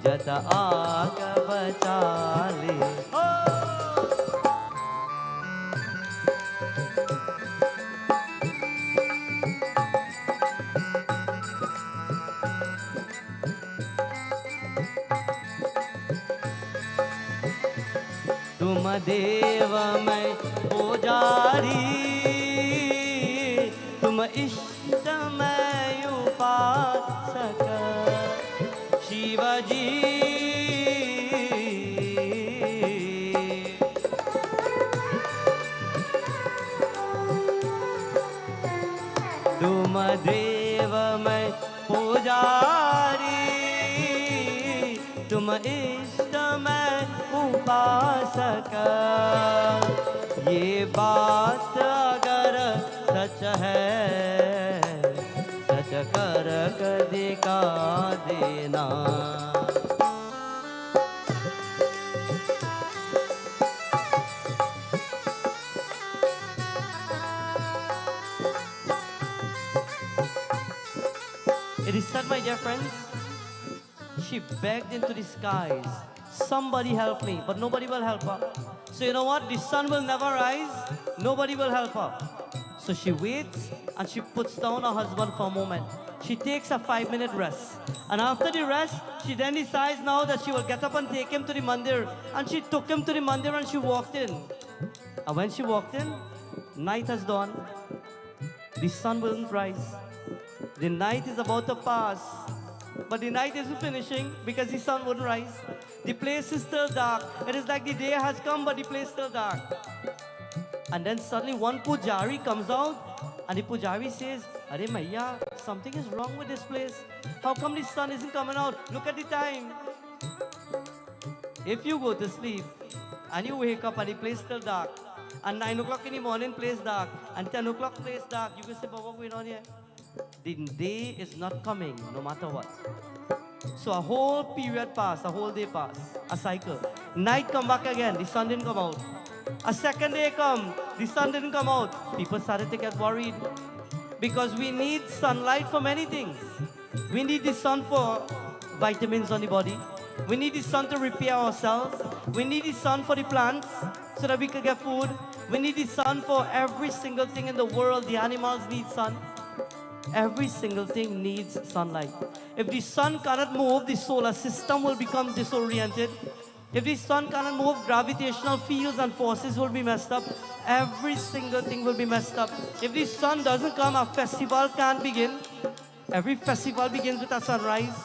जत आग बचा ले. तुम देव मैं पुजारी, तुम इष्ट मैं उपासक शिव जी तुम देव मैं पुजारी तुम इष्ट मैं उपासक ये बात अगर सच है सच कर दिखा देना It is said, my dear friends, she begged into the skies, somebody help me, but nobody will help her. So you know what? The sun will never rise, nobody will help her. So she waits and she puts down her husband for a moment. She takes a 5-minute rest. And after the rest, she then decides now that she will get up and take him to the mandir. And she took him to the mandir and she walked in. And when she walked in, night has dawned. The sun wouldn't rise. The night is about to pass, but the night isn't finishing because the sun wouldn't rise. The place is still dark. It is like the day has come, but the place is still dark. And then suddenly one pujari comes out, and the pujari says, "Are Maiya, something is wrong with this place. How come the sun isn't coming out? Look at the time." If you go to sleep, and you wake up and the place is still dark, and 9 o'clock in the morning place dark, and 10 o'clock place dark, you can say, "But what's going on here?" The day is not coming, no matter what. So a whole period passed, a whole day passed, a cycle. Night come back again, the sun didn't come out. A second day come, the sun didn't come out. People started to get worried because we need sunlight for many things. We need the sun for vitamins on the body. We need the sun to repair ourselves. We need the sun for the plants so that we can get food. We need the sun for every single thing in the world. The animals need sun. Every single thing needs sunlight. If the sun cannot move, the solar system will become disoriented. If the sun cannot move, gravitational fields and forces will be messed up. Every single thing will be messed up. If the sun doesn't come, a festival can't begin. Every festival begins with a sunrise.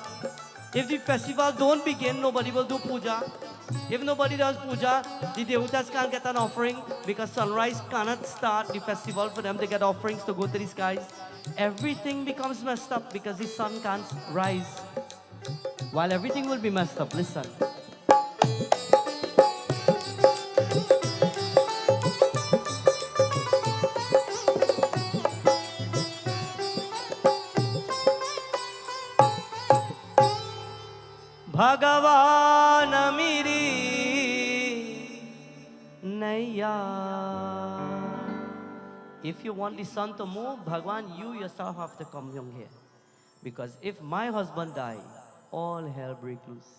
If the festival don't begin, nobody will do puja. If nobody does puja, the devatas can't get an offering because sunrise cannot start the festival for them to get offerings to go to the skies. Everything becomes messed up because the sun can't rise. While everything will be messed up, listen. भगवान मेरी नैया. If you want the sun to move, Bhagwan, you yourself have to come young here. Because if my husband die, all hell break loose.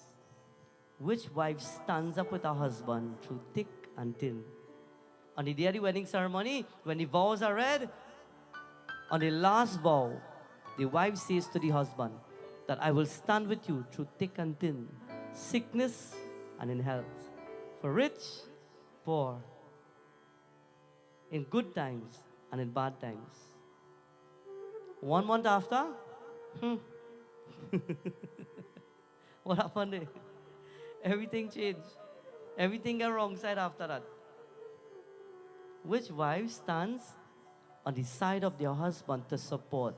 Which wife stands up with her husband through thick and thin? On the day of the wedding ceremony, when the vows are read, on the last vow, the wife says to the husband, that I will stand with you through thick and thin, sickness and in health, for rich, poor, in good times and in bad times. 1 month after, what happened there? Everything changed. Everything got wrong side after that. Which wife stands on the side of their husband to support?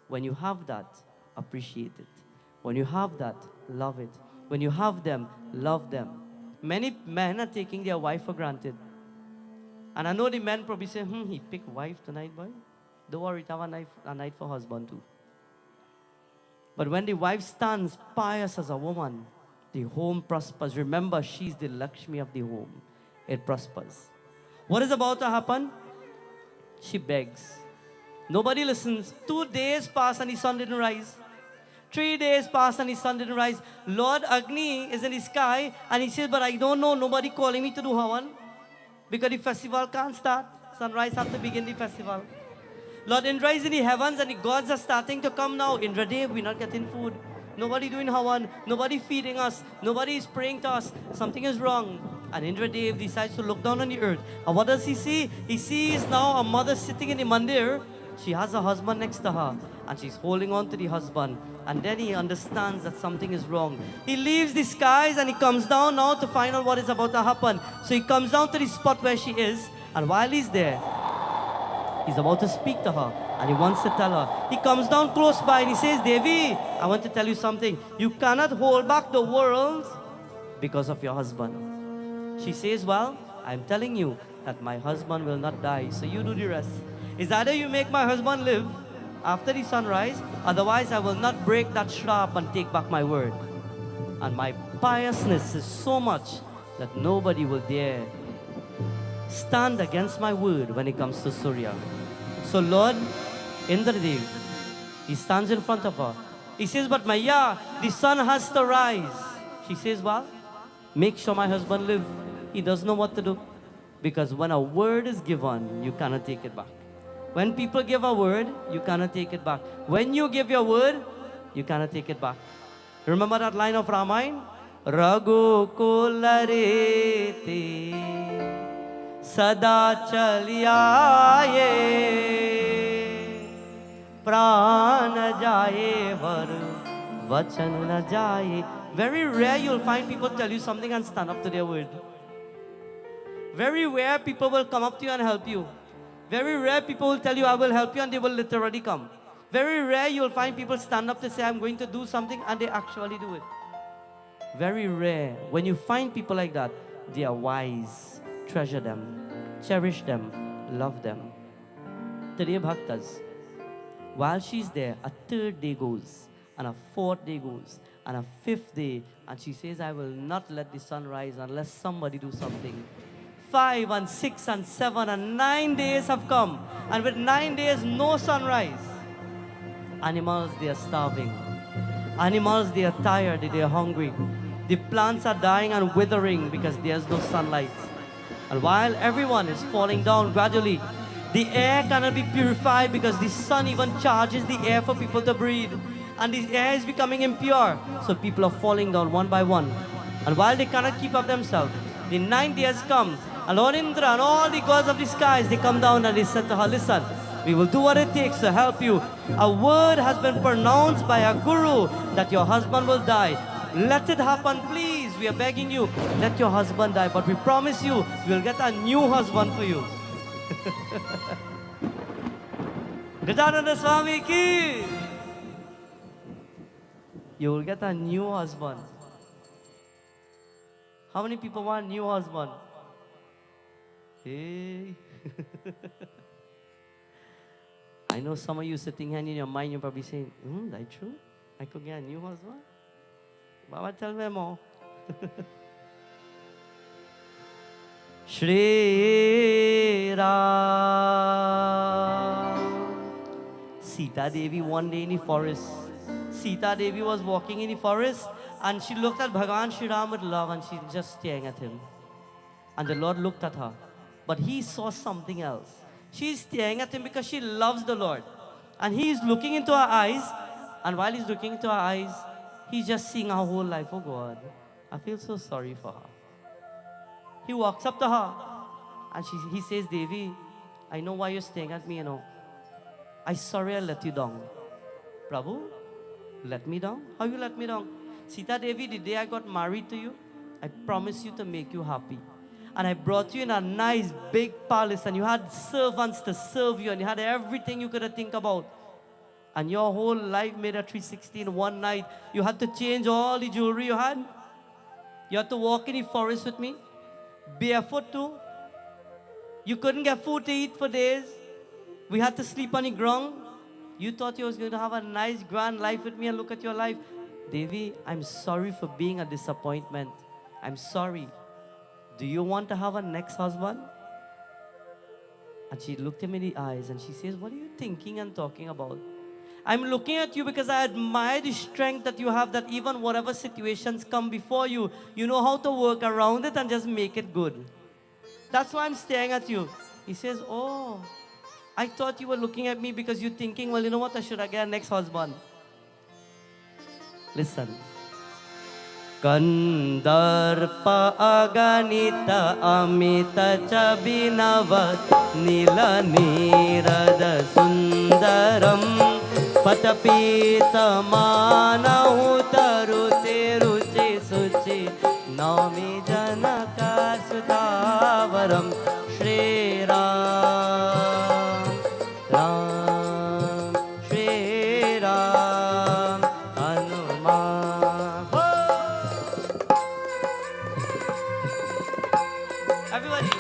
When you have that, appreciate it. When you have that, love it. When you have them, love them. Many men are taking their wife for granted. And I know the men probably say, he picked wife tonight, boy. Don't worry, have a night for husband too. But when the wife stands pious as a woman, the home prospers. Remember, she's the Lakshmi of the home. It prospers. What is about to happen? She begs. Nobody listens. 2 days pass and the sun didn't rise. 3 days passed and the sun didn't rise. Lord Agni is in the sky and he says, but I don't know, nobody calling me to do Havan because the festival can't start. Sunrise have to begin the festival. Lord Indra is in the heavens and the gods are starting to come now. Indradev, we're not getting food. Nobody doing Havan. Nobody feeding us. Nobody is praying to us. Something is wrong. And Indradev decides to look down on the earth. And what does he see? He sees now a mother sitting in the mandir. She has a husband next to her and she's holding on to the husband. And then he understands that something is wrong. He leaves the skies and he comes down now to find out what is about to happen. So he comes down to the spot where she is, and while he's there, he's about to speak to her and he wants to tell her. He comes down close by and he says, Devi, I want to tell you something. You cannot hold back the world because of your husband. She says, well, I'm telling you that my husband will not die, so you do the rest. It's either you make my husband live after the sunrise, otherwise I will not break that shrap and take back my word. And my piousness is so much that nobody will dare stand against my word when it comes to Surya. So Lord Indradev, he stands in front of her. He says, but Maya, the sun has to rise. She says, well, make sure my husband live. He doesn't know what to do. Because when a word is given, you cannot take it back. When people give a word, you cannot take it back. When you give your word, you cannot take it back. Remember that line of Ramayana? Raghu kularete sada chaliyaye prana jaye var vachan na jaye. Very rare you'll find people tell you something and stand up to their word. Very rare people will come up to you and help you. Very rare people will tell you, I will help you, and they will literally come. Very rare you'll find people stand up to say, I'm going to do something, and they actually do it. Very rare. When you find people like that, they are wise. Treasure them. Cherish them. Love them. Today, Bhaktas, while she's there, a third day goes, and a fourth day goes, and a fifth day, and she says, I will not let the sun rise unless somebody do something. 5 and 6 and 7 and 9 days have come, and with 9 days no sunrise. Animals, they are starving. Animals, they are tired, they are hungry. The plants are dying and withering because there's no sunlight. And while everyone is falling down gradually, the air cannot be purified because the sun even charges the air for people to breathe. And the air is becoming impure. So people are falling down one by one. And while they cannot keep up themselves, the 9th day has come. And Lord Indra and all the gods of the skies, they come down and they said to her, listen, we will do what it takes to help you. A word has been pronounced by a guru that your husband will die. Let it happen, please. We are begging you. Let your husband die. But we promise you, we will get a new husband for you. Gajananda Swami ki. You will get a new husband. How many people want a new husband? Hey. I know some of you sitting here in your mind, you're probably saying, that's true? I could get a new husband? Baba, tell me more. Shri Ram. Sita Devi one day in the forest. Sita Devi was walking in the forest and she looked at Bhagavan Shri Ram with love and she's just staring at him. And the Lord looked at her. But he saw something else. She's staring at him because she loves the Lord. And he is looking into her eyes. And while he's looking into her eyes, he's just seeing her whole life. Oh God, I feel so sorry for her. He walks up to her. And he says, Devi, I know why you're staring at me, you know. I'm sorry I let you down. Prabhu, let me down? How you let me down? Sita Devi, the day I got married to you, I promised you to make you happy. And I brought you in a nice big palace and you had servants to serve you and you had everything you could think about. And your whole life made a 360 in one night. You had to change all the jewelry you had. You had to walk in the forest with me, barefoot too. You couldn't get food to eat for days. We had to sleep on the ground. You thought you was going to have a nice grand life with me, and look at your life. Devi, I'm sorry for being a disappointment. I'm sorry. Do you want to have a next husband? And she looked him in the eyes and she says, what are you thinking and talking about? I'm looking at you because I admire the strength that you have, that even whatever situations come before you, you know how to work around it and just make it good. That's why I'm staring at you. He says, oh, I thought you were looking at me because you're thinking, well, you know what, I should get a next husband. Listen. Kandarpa aganita amita chabinavat nila nirada sundar उदरम पतपीतमानहु तरुते रुचि शुचि नौमि जनकसुतावरं Shriram Ram Shriram Hanuman. Everybody.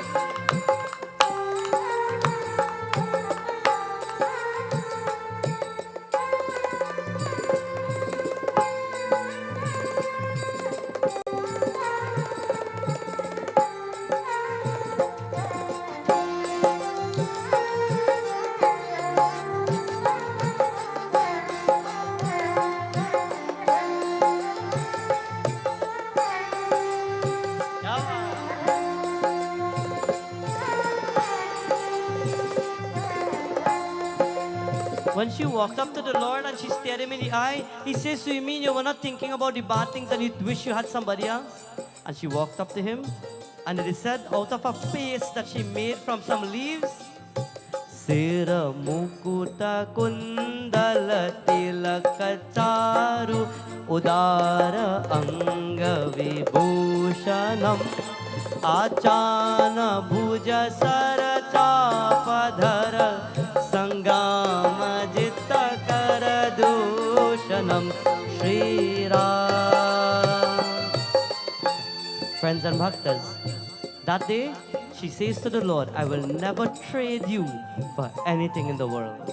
When she walked up to the Lord and she stared him in the eye, he says, so you mean you were not thinking about the bad things and you wish you had somebody else? And she walked up to him, and it is said, out of a paste that she made from some leaves, Sira Mukuta Kundala Tilakacharu Udara Anga Vibhushanam Achana Bhuja Sarachapadhara Sangama Jitta Karadushanam Shri Ram. Friends and bhaktas, that day she says to the Lord, I will never trade you for anything in the world.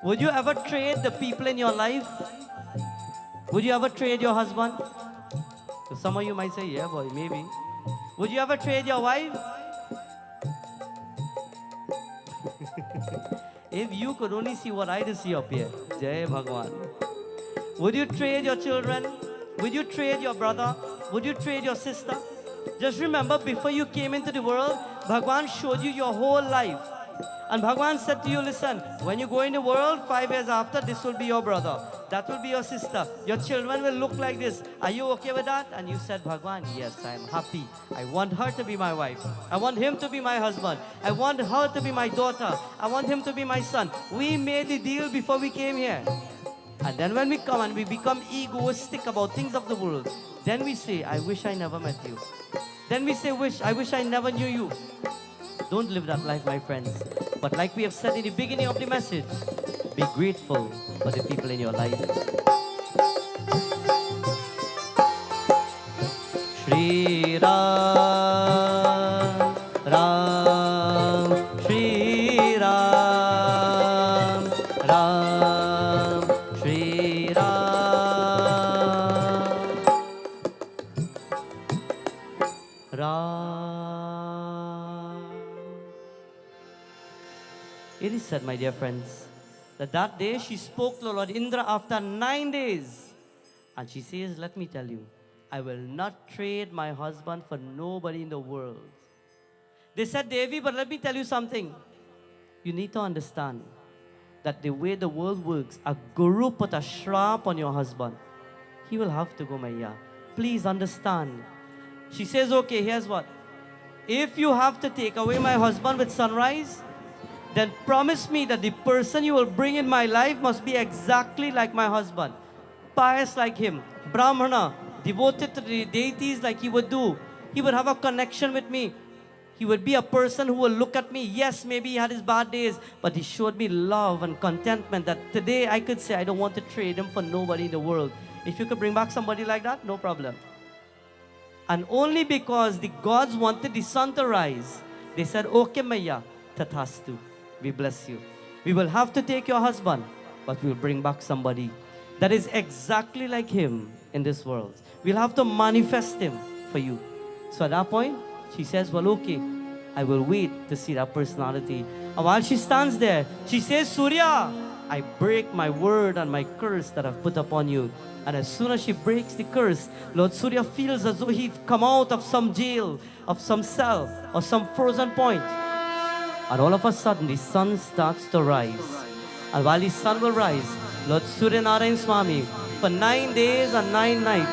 Would you ever trade the people in your life? Would you ever trade your husband? So some of you might say, yeah boy, maybe. Would you ever trade your wife? If you could only see what I do see up here. Jai Bhagwan. Would you trade your children? Would you trade your brother? Would you trade your sister? Just remember, before you came into the world, Bhagwan showed you your whole life. And Bhagwan said to you, listen, when you go in the world, 5 years after, this will be your brother. That will be your sister. Your children will look like this. Are you okay with that? And you said, Bhagwan, yes, I am happy. I want her to be my wife. I want him to be my husband. I want her to be my daughter. I want him to be my son. We made the deal before we came here. And then when we come and we become egoistic about things of the world, then we say, I wish I never met you. Then we say, I wish I never knew you. Don't live that life, my friends. But like we have said in the beginning of the message, be grateful for the people in your life. Shri Ram, Ram, Shri Ram, Ram, Shri Ram, Ram. It is said, my dear friends, that day she spoke to Lord Indra after 9 days. And she says, let me tell you, I will not trade my husband for nobody in the world. They said, Devi, but let me tell you something. You need to understand that the way the world works, a guru put a shrap on your husband. He will have to go, Maya. Please understand. She says, okay, here's what. If you have to take away my husband with sunrise, then promise me that the person you will bring in my life must be exactly like my husband. Pious like him. Brahmana. Devoted to the deities like he would do. He would have a connection with me. He would be a person who will look at me. Yes, maybe he had his bad days, but he showed me love and contentment that today I could say I don't want to trade him for nobody in the world. If you could bring back somebody like that, no problem. And only because the gods wanted the sun to rise, they said, okay, Maya, tathastu. We bless you. We will have to take your husband, but we'll bring back somebody that is exactly like him in this world. We'll have to manifest him for you. So at that point, she says, well, okay, I will wait to see that personality. And while she stands there, she says, Surya, I break my word and my curse that I've put upon you. And as soon as she breaks the curse, Lord Surya feels as though he'd come out of some jail, of some cell, or some frozen point. And all of a sudden, the sun starts to rise. And while the sun will rise, Lord Surya Narayan Swami, for 9 days and 9 nights,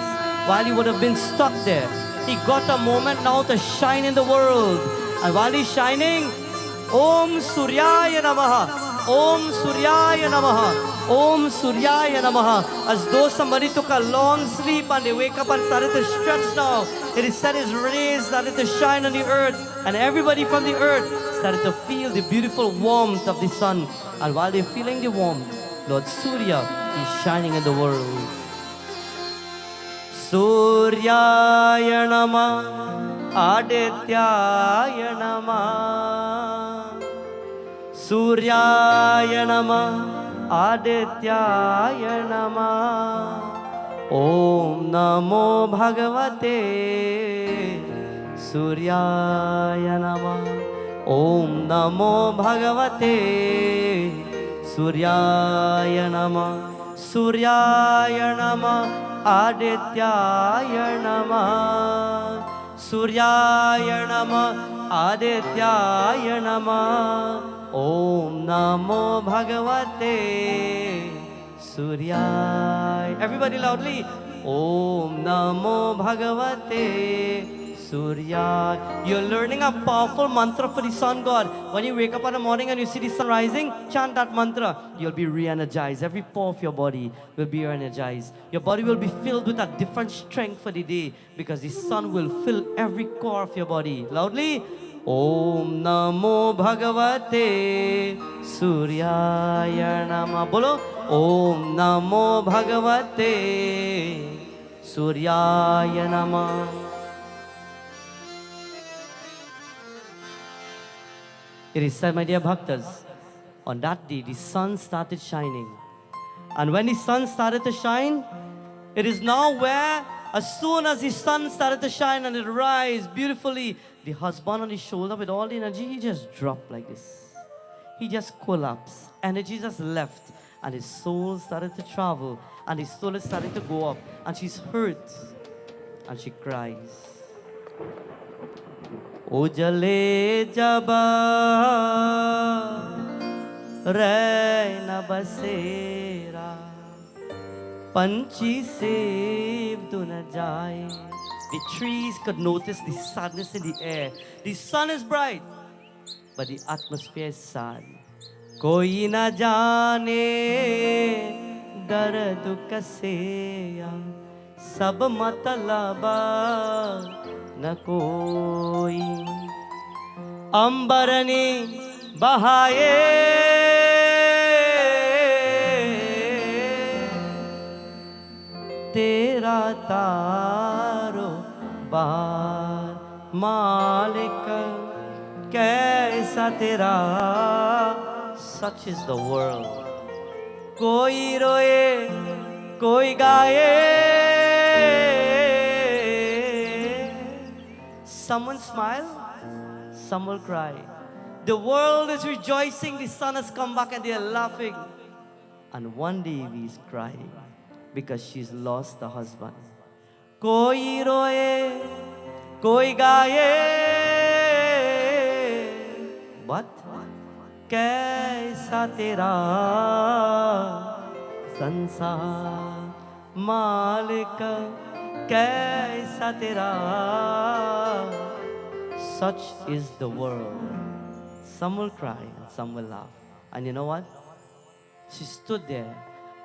while he would have been stuck there, he got a moment now to shine in the world. And while he's shining, Om Suryaya Namaha, Om Suryaya Namaha. Om Suryaya Namaha. As though somebody took a long sleep and they wake up and started to stretch now. It is said his rays started to shine on the earth, and everybody from the earth started to feel the beautiful warmth of the sun. And while they're feeling the warmth, Lord Surya is shining in the world. Suryaya Namah, Adityaya Namah. Suryaya Namah, Adityaya Namah. Om Namo Bhagavate Suryaya Namah. Om Namo Bhagavate Suryaya Namah. Suryaya Namah, Adityaya Namah. Suryaya Namah, Adityaya Namah. Om Namo Bhagavate Suryaya. Everybody loudly. Om Namo Bhagavate Suryaya. You're learning a powerful mantra for the sun god. When you wake up in the morning and you see the sun rising, chant that mantra. You'll be re-energized. Every pore of your body will be re-energized. Your body will be filled with a different strength for the day, because the sun will fill every core of your body. Loudly. Om Namo Bhagavate Suryaya Namah. Bolo. Om Namo Bhagavate Suryaya Namah. It is said, my dear bhaktas, on that day the sun started shining. And when the sun started to shine, it is now where, as soon as the sun started to shine and it rise beautifully, the husband on his shoulder with all the energy, he just dropped like this. He just collapsed. Energy just left. And his soul started to travel. And his soul is starting to go up. And she's hurt. And she cries. Ujale jaba Raina basera Panchi sev duna jai. The trees could notice the sadness in the air. The sun is bright, but the atmosphere is sad. Koi na jaane dard kaseya, sab matlaba na koi. Ambarani bahaye तेरा तारो बार मालिक कैसा तेरा. Such is the world. कोई रोए कोई गाए. Some will smile, some will cry. The world is rejoicing, the sun has come back and they are laughing. And one day Devi is crying because she's lost the husband. Koi roye, koi gaye, but kaisa tera sansar, malika kaisa tera. Such is the world. Some will cry and some will laugh. And you know what? She stood there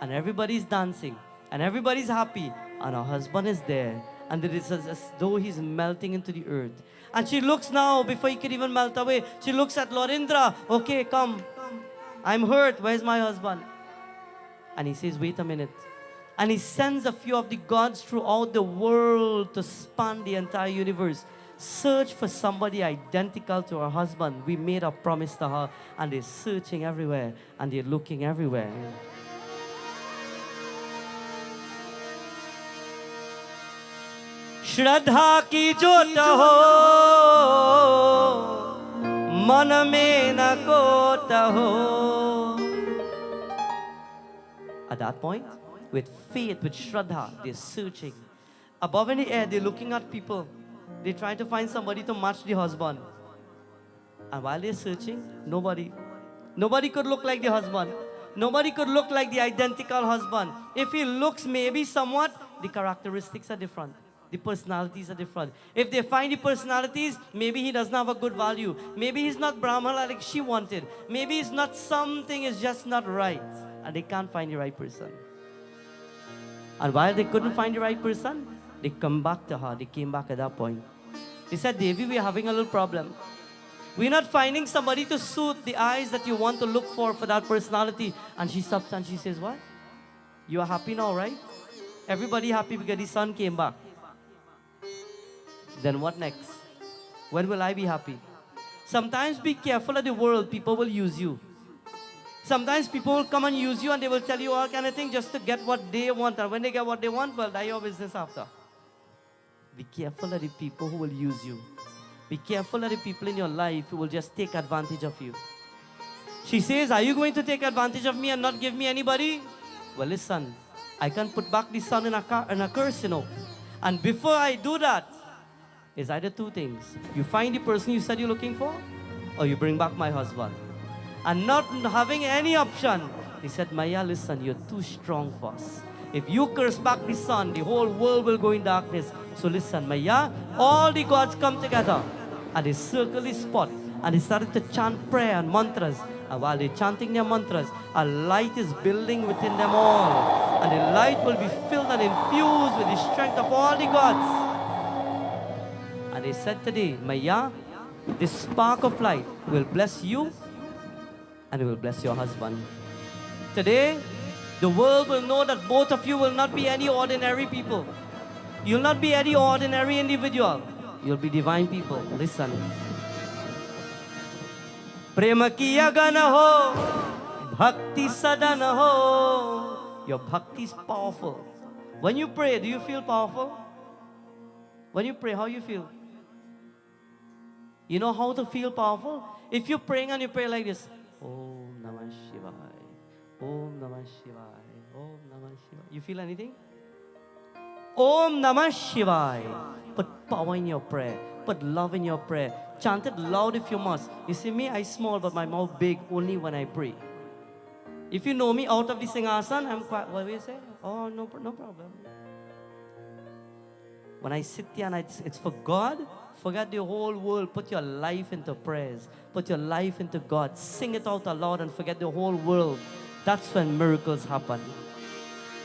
and everybody's dancing and everybody's happy and her husband is there and it is as though he's melting into the earth. And she looks now, before he can even melt away, she looks at Lord Indra. Okay, come. I'm hurt. Where's my husband? And he says, wait a minute. And he sends a few of the gods throughout the world to span the entire universe. Search for somebody identical to her husband. We made a promise to her, and they're searching everywhere and they're looking everywhere. Shraddha ki jyot ho, man mein na kot ho. At that point, with faith, with Shraddha, they're searching. Above in the air, they're looking at people. They're trying to find somebody to match the husband. And while they're searching, nobody could look like the husband. Nobody could look like the identical husband. If he looks maybe somewhat, the characteristics are different. The personalities are different. If they find the personalities, maybe he doesn't have a good value. Maybe he's not Brahmana like she wanted. Maybe it's not something is just not right. And they can't find the right person. And while they couldn't find the right person, they come back to her. They came back at that point. They said, Devi, we're having a little problem. We're not finding somebody to suit the eyes that you want to look for that personality. And she stops and she says, what? You are happy now, right? Everybody happy because the son came back. Then what next? When will I be happy? Sometimes be careful of the world. People will use you. Sometimes people will come and use you and they will tell you all kind of things just to get what they want. And when they get what they want, well, that's your business after. Be careful of the people who will use you. Be careful of the people in your life who will just take advantage of you. She says, are you going to take advantage of me and not give me anybody? Well, listen, I can put back the son in a curse, you know. And before I do that, it's either two things. You find the person you said you're looking for, or you bring back my husband. And not having any option, he said, Maya, listen, you're too strong for us. If you curse back the son, the whole world will go in darkness. So listen, Maya, all the gods come together and they circle the spot and they started to chant prayer and mantras. And while they're chanting their mantras, a light is building within them all. And the light will be filled and infused with the strength of all the gods. And they said today, Maya, this spark of light will bless you and it will bless your husband. Today, the world will know that both of you will not be any ordinary people. You'll not be any ordinary individual. You'll be divine people. Listen. Prema ki yagna ho, bhakti sadana ho. Your bhakti is powerful. When you pray, do you feel powerful? When you pray, how you feel? You know how to feel powerful? If you're praying and you pray like this, Om Namah Shivaya, Om Namah Shivaya, Om Namah Shivaya. You feel anything? Om Namah Shivaya. Put power in your prayer. Put love in your prayer. Chant it loud if you must. You see me, I small, but my mouth big only when I pray. If you know me out of the Singhasan, I'm quiet. What do you say? Oh, no problem. When I sit here and it's for God, forget the whole world. Put your life into prayers. Put your life into God. Sing it out aloud and forget the whole world. That's when miracles happen.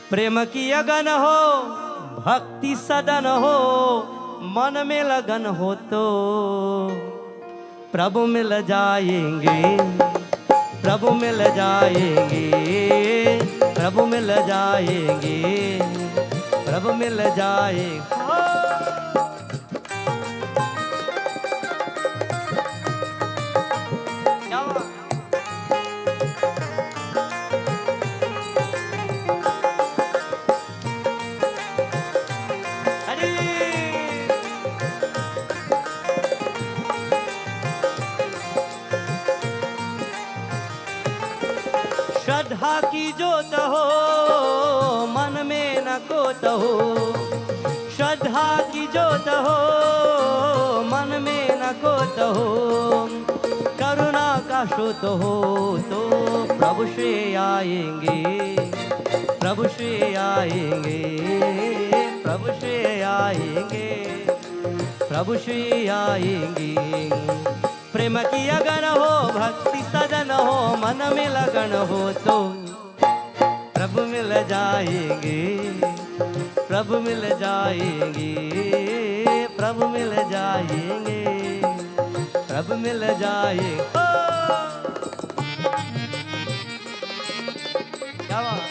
Prema ki yagna ho, bhakti sadana ho, man mein lagan ho to Prabhu mil jayenge, Prabhu mil jayenge, Prabhu mil jayenge, Prabhu mil jayenge. श्रद्धा की जोत हो मन में न कोत हो श्रद्धा की जोत हो मन में न कोत हो करुणा का श्रोत हो तो प्रभु श्री आएंगे प्रभु श्री आएंगे प्रभु श्री आएंगे प्रभु श्री आएंगे प्रेम की अगन हो भक्ति सदन हो मन में लगन हो तो प्रभु मिल जाएंगे प्रभु मिल जाएंगे प्रभु मिल जाएंगे प्रभु मिल जाएंगे क्या बात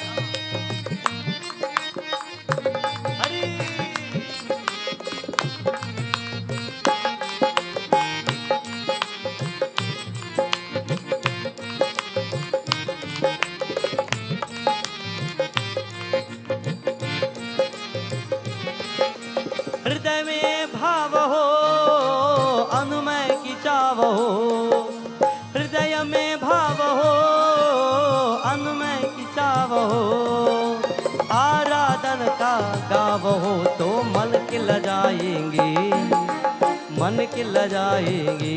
हृदय में भाव हो अनुमय की चाव हो हृदय में भाव हो अनुमय की चाव हो आराधन का गाव हो तो मन खिल जाएंगे मन खिल जाएंगे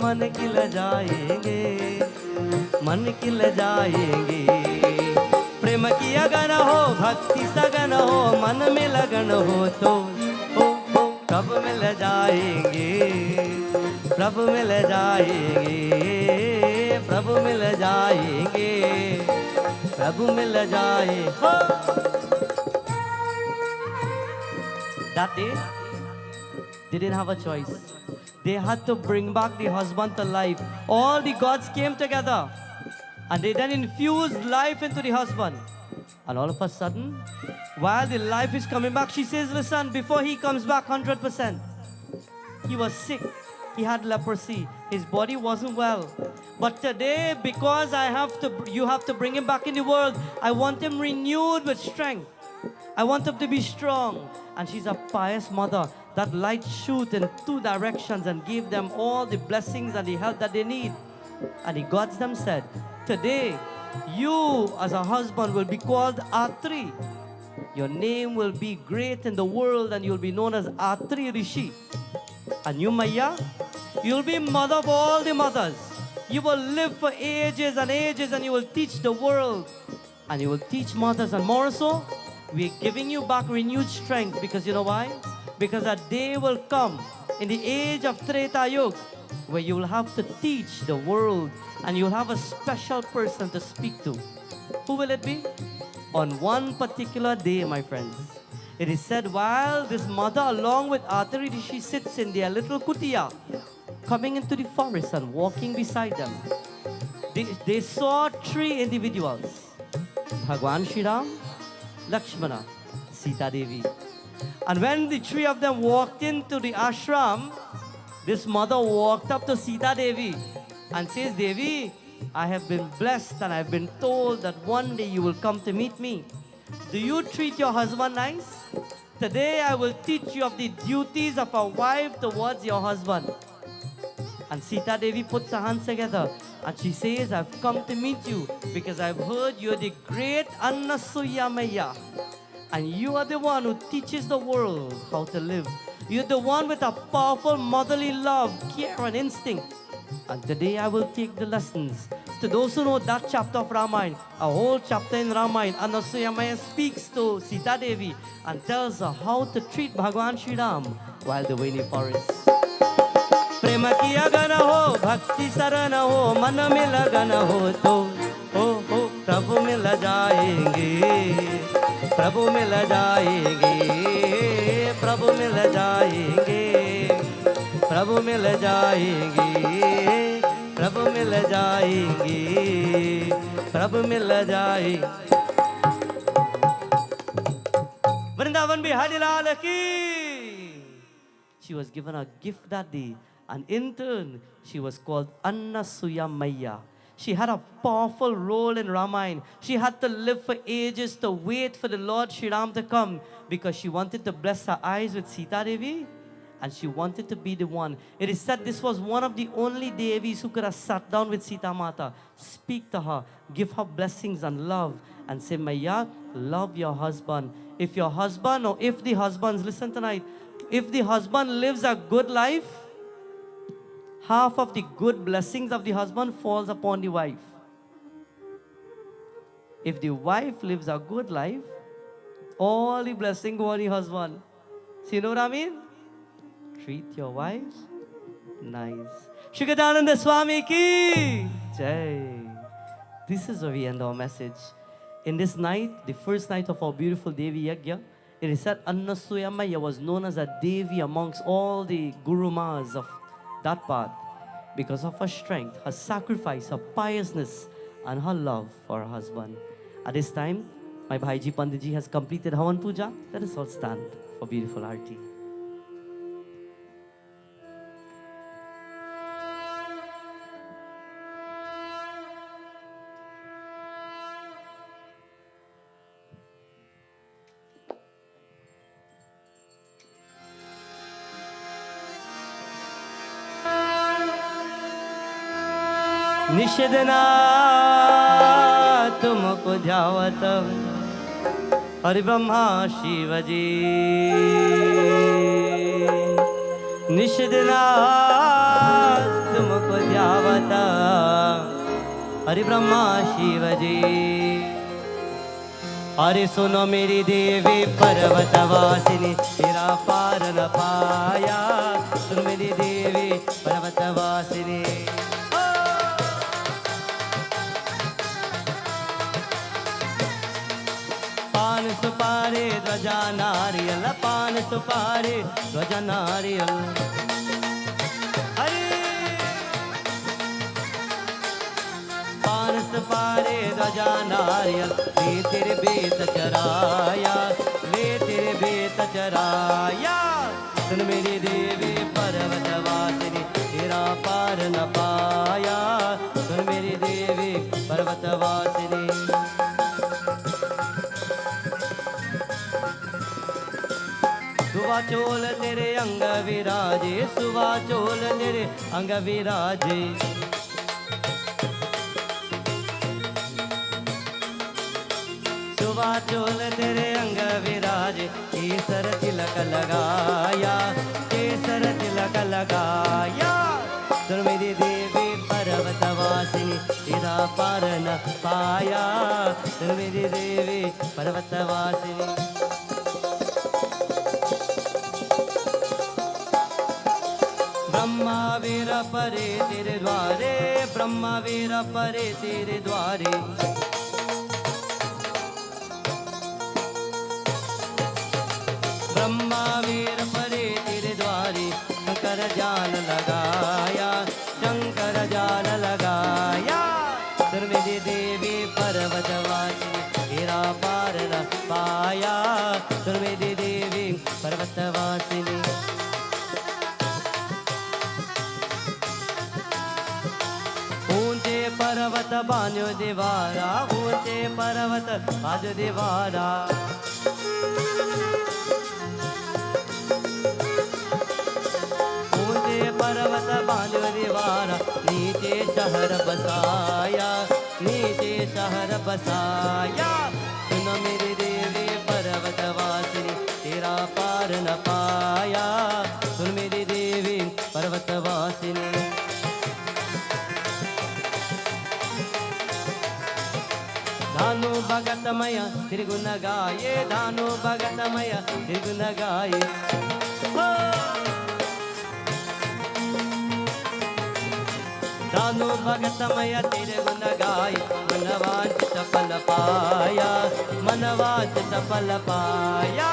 मन खिल जाएंगे मन खिल जाएंगे प्रेम प्रेम की अगन हो, भक्ति सगन हो, मन में लगन हो तो प्रभु मिल जाएंगे, प्रभु मिल जाएंगे, प्रभु मिल जाएंगे, प्रभु मिल जाए हो। That day, they didn't have a choice. They had to bring back the husband to life. All the gods came together and they then infused life into the husband. And all of a sudden, while the life is coming back, she says, listen, before he comes back 100%, he was sick. He had leprosy. His body wasn't well. But today, because you have to bring him back in the world, I want him renewed with strength. I want him to be strong. And she's a pious mother that light shoot in two directions and gave them all the blessings and the help that they need. And the gods them said, today, you as a husband will be called Atri. Your name will be great in the world and you'll be known as Atri Rishi. And you, Maya, you'll be mother of all the mothers. You will live for ages and ages and you will teach the world. And you will teach mothers. And more so, we're giving you back renewed strength because you know why? Because a day will come in the age of Treta Yuga where you will have to teach the world and you'll have a special person to speak to. Who will it be? On one particular day, my friends. It is said while this mother along with Atari, she sits in their little kutia, coming into the forest and walking beside them. They saw three individuals. Bhagwan Shri Ram, Lakshmana, Sita Devi. And when the three of them walked into the ashram, this mother walked up to Sita Devi and says, Devi, I have been blessed and I've been told that one day you will come to meet me. Do you treat your husband nice? Today I will teach you of the duties of a wife towards your husband. And Sita Devi puts her hands together and she says, I've come to meet you because I've heard you're the great Annasuya Maya. And you are the one who teaches the world how to live. You're the one with a powerful motherly love, care and instinct. And today I will take the lessons. To those who know that chapter of Ramayana, a whole chapter in Ramayana, Annasuya Maya speaks to Sita Devi and tells her how to treat Bhagwan Shri Ram while they were in the forest. प्रेम की अगन हो, भक्ति सरन हो, मन में लगन हो तो प्रभु मिल जाएंगे, प्रभु मिल जाएंगे, प्रभु मिल जाएंगे, प्रभु मिल जाएंगे, प्रभु मिल जाएंगे, प्रभु मिल जाएंगे। वृंदावन बिहारी लाल की। She was given a gift that day. And in turn, she was called Annasuya Maya. She had a powerful role in Ramayana. She had to live for ages to wait for the Lord Shri Ram to come because she wanted to bless her eyes with Sita Devi and she wanted to be the one. It is said this was one of the only Devis who could have sat down with Sita Mata, speak to her, give her blessings and love and say, Maya, love your husband. If your husband or if the husbands, listen tonight, if the husband lives a good life, half of the good blessings of the husband falls upon the wife. If the wife lives a good life, all the blessing go on the husband. So you know what I mean? Treat your wives nice. Shukadananda Swami ki Jai. This is where we end our message. In this night, the first night of our beautiful Devi Yagna, it is said Annasuya Maya was known as a Devi amongst all the Guru Mas of that part because of her strength, her sacrifice, her piousness and her love for her husband. At this time, my Bhaiji Panditji has completed Havan Puja. Let us all stand for beautiful Aarti. निषेधना तुमको ध्यावत हरि ब्रह्मा शिव जी निषेधना तुमको ध्यावत हरि ब्रह्मा शिव जी अरे सुनो मेरी देवी पर्वतवासिनी, तेरा पार न पाया। सुन मेरी देवी पर्वतवासिनी। पान सुपारी ध्वजा नारियल, पान सुपारी ध्वजा नारियल। अरे पान सुपारी ध्वजा नारियल, ले तेरे बेत चराया, ले तेरे बेत चराया। सुन मेरी देवी पर्वतवासिनी, तेरा पार न पाया। सुन मेरी देवी पर्वतवासिनी। सुवा चोल तेरे अंग विराजे, सुवा चोल तेरे अंग विराजे। सुवा चोल तेरे अंग विराजे, केसर तिलक लगाया, केसर तिलक लगाया। सुन मेरी देवी पर्वतवासिनी, तेरा पार न पाया। सुन मेरी देवी पर्वतवासिनी। ब्रह्मा वीर परे तेरे द्वारे, ब्रह्मा वीर परे तेरे द्वारे। ब्रह्मा वीर परे तेरे द्वारे, शंकर जाल लगाया, शंकर जाल लगाया। सुन मेरी देवी पर्वतवासिनी, तेरा पार न पाया। सुन मेरी देवी पर्वतवासिनी। ऊंचे पर्वत बांधो दीवारा, ऊंचे पर्वत बांधो दीवारा। ऊंचे पर्वत बांधो दीवारा, नीचे शहर बसाया, नीचे शहर बसाया। सुन मेरी देवी पर्वतवासिनी, तेरा पार न पाया। सुन मेरी देवी पर्वतवासिनी। धानु भगतमय त्रिगुण गाये, धानु भगतमय त्रिगुण गाये। धानु भगतमय त्रिगुण गाये, मनवांचित फल पाया, मनवांचित फल पाया।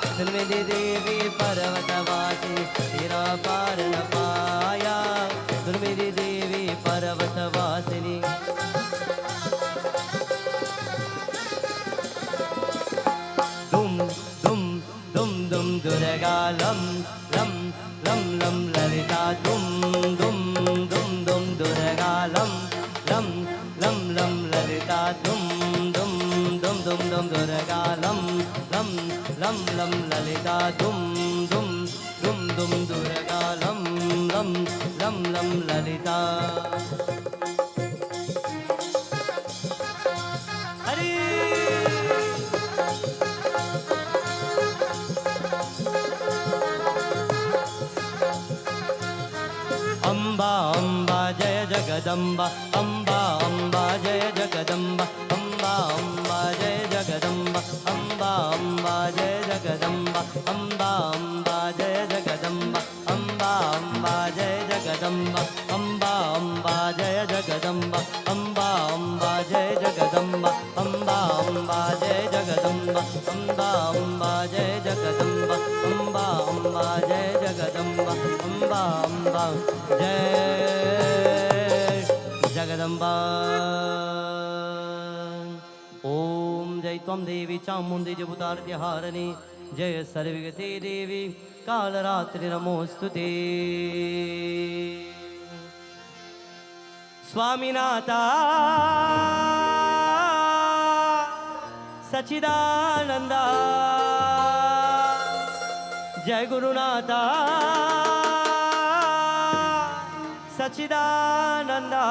सुन मेरी देवी पर्वतवासिनी, तेरा पार न पाया। सुन मेरी देवी पर्वतवासिनी। दुर्गा लं लं लं लं ललिता, दुम दुम दुम दुम दुर्गा लं लं लं लं ललिता, दुम दुम दुम दुम दुम दुर्गा लं लं लं लं ललिता, दुम दुम दुम दुम दुर्गा लं लं लं लं ललिता। अम्बा अम्बा जय जगदम्बा, अम्बा अम्बा जय जगदम्बा, अम्बा अम्बा जय जगदम्बा, अम्बा अम्बा जय जगदम्बा, अम्बा अम्बा जय जगदम्बा, अम्बा अम्बा जय जगदम्बा, अम्बा अम्बा जय जगदम्बा, अम्बा अम्बा जय जगदम्बा, अम्बा अम्बा जय जगदम्बा, अम्बा अम्बा जय जगदम्बा, अम्बा अम्बा जय जगदम्बा, अम्बा अम्बा जय जगदम्बा। ओम जय त्वं देवी चामुण्डी जबुतार्तिहारिणी, जय सर्वगते देवी कालरात्रि नमोस्तुते। स्वामीनाथा सच्चिदानंदा, जय गुरुनाथा सच्चिदानंदा।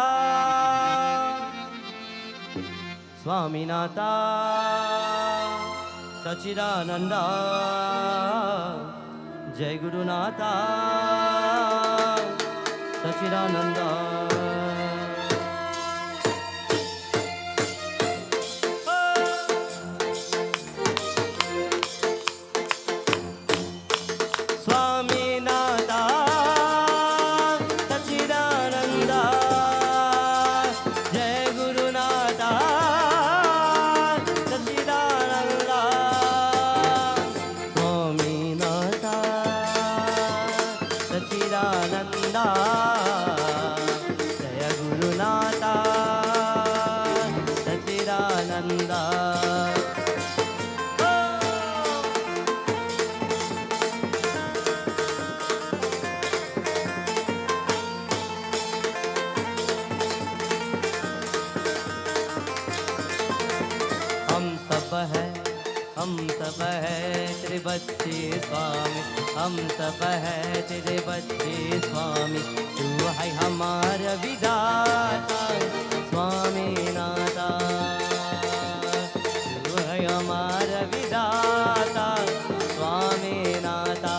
स्वामीनाथा सच्चिदानंदा, जय गुरुनाथा सच्चिदानंदा। सब है तेरे बच्चे स्वामी, हम सब है तेरे बच्चे स्वामी, तू है हमारा विधाता स्वामी नाथा, तू है हमारा विधाता स्वामी नाथा।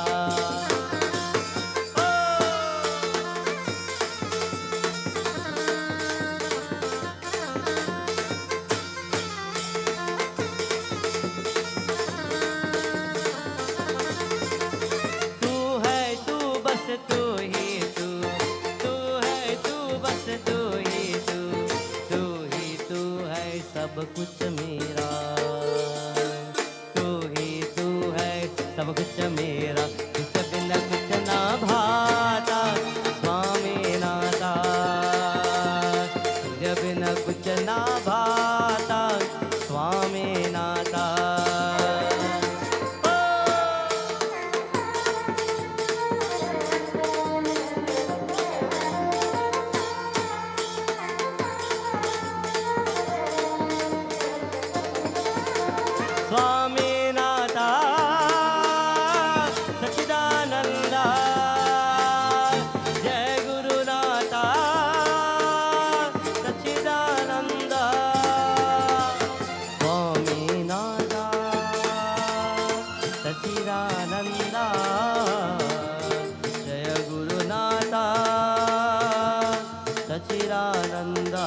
सब कुछ मेरा, तू है सब कुछ मेरा, तुझ बिना कुछ ना भाता स्वामी नाथा, तुझ बिना कुछ ना भाता स्वामी नाथा। स्वामीनाथा सच्चिदानंदा, जय गुरुनाथा सच्चिदानंदा, स्वामीनाथा सच्चिदानंदा, जय गुरुनाथा सच्चिदानंदा।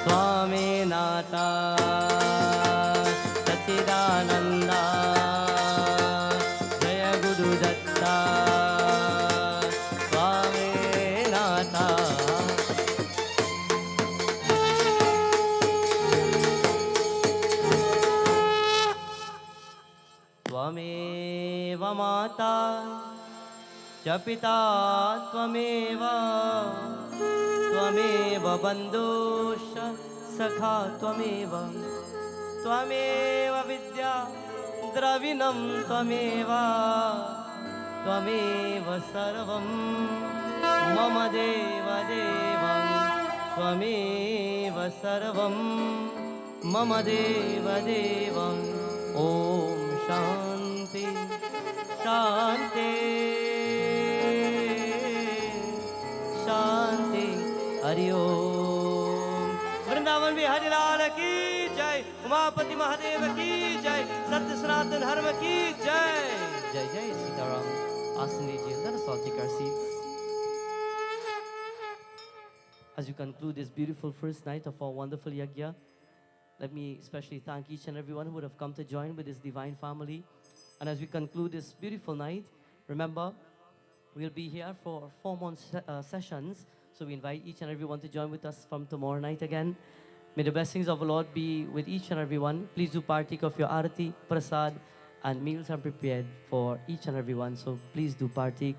स्वामीनाथा सच्चिदानंदा, जय गुरुदत्ता स्वामीनाथा। त्वमेव माता च पिता त्वमेव, त्वमेव बन्धुश्च सखा त्वमेव, त्वमेव विद्या द्रविणं त्वमेव, त्वमेव सर्वं मम देवदेवं, त्वमेव सर्वं मम देवदेवं। ॐ शान्ति शान्ति शान्ति, हरि ओम। वृंदावन बिहारी लाल की जय, उमापति महादेव की जय, सत्य सनातन धर्म की जय। जय जय सीताराम। आसन लीजिए, let us all take our seats. As we conclude this beautiful first night of our wonderful yagya, let me especially thank each and everyone who would have come to join with this divine family. And as we conclude this beautiful night, remember, we'll be here for 4 more sessions. So we invite each and everyone to join with us from tomorrow night again. May the blessings of the Lord be with each and everyone. Please do partake of your arati, prasad, and meals are prepared for each and everyone. So please do partake.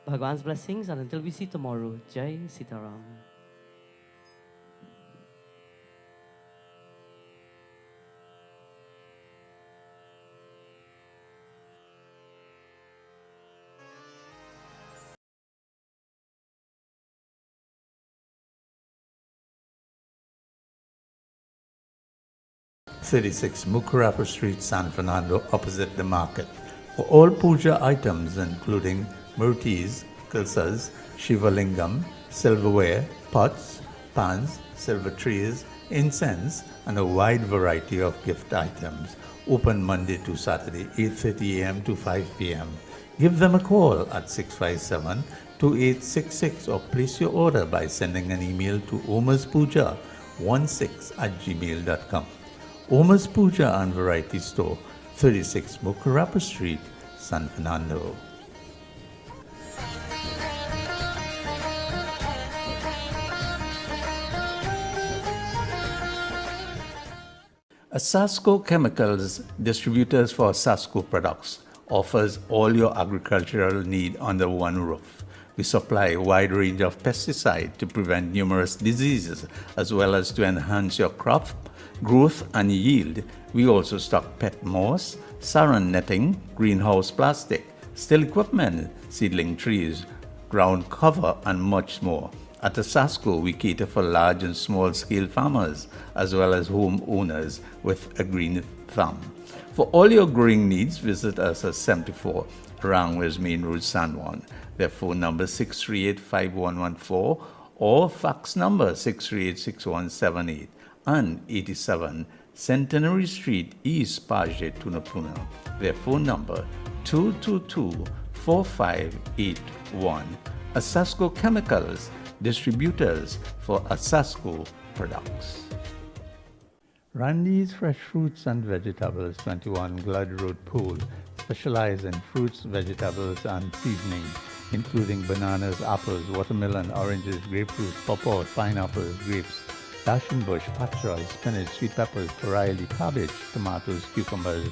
Bhagwan's blessings, and until we see tomorrow, Jai Sitaram. '36 Mukurapa Street, San Fernando, opposite the market. For all puja items including murtis, kalsas, shivalingam, silverware, pots, pans, silver trees, incense, and a wide variety of gift items. Open Monday to Saturday, 8:30 a.m. to 5 p.m. Give them a call at 657-2866 or place your order by sending an email to omerspuja16@gmail.com. Omer's Puja and Variety Store, 36 Mukurapa Street, San Fernando. Sasco Chemicals, distributors for Sasco products, offers all your agricultural need under one roof. We supply a wide range of pesticides to prevent numerous diseases, as well as to enhance your crop growth and yield. We also stock pet moss, saran netting, greenhouse plastic, still equipment, seedling trees, ground cover, and much more. At Asasco, we cater for large and small scale farmers as well as homeowners with a green thumb. For all your growing needs, visit us at 74 Rangwes Main Road, San Juan. Their phone number 638-5114 or fax number 638-6178 and 87 Centenary Street, East Paget, Tunapuna. Their phone number 222-4581. Asasco Chemicals, distributors for Asasco products. Randy's Fresh Fruits and Vegetables, 21 Glad Road Pool, specialize in fruits, vegetables, and seasoning, including bananas, apples, watermelon, oranges, grapefruit, pawpaw, pineapples, grapes, dashing bush, pachoy, spinach, sweet peppers, variety, cabbage, tomatoes, cucumbers,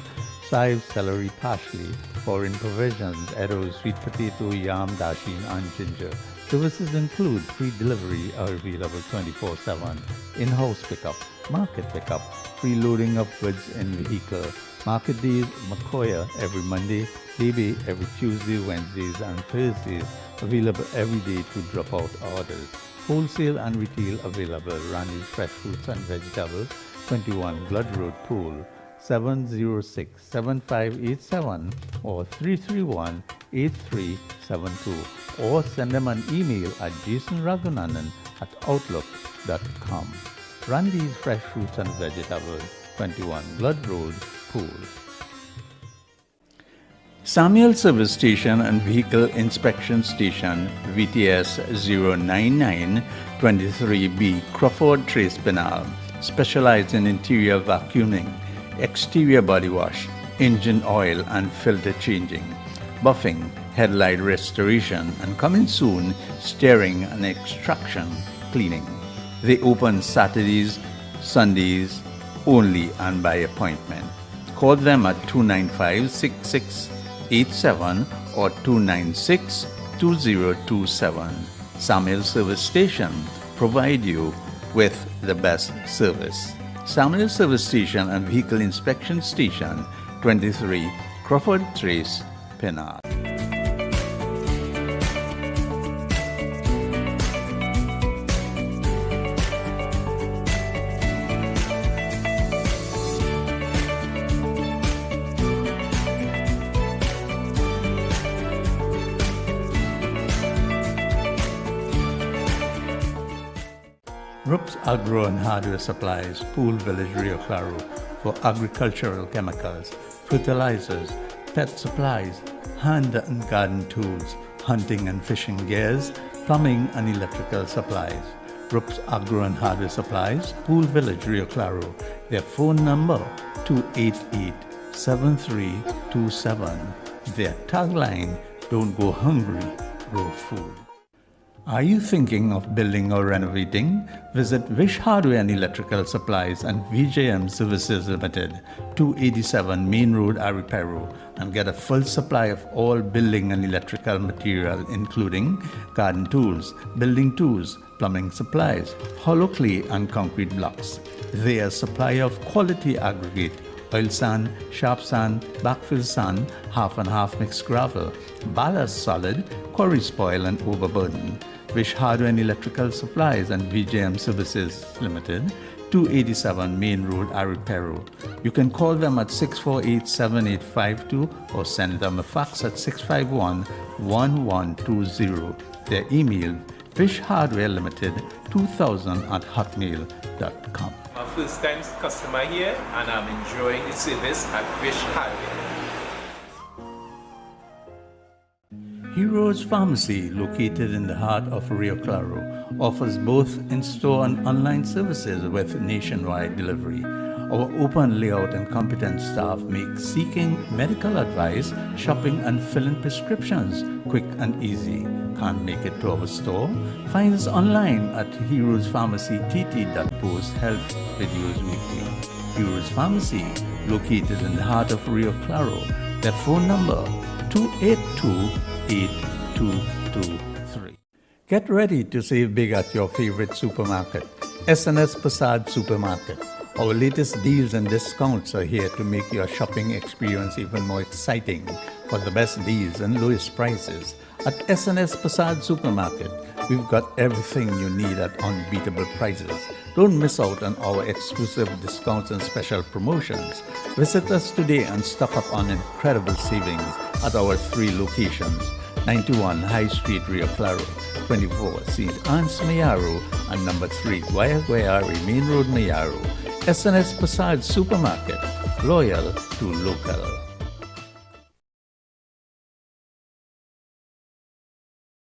chives, celery, parsley, foreign provisions, eddos, sweet potato, yam, dasheen, and ginger. Services include free delivery are available 24/7, in-house pickup, market pickup, free loading of goods in vehicle. Market days, Makoya every Monday, Debe every Tuesday, Wednesdays, and Thursdays. Available every day to drop out orders. Wholesale and retail available. Randy's Fresh Fruits and Vegetables, 21 Blood Road Pool, 706-7587 or 331-8372, or send them an email at jasonragunanan@outlook.com. Randy's Fresh Fruits and Vegetables, 21 Blood Road Pool. Samuel Service Station and Vehicle Inspection Station, VTS 09923B, Crawford Trace Penal, specialized in interior vacuuming, exterior body wash, engine oil and filter changing, buffing, headlight restoration, and coming soon, steering and extraction cleaning. They open Saturdays, Sundays only and by appointment. Call them at 295-6687 or 296-2027. Samuel Service Station provide you with the best service. Samuel Service Station and Vehicle Inspection Station, 23 Crawford Trace, Penal. Rupp's Agro and Hardware Supplies, Pool Village, Rio Claro, for agricultural chemicals, fertilizers, pet supplies, hand and garden tools, hunting and fishing gears, plumbing and electrical supplies. Rupp's Agro and Hardware Supplies, Pool Village, Rio Claro. Their phone number 288-7327. Their tagline, don't go hungry, grow food. Are you thinking of building or renovating? Visit Vish Hardware and Electrical Supplies and VJM Services Limited, 287 Main Road, Aripero, and get a full supply of all building and electrical material, including garden tools, building tools, plumbing supplies, hollow clay and concrete blocks. They are a supplier of quality aggregate, oil sand, sharp sand, backfill sand, half and half mixed gravel, ballast solid, quarry spoil and overburden. Vish Hardware and Electrical Supplies and VJM Services Limited, 287 Main Road, Aripero. You can call them at 648-7852 or send them a fax at 651-1120. Their email, vishhardwarelimited2000@hotmail.com. My first time customer here and I'm enjoying the service at Vish Hardware. Heroes Pharmacy, located in the heart of Rio Claro, offers both in-store and online services with nationwide delivery. Our open layout and competent staff make seeking medical advice, shopping and filling prescriptions quick and easy. Can't make it to our store? Find us online at heroespharmacytt.post health videos weekly. Heroes Pharmacy, located in the heart of Rio Claro. Their phone number 282-8223. Get ready to save big at your favorite supermarket, SNS Passad Supermarket. Our latest deals and discounts are here to make your shopping experience even more exciting. For the best deals and lowest prices, at SNS Passad Supermarket, we've got everything you need at unbeatable prices. Don't miss out on our exclusive discounts and special promotions. Visit us today and stock up on incredible savings at our 3 locations: 91 High Street, Rio Claro, 24 St. Anne's, Mayaro, and number 3 Guayari Main Road, Mayaro. SNS Passad Supermarket, loyal to local.